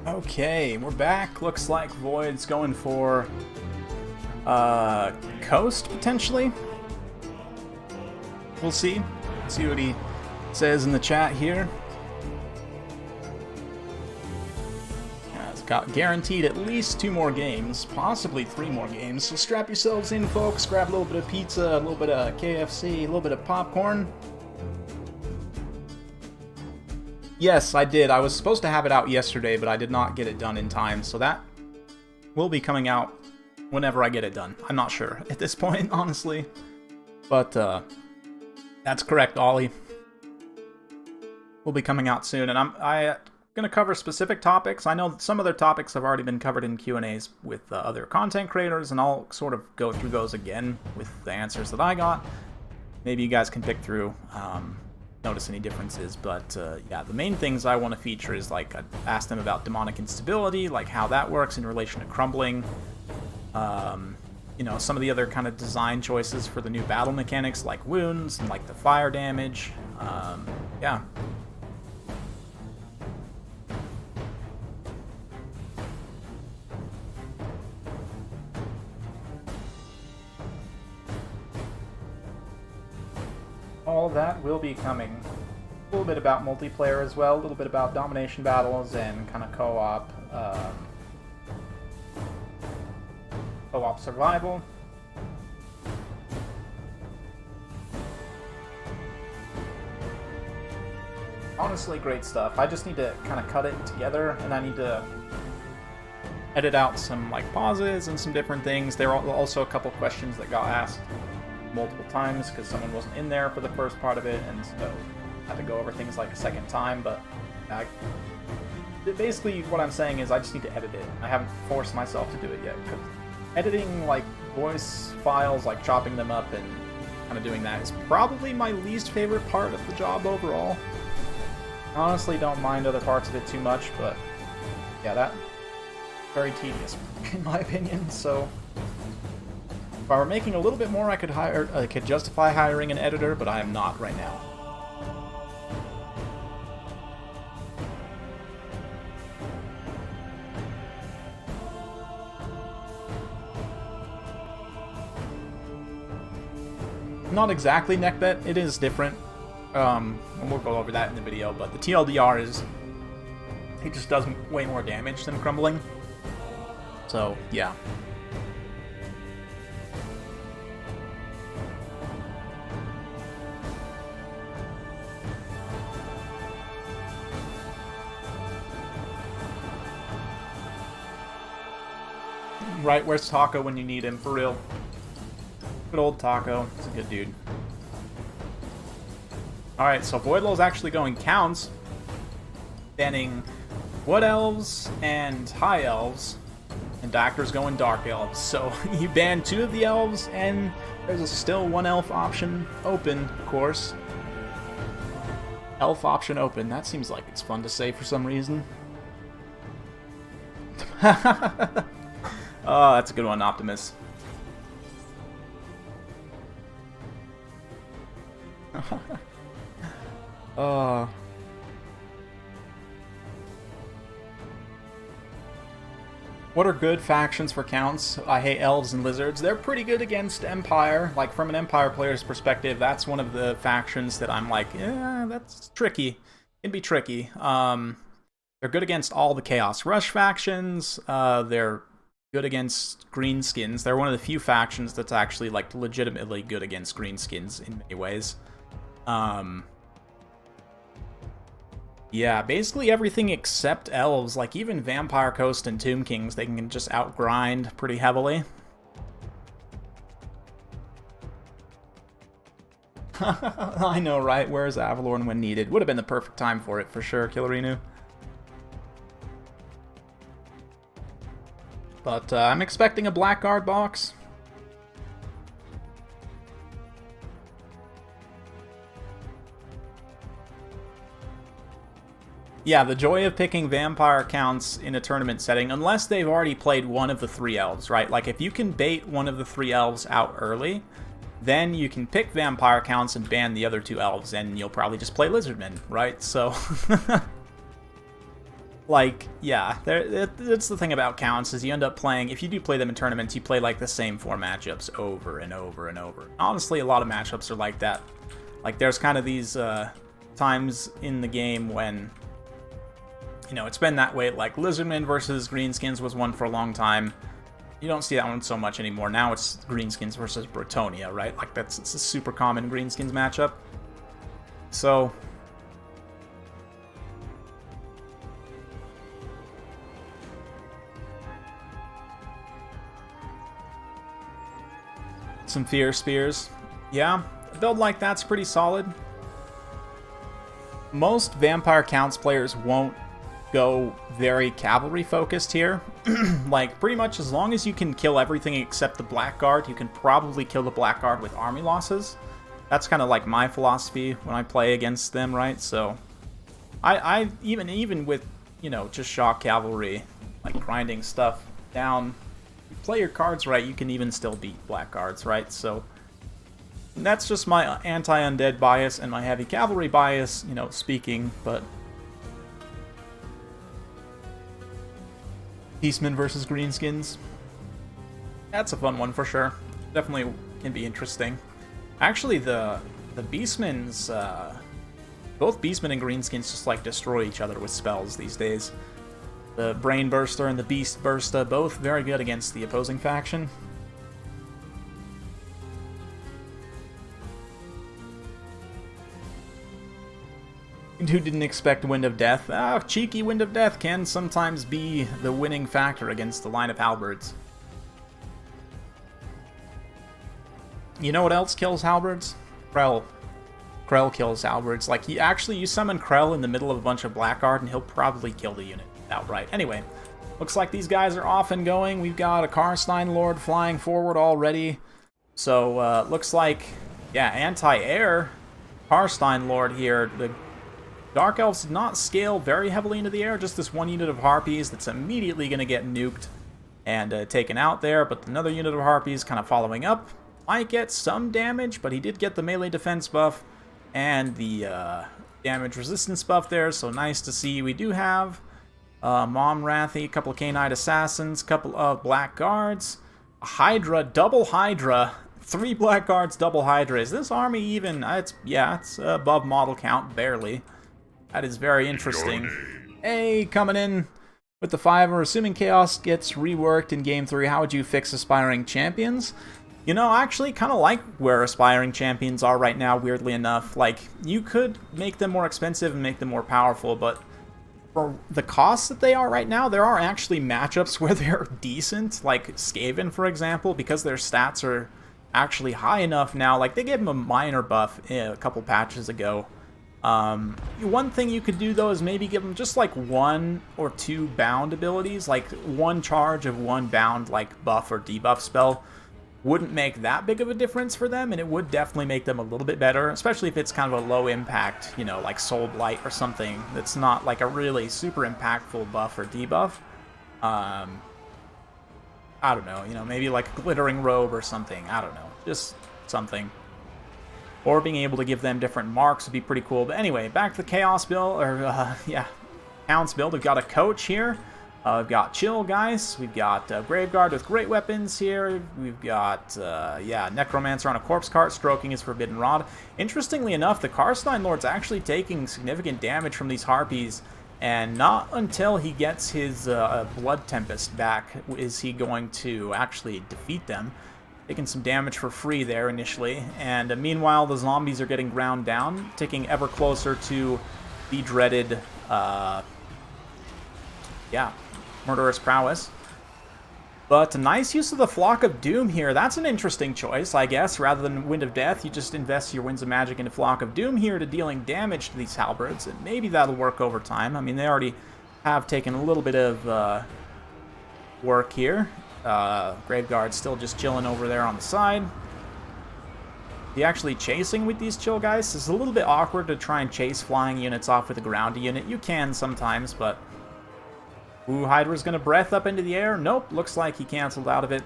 [SPEAKER 1] Okay, we're back. Looks like Void's going for Coast, potentially. We'll see. See what he says in the chat here. It's got guaranteed at least 2 more games, possibly 3 more games. So strap yourselves in, folks. Grab a little bit of pizza, a little bit of KFC, a little bit of popcorn. Yes, I did. I was supposed to have it out yesterday, but I did not get it done in time, so that will be coming out whenever I get it done. I'm not sure at this point, honestly. But, that's correct, Ollie. Will be coming out soon, and I'm going to cover specific topics. I know some other topics have already been covered in Q&As with other content creators, and I'll sort of go through those again with the answers that I got. Maybe you guys can pick through, notice any differences, but yeah, the main things I want to feature is, like, I asked them about demonic instability, like how that works in relation to crumbling, you know, some of the other kind of design choices for the new battle mechanics, like wounds and like the fire damage. Yeah. All that will be coming. A little bit about multiplayer as well, a little bit about domination battles and kind of co-op survival. Honestly, great stuff. I just need to kind of cut it together, and I need to edit out some like pauses and some different things. There are also a couple questions that got asked multiple times because someone wasn't in there for the first part of it, and so I had to go over things like a second time. But basically what I'm saying is I just need to edit it. I haven't forced myself to do it yet, because editing like voice files, like chopping them up and kind of doing that, is probably my least favorite part of the job overall. I honestly don't mind other parts of it too much, but yeah, that's very tedious in my opinion. So if I were making a little bit more, I could justify hiring an editor, but I am not right now. Not exactly neck bet, it is different. And we'll go over that in the video, but the TLDR is, it just does way more damage than crumbling. So, yeah. Right, where's Taco when you need him, for real? Good old Taco, he's a good dude. Alright, so Voidlow's actually going counts, banning Wood Elves and High Elves, and Doctor's going Dark Elves. So you ban 2 of the Elves, and there's still 1 Elf option open, of course. Elf option open, that seems like it's fun to say for some reason. Oh, that's a good one, Optimus. What are good factions for counts? I hate Elves and Lizards. They're pretty good against Empire. Like, from an Empire player's perspective, that's one of the factions that I'm like, that's tricky. It can be tricky. They're good against all the Chaos Rush factions. They're good against Greenskins. They're one of the few factions that's actually, like, legitimately good against Greenskins in many ways. Yeah, basically everything except Elves, like even Vampire Coast and Tomb Kings, they can just outgrind pretty heavily. I know, right? Where's Avalorn when needed? Would have been the perfect time for it, for sure, Killerinu. But I'm expecting a Blackguard box. Yeah, the joy of picking Vampire counts in a tournament setting, unless they've already played one of the 3 Elves, right? Like, if you can bait one of the 3 Elves out early, then you can pick Vampire counts and ban the other 2 Elves, and you'll probably just play Lizardmen, right? So, like, yeah, that's the thing about counts, is you end up playing, if you do play them in tournaments, you play, like, the same 4 matchups over and over and over. Honestly, a lot of matchups are like that. Like, there's kind of these times in the game when, you know, it's been that way. Like, Lizardmen versus Greenskins was one for a long time. You don't see that one so much anymore. Now it's Greenskins versus Bretonnia, right? Like, it's a super common Greenskins matchup. So, some Fear Spears. Yeah, a build like that's pretty solid. Most Vampire Counts players won't go very cavalry focused here. Like, pretty much as long as you can kill everything except the Blackguard, you can probably kill the Blackguard with army losses. That's kind of like my philosophy when I play against them, right? So I even with, you know, just shock cavalry, like grinding stuff down, you play your cards right, you can even still beat Blackguards, right? So that's just my anti-undead bias and my heavy cavalry bias, you know, speaking, but Beastmen versus Greenskins. That's a fun one for sure. Definitely can be interesting. Actually, the Beastmen's, both Beastmen and Greenskins just like destroy each other with spells these days. The Brain Burster and the Beast Burster, both very good against the opposing faction. Who didn't expect Wind of Death? Ah, cheeky Wind of Death can sometimes be the winning factor against the line of halberds. You know what else kills halberds? Krell. Krell kills halberds. Like, you summon Krell in the middle of a bunch of Blackguard and he'll probably kill the unit outright. Anyway, looks like these guys are off and going. We've got a Karstein Lord flying forward already. So, looks like, yeah, anti-air Karstein Lord here. The Dark Elves did not scale very heavily into the air, just this one unit of Harpies that's immediately going to get nuked and taken out there, but another unit of Harpies kind of following up. Might get some damage, but he did get the melee defense buff and the damage resistance buff there, so nice to see. We do have Mom Rathy, a couple of Canine Assassins, a couple of Black Guards, a Hydra, double Hydra, 3 Blackguards, double Hydras. This army even, it's above model count, barely. That is very interesting. Hey, coming in with the 5er, assuming Chaos gets reworked in Game 3, how would you fix Aspiring Champions? You know, I actually kind of like where Aspiring Champions are right now, weirdly enough. Like, you could make them more expensive and make them more powerful, but for the costs that they are right now, there are actually matchups where they're decent, like Skaven, for example, because their stats are actually high enough now. Like, they gave him a minor buff a couple patches ago. One thing you could do, though, is maybe give them just like 1 or 2 bound abilities, like 1 charge of 1 bound, like buff or debuff spell. Wouldn't make that big of a difference for them, and it would definitely make them a little bit better, especially if it's kind of a low impact, you know, like Soul Blight or something that's not like a really super impactful buff or debuff. I don't know, you know, maybe like a Glittering Robe or something, I don't know, just something. Or being able to give them different marks would be pretty cool. But anyway, back to the Chaos build, or Counts build. We've got a Coach here. We've got Chill guys. We've got Graveguard with great weapons here. We've got, Necromancer on a Corpse Cart, stroking his Forbidden Rod. Interestingly enough, the Karstein Lord's actually taking significant damage from these Harpies, and not until he gets his Blood Tempest back is he going to actually defeat them. Taking some damage for free there initially, and meanwhile the zombies are getting ground down, ticking ever closer to the dreaded, Murderous Prowess. But a nice use of the Flock of Doom here. That's an interesting choice, I guess. Rather than Wind of Death, you just invest your Winds of Magic into Flock of Doom here to dealing damage to these halberds, and maybe that'll work over time. I mean, they already have taken a little bit of work here. Graveguard's still just chilling over there on the side. The actually chasing with these chill guys is a little bit awkward to try and chase flying units off with a ground unit. You can sometimes, but... Ooh, Hydra's gonna breath up into the air. Nope, looks like he canceled out of it.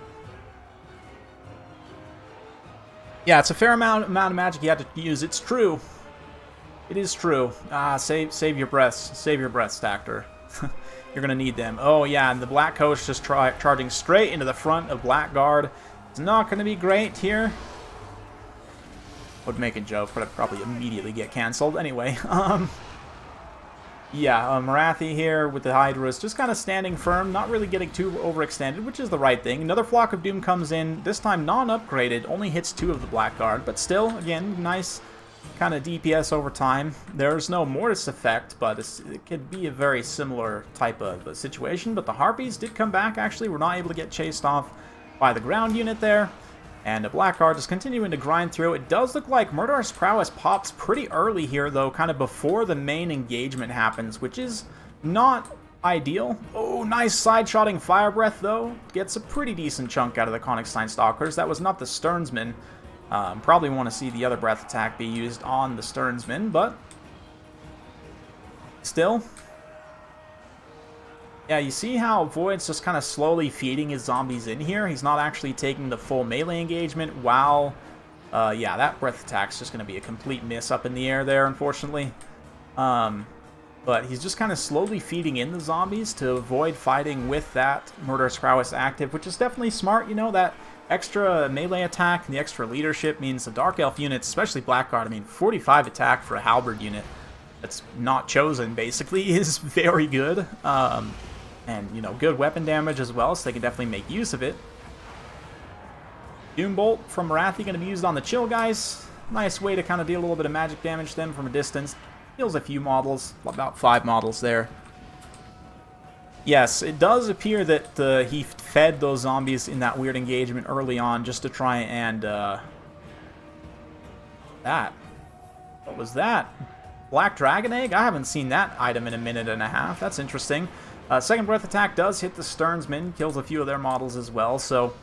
[SPEAKER 1] Yeah, it's a fair amount of magic you had to use. It's true. It is true. Save your breaths. Save your breaths, Stactor. You're gonna need them. Oh yeah, and the Black Coach just charging straight into the front of Blackguard. It's not gonna be great here. Would make a joke, but I'd probably immediately get canceled. Anyway, Marathi here with the Hydras, just kind of standing firm, not really getting too overextended, which is the right thing. Another Flock of Doom comes in, this time non-upgraded, only hits 2 of the Blackguard, but still, again, nice kind of DPS over time. There's no Mortis effect, but it could be a very similar type of situation. But the Harpies did come back, actually. We're not able to get chased off by the ground unit there. And the Blackguard is continuing to grind through. It does look like Murderous Prowess pops pretty early here, though, kind of before the main engagement happens, which is not ideal. Oh, nice side-shotting Fire Breath, though. Gets a pretty decent chunk out of the Konigstein Stalkers. That was not the Sternsmen. Probably want to see the other breath attack be used on the Sternsmen, but still. Yeah, you see how Void's just kind of slowly feeding his zombies in here? He's not actually taking the full melee engagement while... that breath attack's just going to be a complete miss up in the air there, unfortunately. But he's just kind of slowly feeding in the zombies to avoid fighting with that Murderous Prowess active, which is definitely smart, you know, that extra melee attack and the extra leadership means the Dark Elf units, especially Blackguard, I mean, 45 attack for a Halberd unit that's not chosen, basically, is very good. And, you know, good weapon damage as well, so they can definitely make use of it. Doombolt from Marathi going to be used on the Chill guys. Nice way to kind of deal a little bit of magic damage to them from a distance. Heals a few models, about 5 models there. Yes, it does appear that he fed those zombies in that weird engagement early on just to try and... What was that? Black Dragon Egg? I haven't seen that item in a minute and a half. That's interesting. Second Breath attack does hit the Sternsmen, kills a few of their models as well, so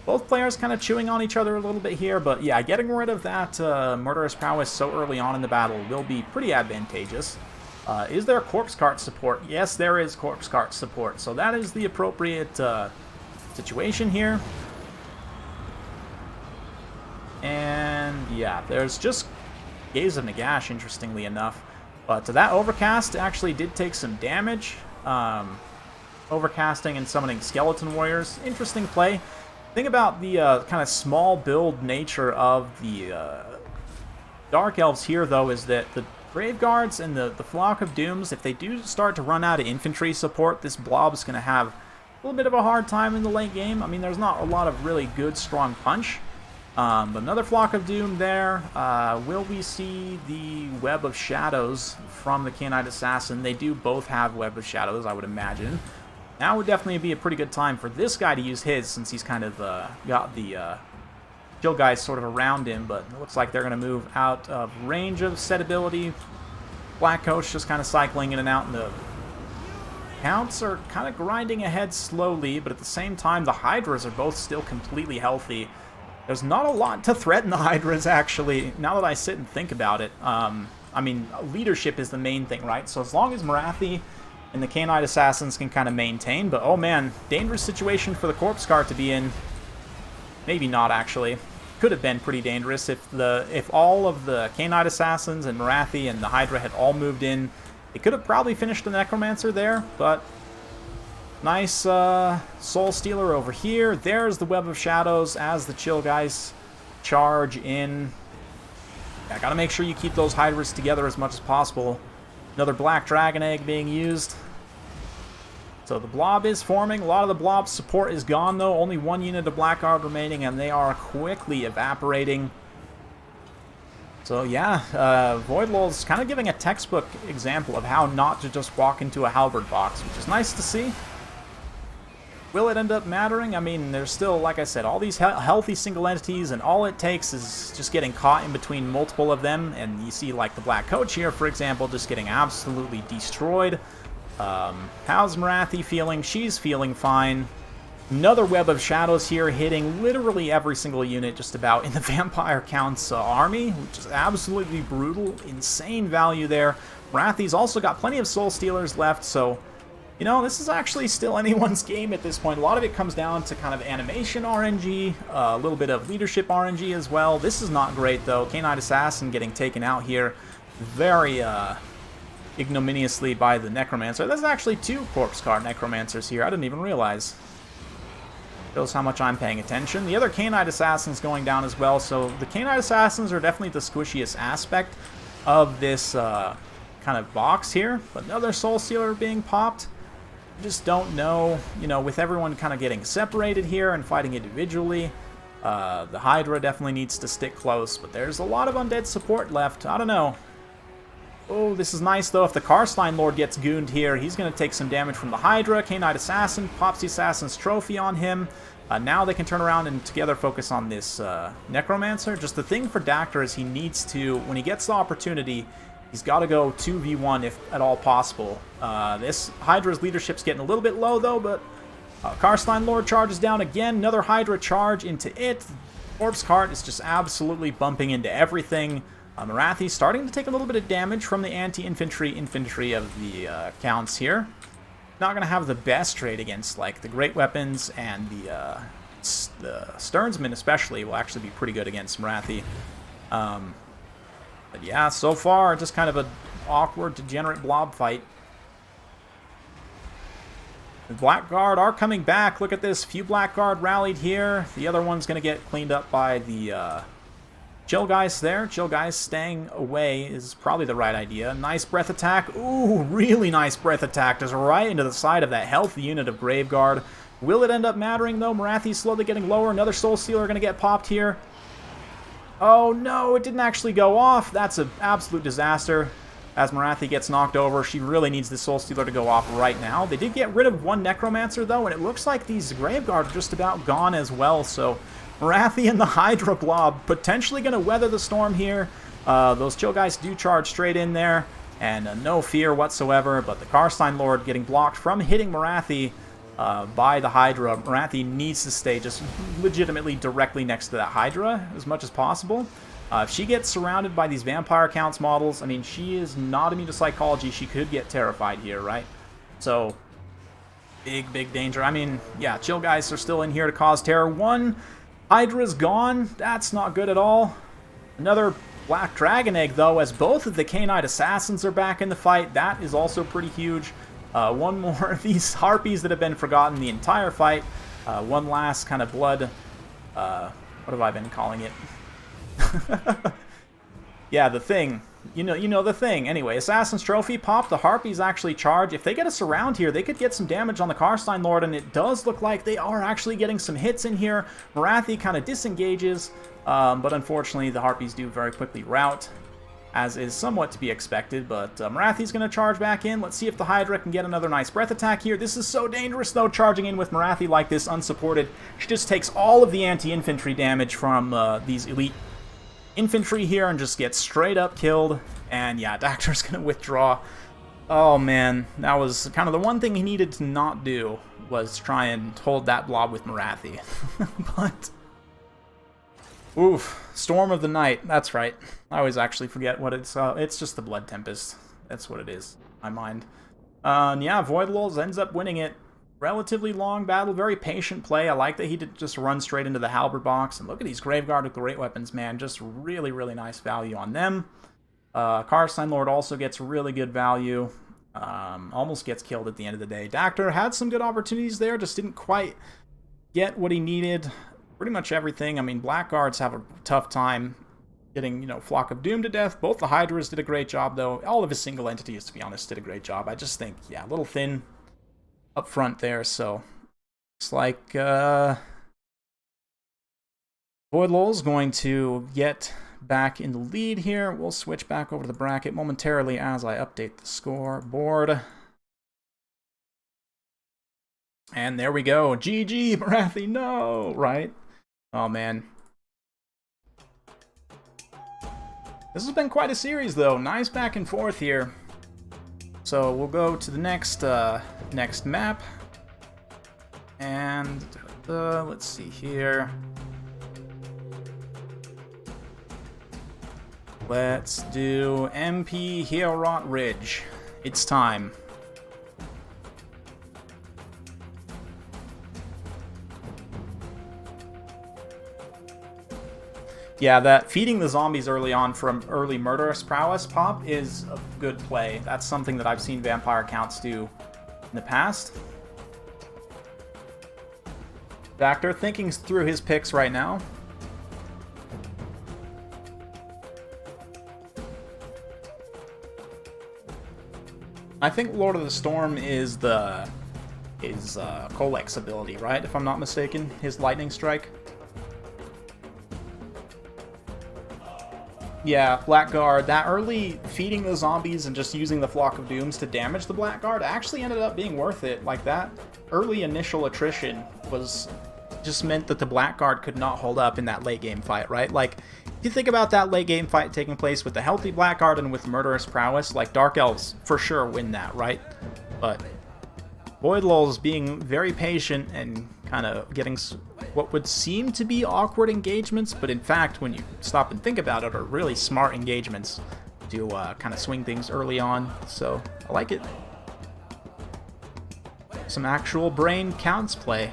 [SPEAKER 1] both players kind of chewing on each other a little bit here, but yeah, getting rid of that Murderous Prowess so early on in the battle will be pretty advantageous. Is there Corpse Cart support? Yes, there is Corpse Cart support, so that is the appropriate situation here. And yeah, there's just Gaze of Nagash, interestingly enough. But that Overcast actually did take some damage. Overcasting and summoning Skeleton Warriors. Interesting play. Thing about the kind of small build nature of the Dark Elves here, though, is that the Graveguards and the Flock of Dooms, if they do start to run out of infantry support, this blob's going to have a little bit of a hard time in the late game. I mean, there's not a lot of really good, strong punch. But another Flock of Doom there. Will we see the Web of Shadows from the Canine Assassin? They do both have Web of Shadows, I would imagine. Now would definitely be a pretty good time for this guy to use his, since he's kind of got the kill guys sort of around him, but it looks like they're going to move out of range of set ability. Black Coach just kind of cycling in and out, and the Counts are kind of grinding ahead slowly, but at the same time, the Hydras are both still completely healthy. There's not a lot to threaten the Hydras, actually, now that I sit and think about it. I mean, leadership is the main thing, right? So as long as Morathi and the Canine Assassins can kind of maintain, but oh man, dangerous situation for the Corpse Guard to be in. Maybe not, actually. Could have been pretty dangerous if all of the Canine Assassins and Morathi and the Hydra had all moved in. They could have probably finished the Necromancer there, but nice Soul Stealer over here. There's the Web of Shadows as the Chill guys charge in. Yeah, gotta make sure you keep those Hydras together as much as possible. Another Black Dragon Egg being used. So the blob is forming. A lot of the blob support is gone, though. Only one unit of Blackguard remaining, and they are quickly evaporating. So yeah, Voidlull's kind of giving a textbook example of how not to just walk into a halberd box, which is nice to see. Will it end up mattering? I mean, there's still, like I said, all these healthy single entities, and all it takes is just getting caught in between multiple of them. And you see, like, the Black Coach here, for example, just getting absolutely destroyed. How's Morathi feeling? She's feeling fine. Another Web of Shadows here, hitting literally every single unit just about in the Vampire Count's army, which is absolutely brutal. Insane value there. Morathi's also got plenty of Soul Stealers left, so you know, this is actually still anyone's game at this point. A lot of it comes down to kind of animation RNG, a little bit of leadership RNG as well. This is not great, though. Canine Assassin getting taken out here very ignominiously by the Necromancer. There's actually two Corpse Guard Necromancers here. I didn't even realize. Shows how much I'm paying attention. The other Canine Assassin's going down as well, so the Canine Assassins are definitely the squishiest aspect of this kind of box here. But another Soul Stealer being popped. Just don't know, you know, with everyone kind of getting separated here and fighting individually, the Hydra definitely needs to stick close, but there's a lot of undead support left. I don't know. Oh, this is nice, though. If the Karstein Lord gets gooned here, he's going to take some damage from the Hydra. Canine Assassin pops the Assassin's Trophy on him. Now they can turn around and together focus on this Necromancer. Just the thing for Dactyr is he needs to, when he gets the opportunity, he's got to go 2v1 if at all possible. This Hydra's leadership's getting a little bit low, though, but Karstein Lord charges down again. Another Hydra charge into it. Corpse Cart is just absolutely bumping into everything. Morathi's starting to take a little bit of damage from the anti-infantry of the Counts here. Not going to have the best trade against, like, the Great Weapons, and the Sternsmen especially will actually be pretty good against Morathi. But yeah, so far, just kind of an awkward, degenerate blob fight. The Blackguard are coming back. Look at this. Few Blackguard rallied here. The other one's going to get cleaned up by the Chill guys there. Chill guys staying away is probably the right idea. Nice breath attack. Ooh, really nice breath attack. Just right into the side of that healthy unit of Graveguard. Will it end up mattering, though? Morathi's slowly getting lower. Another Soul Stealer going to get popped here. Oh no, it didn't actually go off. That's an absolute disaster. As Morathi gets knocked over, she really needs the Soul Stealer to go off right now. They did get rid of one Necromancer, though, and it looks like these Graveguard are just about gone as well, so Morathi and the Hydra Blob potentially going to weather the storm here. Those Chill guys do charge straight in there, and no fear whatsoever, but the Karstein Lord getting blocked from hitting Morathi by the Hydra. Morathi needs to stay just legitimately directly next to that Hydra as much as possible. If she gets surrounded by these Vampire Counts models, I mean, she is not immune to psychology. She could get terrified here, right? So, big danger. I mean, yeah, Chill guys are still in here to cause terror. One Hydra's gone. That's not good at all. Another Black Dragon Egg, though, as both of the Canine Assassins are back in the fight. That is also pretty huge. One more of these Harpies that have been forgotten the entire fight. One last kind of blood... what have I been calling it? Yeah, the thing. You know the thing. Anyway, Assassin's Trophy pop. The Harpies actually charge. If they get us around here, they could get some damage on the Karstein Lord, and it does look like they are actually getting some hits in here. Morathi kind of disengages, but unfortunately the Harpies do very quickly rout, as is somewhat to be expected, but Morathi's going to charge back in. Let's see if the Hydra can get another nice breath attack here. This is so dangerous, though, charging in with Morathi like this, unsupported. She just takes all of the anti-infantry damage from these elite infantry here and just gets straight up killed. And yeah, Dactor's going to withdraw. Oh man, that was kind of the one thing he needed to not do, was try and hold that blob with Morathi. But... oof, Storm of the Night, that's right. I always actually forget what it's just the Blood Tempest. That's what it is, in my mind. Yeah, Voidlulz ends up winning it. Relatively long battle, very patient play. I like that he did just run straight into the Halberd box. And look at these Graveguard with great weapons, man. Just really, really nice value on them. Karstein Lord also gets really good value. Almost gets killed at the end of the day. Dactor had some good opportunities there, just didn't quite get what he needed. Pretty much everything. I mean, Blackguards have a tough time getting, Flock of Doom to death. Both the Hydras did a great job, though. All of his single entities, to be honest, did a great job. I just think, yeah, a little thin up front there, so it's like Voidlul's going to get back in the lead here. We'll switch back over to the bracket momentarily as I update the scoreboard. And there we go. GG, Morathi, no! Right? Oh, man. This has been quite a series, though. Nice back and forth here. So we'll go to the next map. And let's see here. Let's do MP Heorot Ridge. It's time. Yeah, that feeding the zombies early on from early Murderous Prowess pop is a good play. That's something that I've seen vampire counts do in the past. Dactor thinking through his picks right now. I think Lord of the Storm is his Colex ability, right? If I'm not mistaken, his Lightning Strike. Yeah, Blackguard, that early feeding the zombies and just using the Flock of Dooms to damage the Blackguard actually ended up being worth it. Like, that early initial attrition just meant that the Blackguard could not hold up in that late game fight, right? Like, if you think about that late game fight taking place with the healthy Blackguard and with Murderous Prowess, like, Dark Elves for sure win that, right? But Voidlulz being very patient and kind of getting what would seem to be awkward engagements, but in fact, when you stop and think about it, are really smart engagements to kind of swing things early on. So I like it. Some actual brain counts play.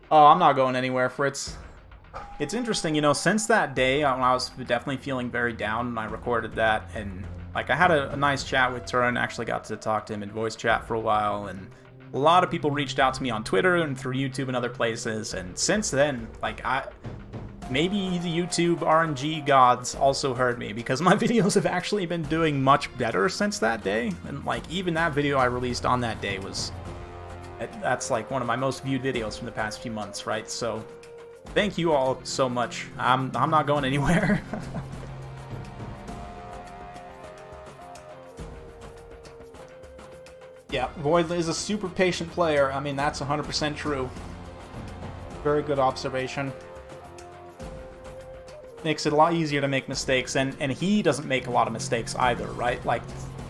[SPEAKER 1] Oh, I'm not going anywhere, Fritz. It's interesting, since that day, when I was definitely feeling very down, and I recorded that, and, like, I had a nice chat with Turin, actually got to talk to him in voice chat for a while, and a lot of people reached out to me on Twitter and through YouTube and other places, and since then, like, maybe the YouTube RNG gods also heard me, because my videos have actually been doing much better since that day, and, like, even that video I released on that day that's, like, one of my most viewed videos from the past few months, right? So thank you all so much. I'm not going anywhere. Yeah, Void is a super patient player. I mean, that's 100% true. Very good observation. Makes it a lot easier to make mistakes, and he doesn't make a lot of mistakes either, right? Like,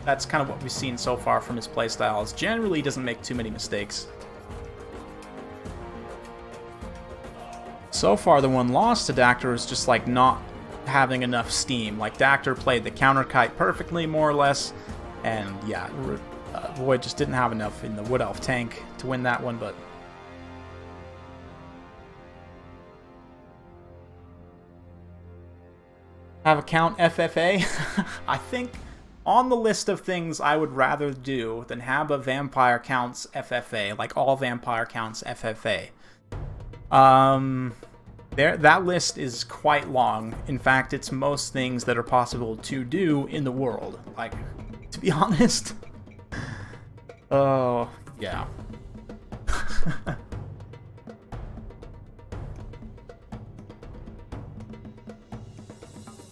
[SPEAKER 1] that's kind of what we've seen so far from his playstyles. Generally, he doesn't make too many mistakes. So far, the one lost to Dactor is just, like, not having enough steam. Like, Dactor played the counter kite perfectly, more or less, and yeah, Void just didn't have enough in the Wood Elf tank to win that one, but Have a Count FFA? I think on the list of things I would rather do than have a Vampire Counts FFA, like all Vampire Counts FFA. That list is quite long. In fact, it's most things that are possible to do in the world. Like, to be honest. Oh, yeah.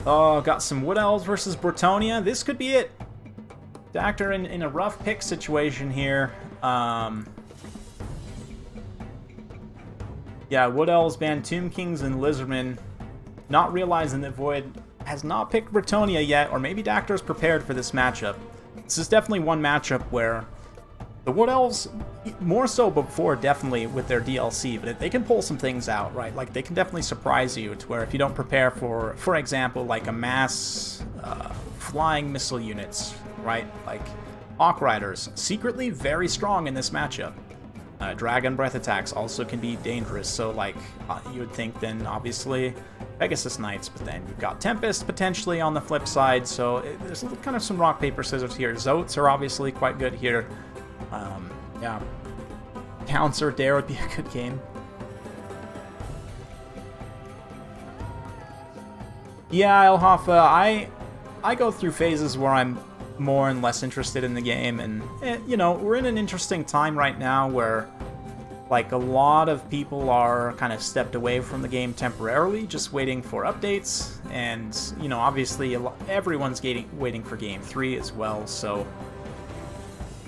[SPEAKER 1] Oh, got some Wood Elves versus Bretonnia. This could be it. Dactor in a rough pick situation here. Yeah, Wood Elves ban Tomb Kings and Lizardmen, not realizing that Void has not picked Bretonnia yet, or maybe Dactor's prepared for this matchup. This is definitely one matchup where the Wood Elves, more so before definitely with their DLC, but they can pull some things out, right? Like, they can definitely surprise you to where if you don't prepare for example, like a mass flying missile units, right? Like, Hawk Riders, secretly very strong in this matchup. Dragon Breath attacks also can be dangerous, so like, you would think then, obviously, Pegasus Knights, but then you've got Tempest potentially on the flip side, so there's kind of some rock, paper, scissors here. Zotes are obviously quite good here. Yeah. Counts or Dare would be a good game. Yeah, Elhafa, I go through phases where I'm more and less interested in the game, and you know, we're in an interesting time right now where like a lot of people are kind of stepped away from the game temporarily, just waiting for updates, and you know, obviously everyone's waiting for Game 3 as well, so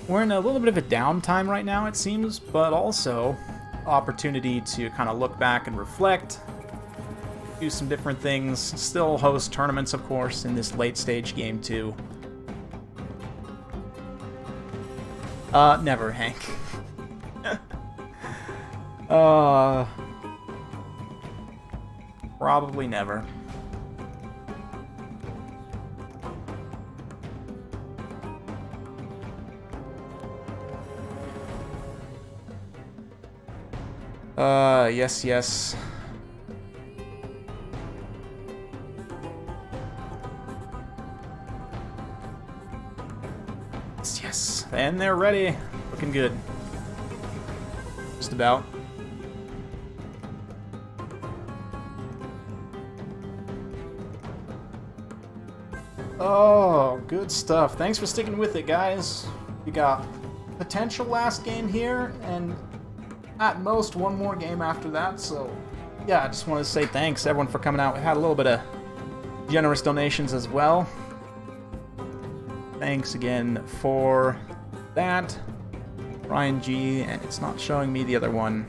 [SPEAKER 1] we're in a little bit of a downtime right now, it seems, but also opportunity to kind of look back and reflect, do some different things, still host tournaments, of course, in this late stage Game 2. Never, Hank. Probably never. Yes, yes. Yes, and they're ready. Looking good. Just about. Oh, good stuff. Thanks for sticking with it, guys. We got potential last game here, and at most one more game after that, so yeah, I just wanted to say thanks everyone for coming out. We had a little bit of generous donations as well. Thanks again for that. Ryan G, and it's not showing me the other one.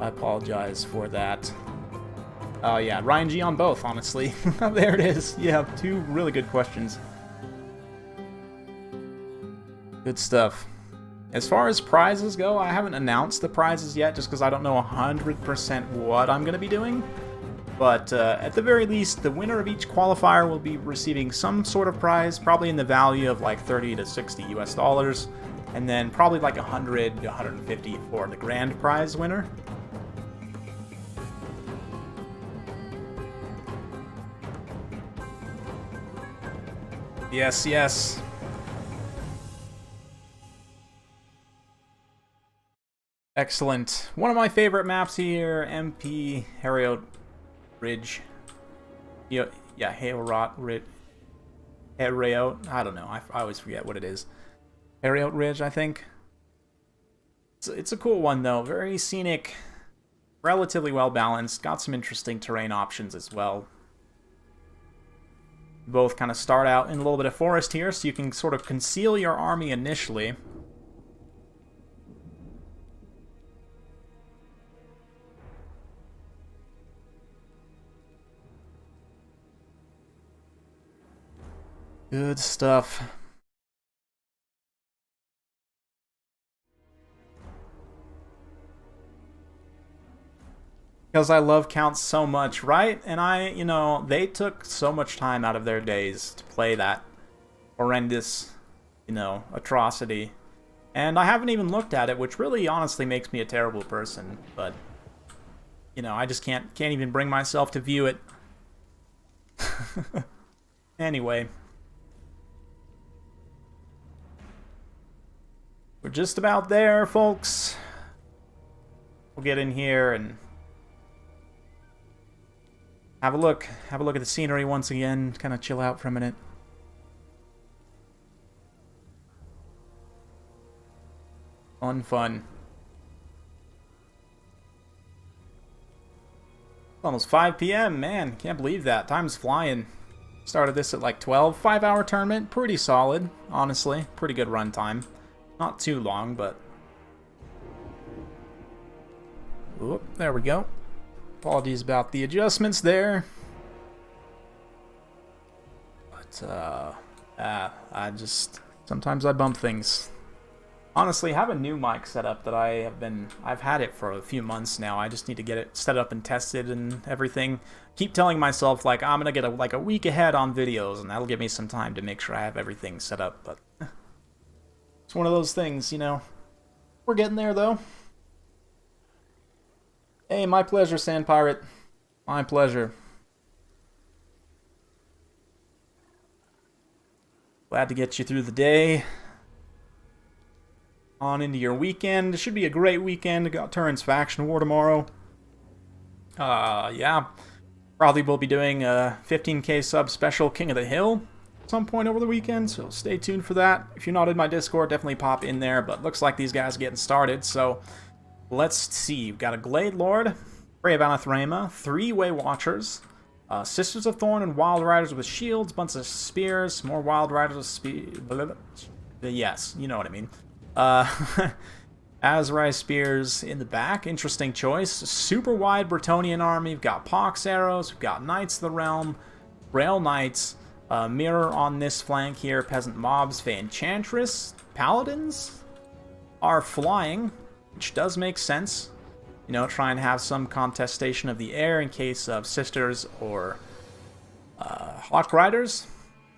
[SPEAKER 1] I apologize for that. Oh yeah, Ryan G on both, honestly. There it is. You have two really good questions. Good stuff. As far as prizes go, I haven't announced the prizes yet just because I don't know 100% what I'm going to be doing. But at the very least, the winner of each qualifier will be receiving some sort of prize, probably in the value of like 30 to 60 US dollars, and then probably like 100 to 150 for the grand prize winner. Yes, yes. Excellent. One of my favorite maps here, MP Harriot Ridge. Yeah, Harriot Ridge. Harriot. I don't know. I always forget what it is. Harriot Ridge, I think. It's a cool one though. Very scenic, relatively well balanced. Got some interesting terrain options as well. Both kind of start out in a little bit of forest here, so you can sort of conceal your army initially. Good stuff. Because I love Counts so much, right? And you know, they took so much time out of their days to play that horrendous, you know, atrocity. And I haven't even looked at it, which really honestly makes me a terrible person. But, you know, I just can't even bring myself to view it. Anyway. We're just about there, folks. We'll get in here and have a look at the scenery once again, kind of chill out for a minute. Fun. Almost 5 p.m., man. Can't believe that. Time's flying. Started this at like 12. 5-hour tournament. Pretty solid, honestly. Pretty good run time. Not too long, but... Oop, there we go. Apologies about the adjustments there. But, I just... Sometimes I bump things. Honestly, I have a new mic set up that I've had it for a few months now. I just need to get it set up and tested and everything. Keep telling myself, like, I'm gonna get like a week ahead on videos, and that'll give me some time to make sure I have everything set up, but it's one of those things, you know. We're getting there, though. Hey, my pleasure, Sand Pirate. My pleasure. Glad to get you through the day. On into your weekend. It should be a great weekend. I got Turin's Faction War tomorrow. Yeah. Probably will be doing a 15k sub special King of the Hill at some point over the weekend, so stay tuned for that. If you're not in my Discord, definitely pop in there, but looks like these guys are getting started, so let's see. We've got a Glade Lord, Brave Anathema, 3 Way Watchers, Sisters of Thorn and Wild Riders with shields, bunch of spears, more Wild Riders with spears. Yes, you know what I mean. Azrai Spears in the back. Interesting choice. Super wide Bretonnian army. We've got Pox Arrows. We've got Knights of the Realm. Rail Knights. Mirror on this flank here. Peasant Mobs. Fey Enchantress. Paladins are flying, which does make sense. You know, try and have some contestation of the air in case of Sisters or Hawk Riders.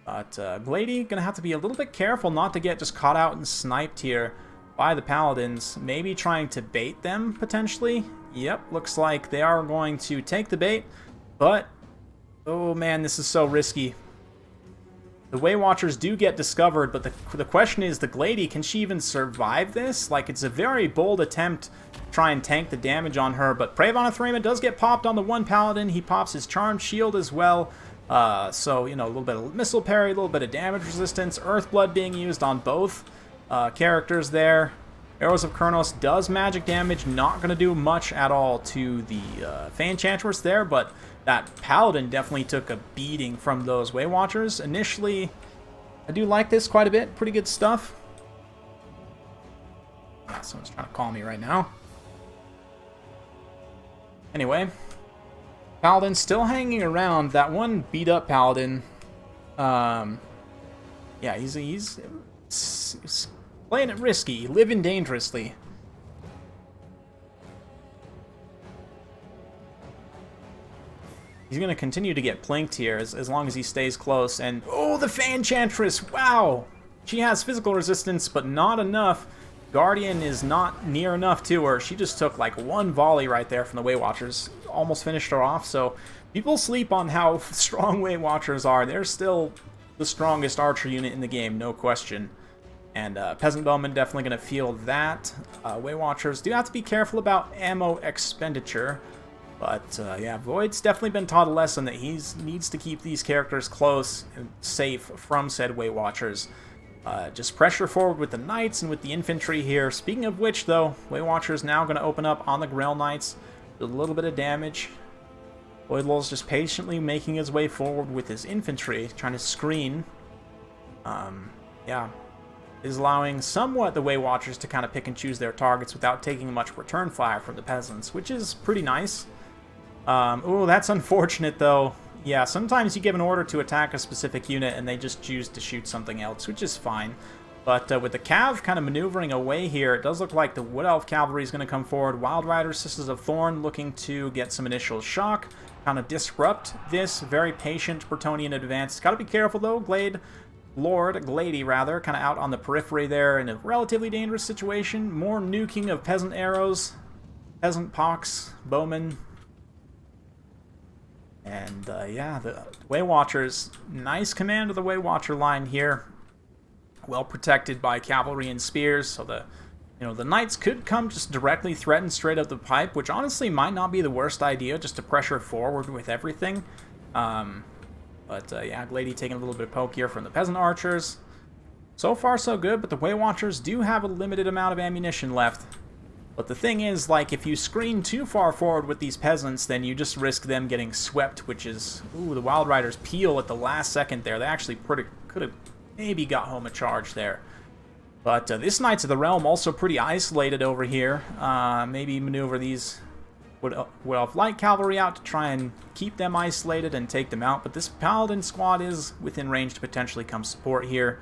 [SPEAKER 1] But Glady gonna have to be a little bit careful not to get just caught out and sniped here by the Paladins. Maybe trying to bait them, potentially. Yep, looks like they are going to take the bait. But, oh man, this is so risky. The Way Watchers do get discovered, but the question is, the Glady, can she even survive this? Like, it's a very bold attempt to try and tank the damage on her, but Brave Anathema does get popped on the one Paladin. He pops his Charmed Shield as well. So, you know, a little bit of missile parry, a little bit of damage resistance. Earthblood being used on both characters there. Arrows of Kurnos does magic damage, not going to do much at all to the Fey Enchantress there, but that Paladin definitely took a beating from those Way Watchers. Initially, I do like this quite a bit. Pretty good stuff. Someone's trying to call me right now. Anyway, Paladin still hanging around. That one beat up Paladin. Yeah, he's playing it risky, living dangerously. He's going to continue to get plinked here as long as he stays close. And, oh, the Fey Enchantress! Wow! She has physical resistance, but not enough. Guardian is not near enough to her. She just took like one volley right there from the Way Watchers. Almost finished her off. So people sleep on how strong Way Watchers are. They're still the strongest archer unit in the game, no question. And Peasant Bowman definitely going to feel that. Way Watchers do have to be careful about ammo expenditure. But yeah, Void's definitely been taught a lesson that he needs to keep these characters close and safe from said Way Watchers. Just pressure forward with the Knights and with the infantry here. Speaking of which, though, Way Watchers now going to open up on the Grail Knights. A little bit of damage. Voidlol's just patiently making his way forward with his infantry, trying to screen. Yeah, is allowing somewhat the Way Watchers to kind of pick and choose their targets without taking much return fire from the peasants, which is pretty nice. Ooh, that's unfortunate, though. Yeah, sometimes you give an order to attack a specific unit and they just choose to shoot something else, which is fine. But with the Cav kind of maneuvering away here, it does look like the Wood Elf Cavalry is going to come forward. Wild Riders, Sisters of Thorn looking to get some initial shock, kind of disrupt this very patient Bretonnian advance. Got to be careful, though. Glady, rather, kind of out on the periphery there in a relatively dangerous situation. More nuking of Peasant Arrows, Peasant Pox, Bowman. And yeah, the Waywatchers, nice command of the Waywatcher line here. Well protected by cavalry and spears, so the Knights could come just directly threaten straight up the pipe, which honestly might not be the worst idea, just to pressure forward with everything. But yeah, Glady taking a little bit of poke here from the Peasant Archers. So far so good, but the Waywatchers do have a limited amount of ammunition left. But the thing is, like, if you screen too far forward with these peasants, then you just risk them getting swept, which is... Ooh, the Wild Riders peel at the last second there. They actually could have maybe got home a charge there. But this Knights of the Realm also pretty isolated over here. Maybe maneuver these Wood Elf Light Cavalry out to try and keep them isolated and take them out. But this Paladin squad is within range to potentially come support here.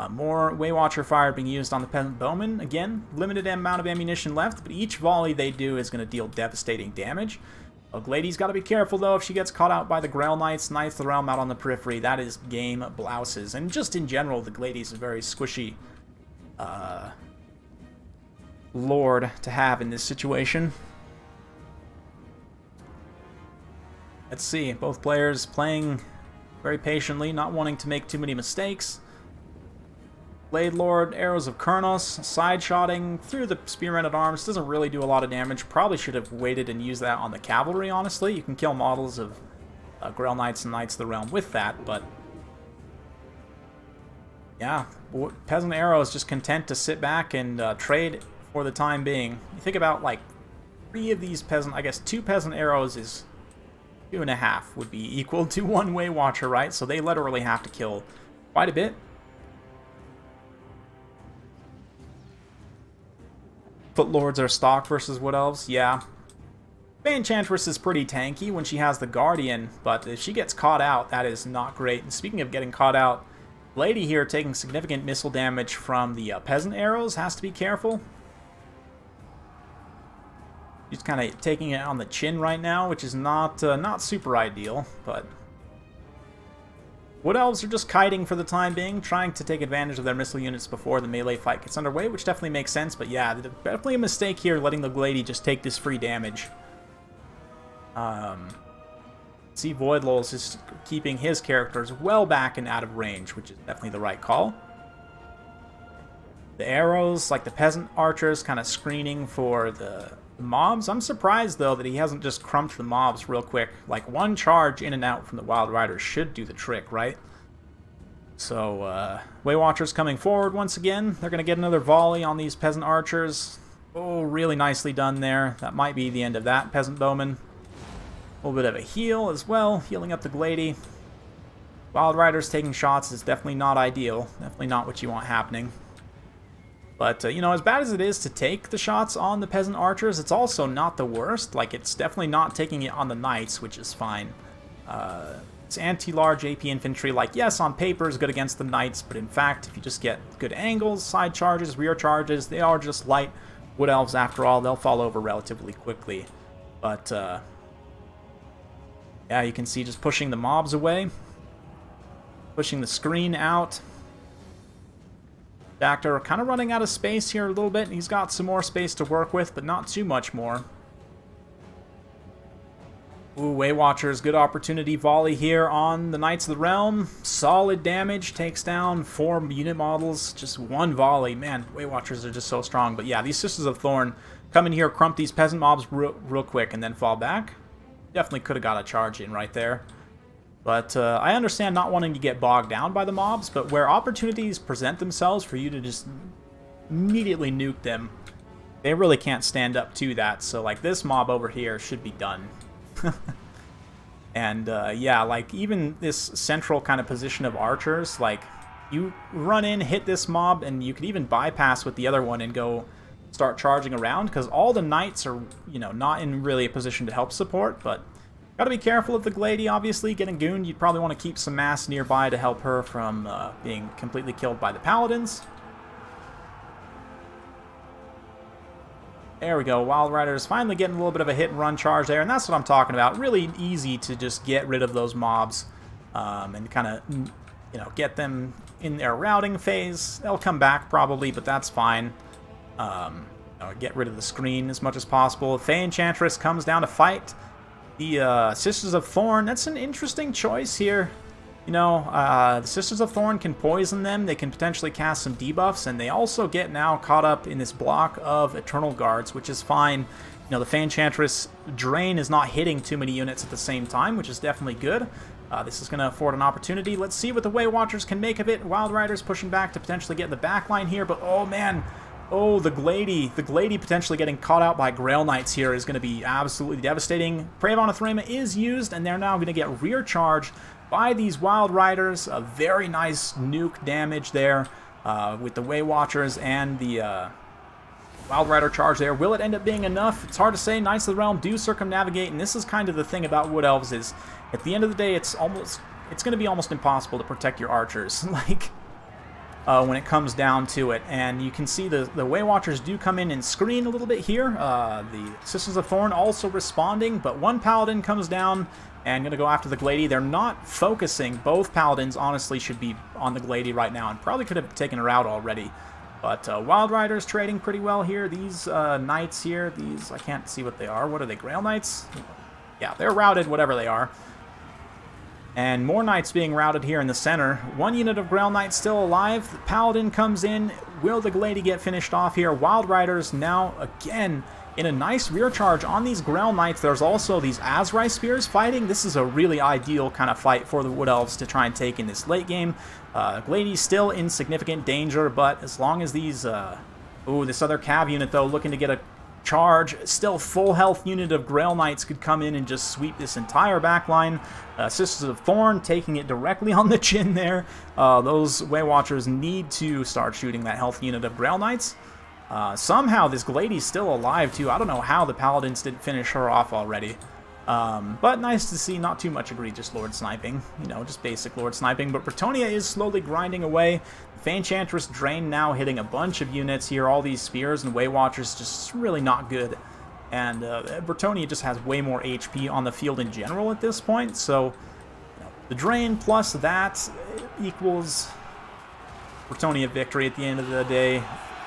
[SPEAKER 1] More Waywatcher fire being used on the Peasant Bowmen. Again, limited amount of ammunition left, but each volley they do is going to deal devastating damage. Glady's got to be careful, though, if she gets caught out by the Grail Knights. Knights of the Realm out on the periphery. That is game blouses. And just in general, the Glady's a very squishy lord to have in this situation. Let's see. Both players playing very patiently, not wanting to make too many mistakes. Blade Lord, Arrows of Kurnos, side-shotting through the Spearmen at Arms. Doesn't really do a lot of damage. Probably should have waited and used that on the cavalry, honestly. You can kill models of Grail Knights and Knights of the Realm with that, but... yeah, Peasant Arrow is just content to sit back and trade for the time being. You think about, like, 3 of these Peasant... I guess 2 Peasant Arrows is 2.5 would be equal to 1 Waywatcher, right? So they literally have to kill quite a bit. Foot Lords are stock versus Wood Elves, yeah. Fey Enchantress is pretty tanky when she has the Guardian, but if she gets caught out, that is not great. And speaking of getting caught out, Lady here taking significant missile damage from the Peasant Arrows, has to be careful. She's kind of taking it on the chin right now, which is not super ideal, but... Wood Elves are just kiting for the time being, trying to take advantage of their missile units before the melee fight gets underway, which definitely makes sense, but yeah, definitely a mistake here letting the Glady just take this free damage. See, Voidlul's is keeping his characters well back and out of range, which is definitely the right call. The arrows, like the Peasant Archers, kind of screening for the mobs. I'm surprised, though, that he hasn't just crumped the mobs real quick. Like, one charge in and out from the Wild Riders should do the trick, right? So, Waywatchers coming forward once again. They're going to get another volley on these Peasant Archers. Oh, really nicely done there. That might be the end of that Peasant Bowman. A little bit of a heal as well, healing up the Glady. Wild Riders taking shots is definitely not ideal. Definitely not what you want happening. But, you know, as bad as it is to take the shots on the Peasant Archers, it's also not the worst. Like, it's definitely not taking it on the Knights, which is fine. It's anti-large AP infantry. Like, yes, on paper is good against the Knights, but in fact, if you just get good angles, side charges, rear charges, they are just light Wood Elves after all. They'll fall over relatively quickly. But, yeah, you can see just pushing the mobs away. Pushing the screen out. Doctor kind of running out of space here a little bit. He's got some more space to work with, but not too much more. Ooh, Waywatchers, good opportunity volley here on the Knights of the Realm. Solid damage, takes down 4 unit models, just 1 volley. Man, Waywatchers are just so strong. But yeah, these Sisters of Thorn come in here, crump these peasant mobs real quick, and then fall back. Definitely could have got a charge in right there. But I understand not wanting to get bogged down by the mobs, but where opportunities present themselves for you to just immediately nuke them, they really can't stand up to that. So, like, this mob over here should be done. And, yeah, like, even this central kind of position of archers, like, you run in, hit this mob, and you could even bypass with the other one and go start charging around, because all the knights are, you know, not in really a position to help support, but... Gotta be careful of the Glady, obviously. Getting gooned, you'd probably want to keep some mass nearby to help her from being completely killed by the Paladins. There we go. Wild Riders finally getting a little bit of a hit-and-run charge there, and that's what I'm talking about. Really easy to just get rid of those mobs and kind of, you know, get them in their routing phase. They'll come back probably, but that's fine. Get rid of the screen as much as possible. Fey Enchantress comes down to fight. The Sisters of Thorn, that's an interesting choice here. You know, the Sisters of Thorn can poison them, they can potentially cast some debuffs, and they also get now caught up in this block of Eternal Guards, which is fine. You know, the Fanchantress Drain is not hitting too many units at the same time, which is definitely good. This is going to afford an opportunity. Let's see what the Way Watchers can make of it. Wild Riders pushing back to potentially get in the back line here, but oh man, oh, the Glady potentially getting caught out by Grail Knights here is going to be absolutely devastating. Prey of Anathrema is used, and they're now going to get rear charged by these Wild Riders. A very nice nuke damage there with the Way Watchers and the Wild Rider charge there. Will it end up being enough? It's hard to say. Knights of the Realm do circumnavigate, and this is kind of the thing about Wood Elves is, at the end of the day, it's going to be almost impossible to protect your archers. Like, when it comes down to it. And you can see the Way Watchers do come in and screen a little bit here. The Sisters of Thorn also responding, but one Paladin comes down and going to go after the Glady. They're not focusing. Both Paladins honestly should be on the Glady right now and probably could have taken her out already. But Wild Riders trading pretty well here. These Knights here, these, I can't see what they are. What are they, Grail Knights? Yeah, they're routed, whatever they are. And more Knights being routed here in the center. One unit of Grail Knights still alive. The Paladin comes in. Will the Glady get finished off here? Wild Riders now, again, in a nice rear charge on these Grail Knights. There's also these Azrai Spears fighting. This is a really ideal kind of fight for the Wood Elves to try and take in this late game. Glady's still in significant danger, but as long as these... ooh, this other Cav unit, though, looking to get a charge. Still full health unit of Grail Knights could come in and just sweep this entire backline. Sisters of Thorn taking it directly on the chin there. Those Way Watchers need to start shooting that health unit of Grail Knights. Somehow this Glady's still alive too. I don't know how the Paladins didn't finish her off already. But nice to see, not too much egregious Lord Sniping. You know, just basic Lord Sniping. But Bretonnia is slowly grinding away. Fanchantress Drain now hitting a bunch of units here. All these Spears and Way Watchers just really not good. And Bretonnia just has way more HP on the field in general at this point. So, you know, the Drain plus that equals Bretonnia victory at the end of the day.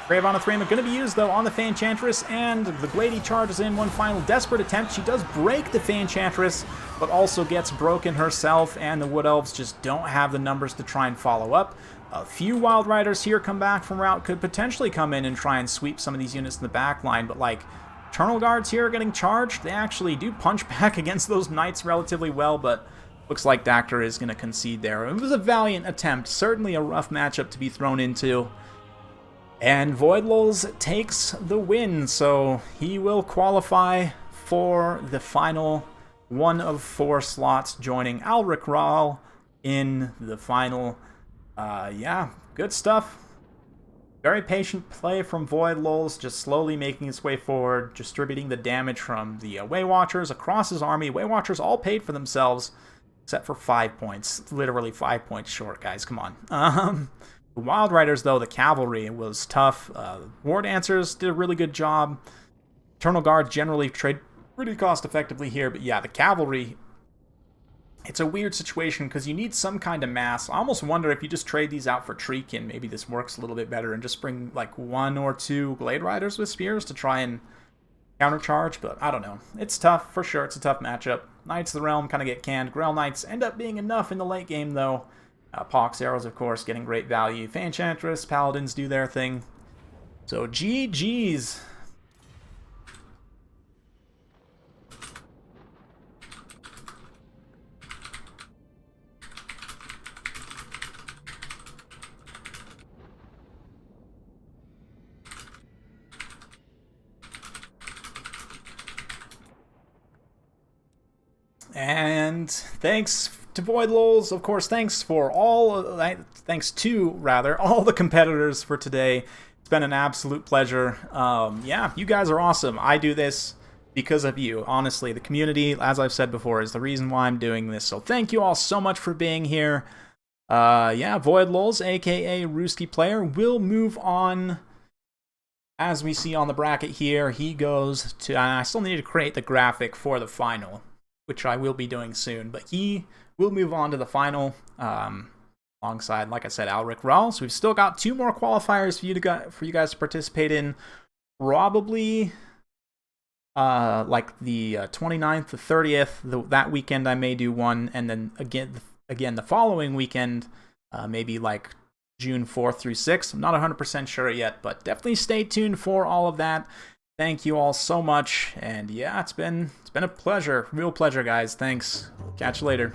[SPEAKER 1] Prey of Anathrema going to be used, though, on the Fanchantress, and the Glady charges in one final desperate attempt. She does break the Fanchantress, but also gets broken herself, and the Wood Elves just don't have the numbers to try and follow up. A few Wild Riders here come back from route, could potentially come in and try and sweep some of these units in the back line, but like, Eternal Guards here are getting charged. They actually do punch back against those Knights relatively well, but looks like Dactyr is going to concede there. It was a valiant attempt, certainly a rough matchup to be thrown into. And Voidlulz takes the win, so he will qualify for the final one of 4 slots, joining Alric Rahl in the final. Yeah, good stuff. Very patient play from Voidlulz, just slowly making its way forward, distributing the damage from the Way Watchers across his army. Way Watchers all paid for themselves, except for 5 points. Literally 5 points short, guys. Come on. The Wild Riders, though, the cavalry was tough. War Dancers did a really good job. Eternal Guards generally trade pretty cost-effectively here, but yeah, the cavalry, it's a weird situation because you need some kind of mass. I almost wonder if you just trade these out for Treekin, maybe this works a little bit better, and just bring like 1 or 2 Glade Riders with Spears to try and countercharge, but I don't know. It's tough, for sure. It's a tough matchup. Knights of the Realm kind of get canned. Grail Knights end up being enough in the late game, though. Pox Arrows, of course, getting great value. Fanchantress, Paladins do their thing. So, GG's. And thanks to Voidlulz, of course. Thanks to all the competitors for today. It's been an absolute pleasure. Yeah, you guys are awesome. I do this because of you. Honestly, the community, as I've said before, is the reason why I'm doing this. So thank you all so much for being here. Yeah, Voidlulz, aka Rooski Player, will move on. As we see on the bracket here, he goes to... I still need to create the graphic for the final, which I will be doing soon, but he will move on to the final alongside, like I said, Alric Rahl. So we've still got 2 more qualifiers for you guys to participate in. Probably like the 29th, the 30th, that weekend I may do one, and then again the following weekend, maybe like June 4th through 6th. I'm not 100% sure yet, but definitely stay tuned for all of that. Thank you all so much, and yeah, it's been a pleasure, real pleasure, guys. Thanks. Catch you later.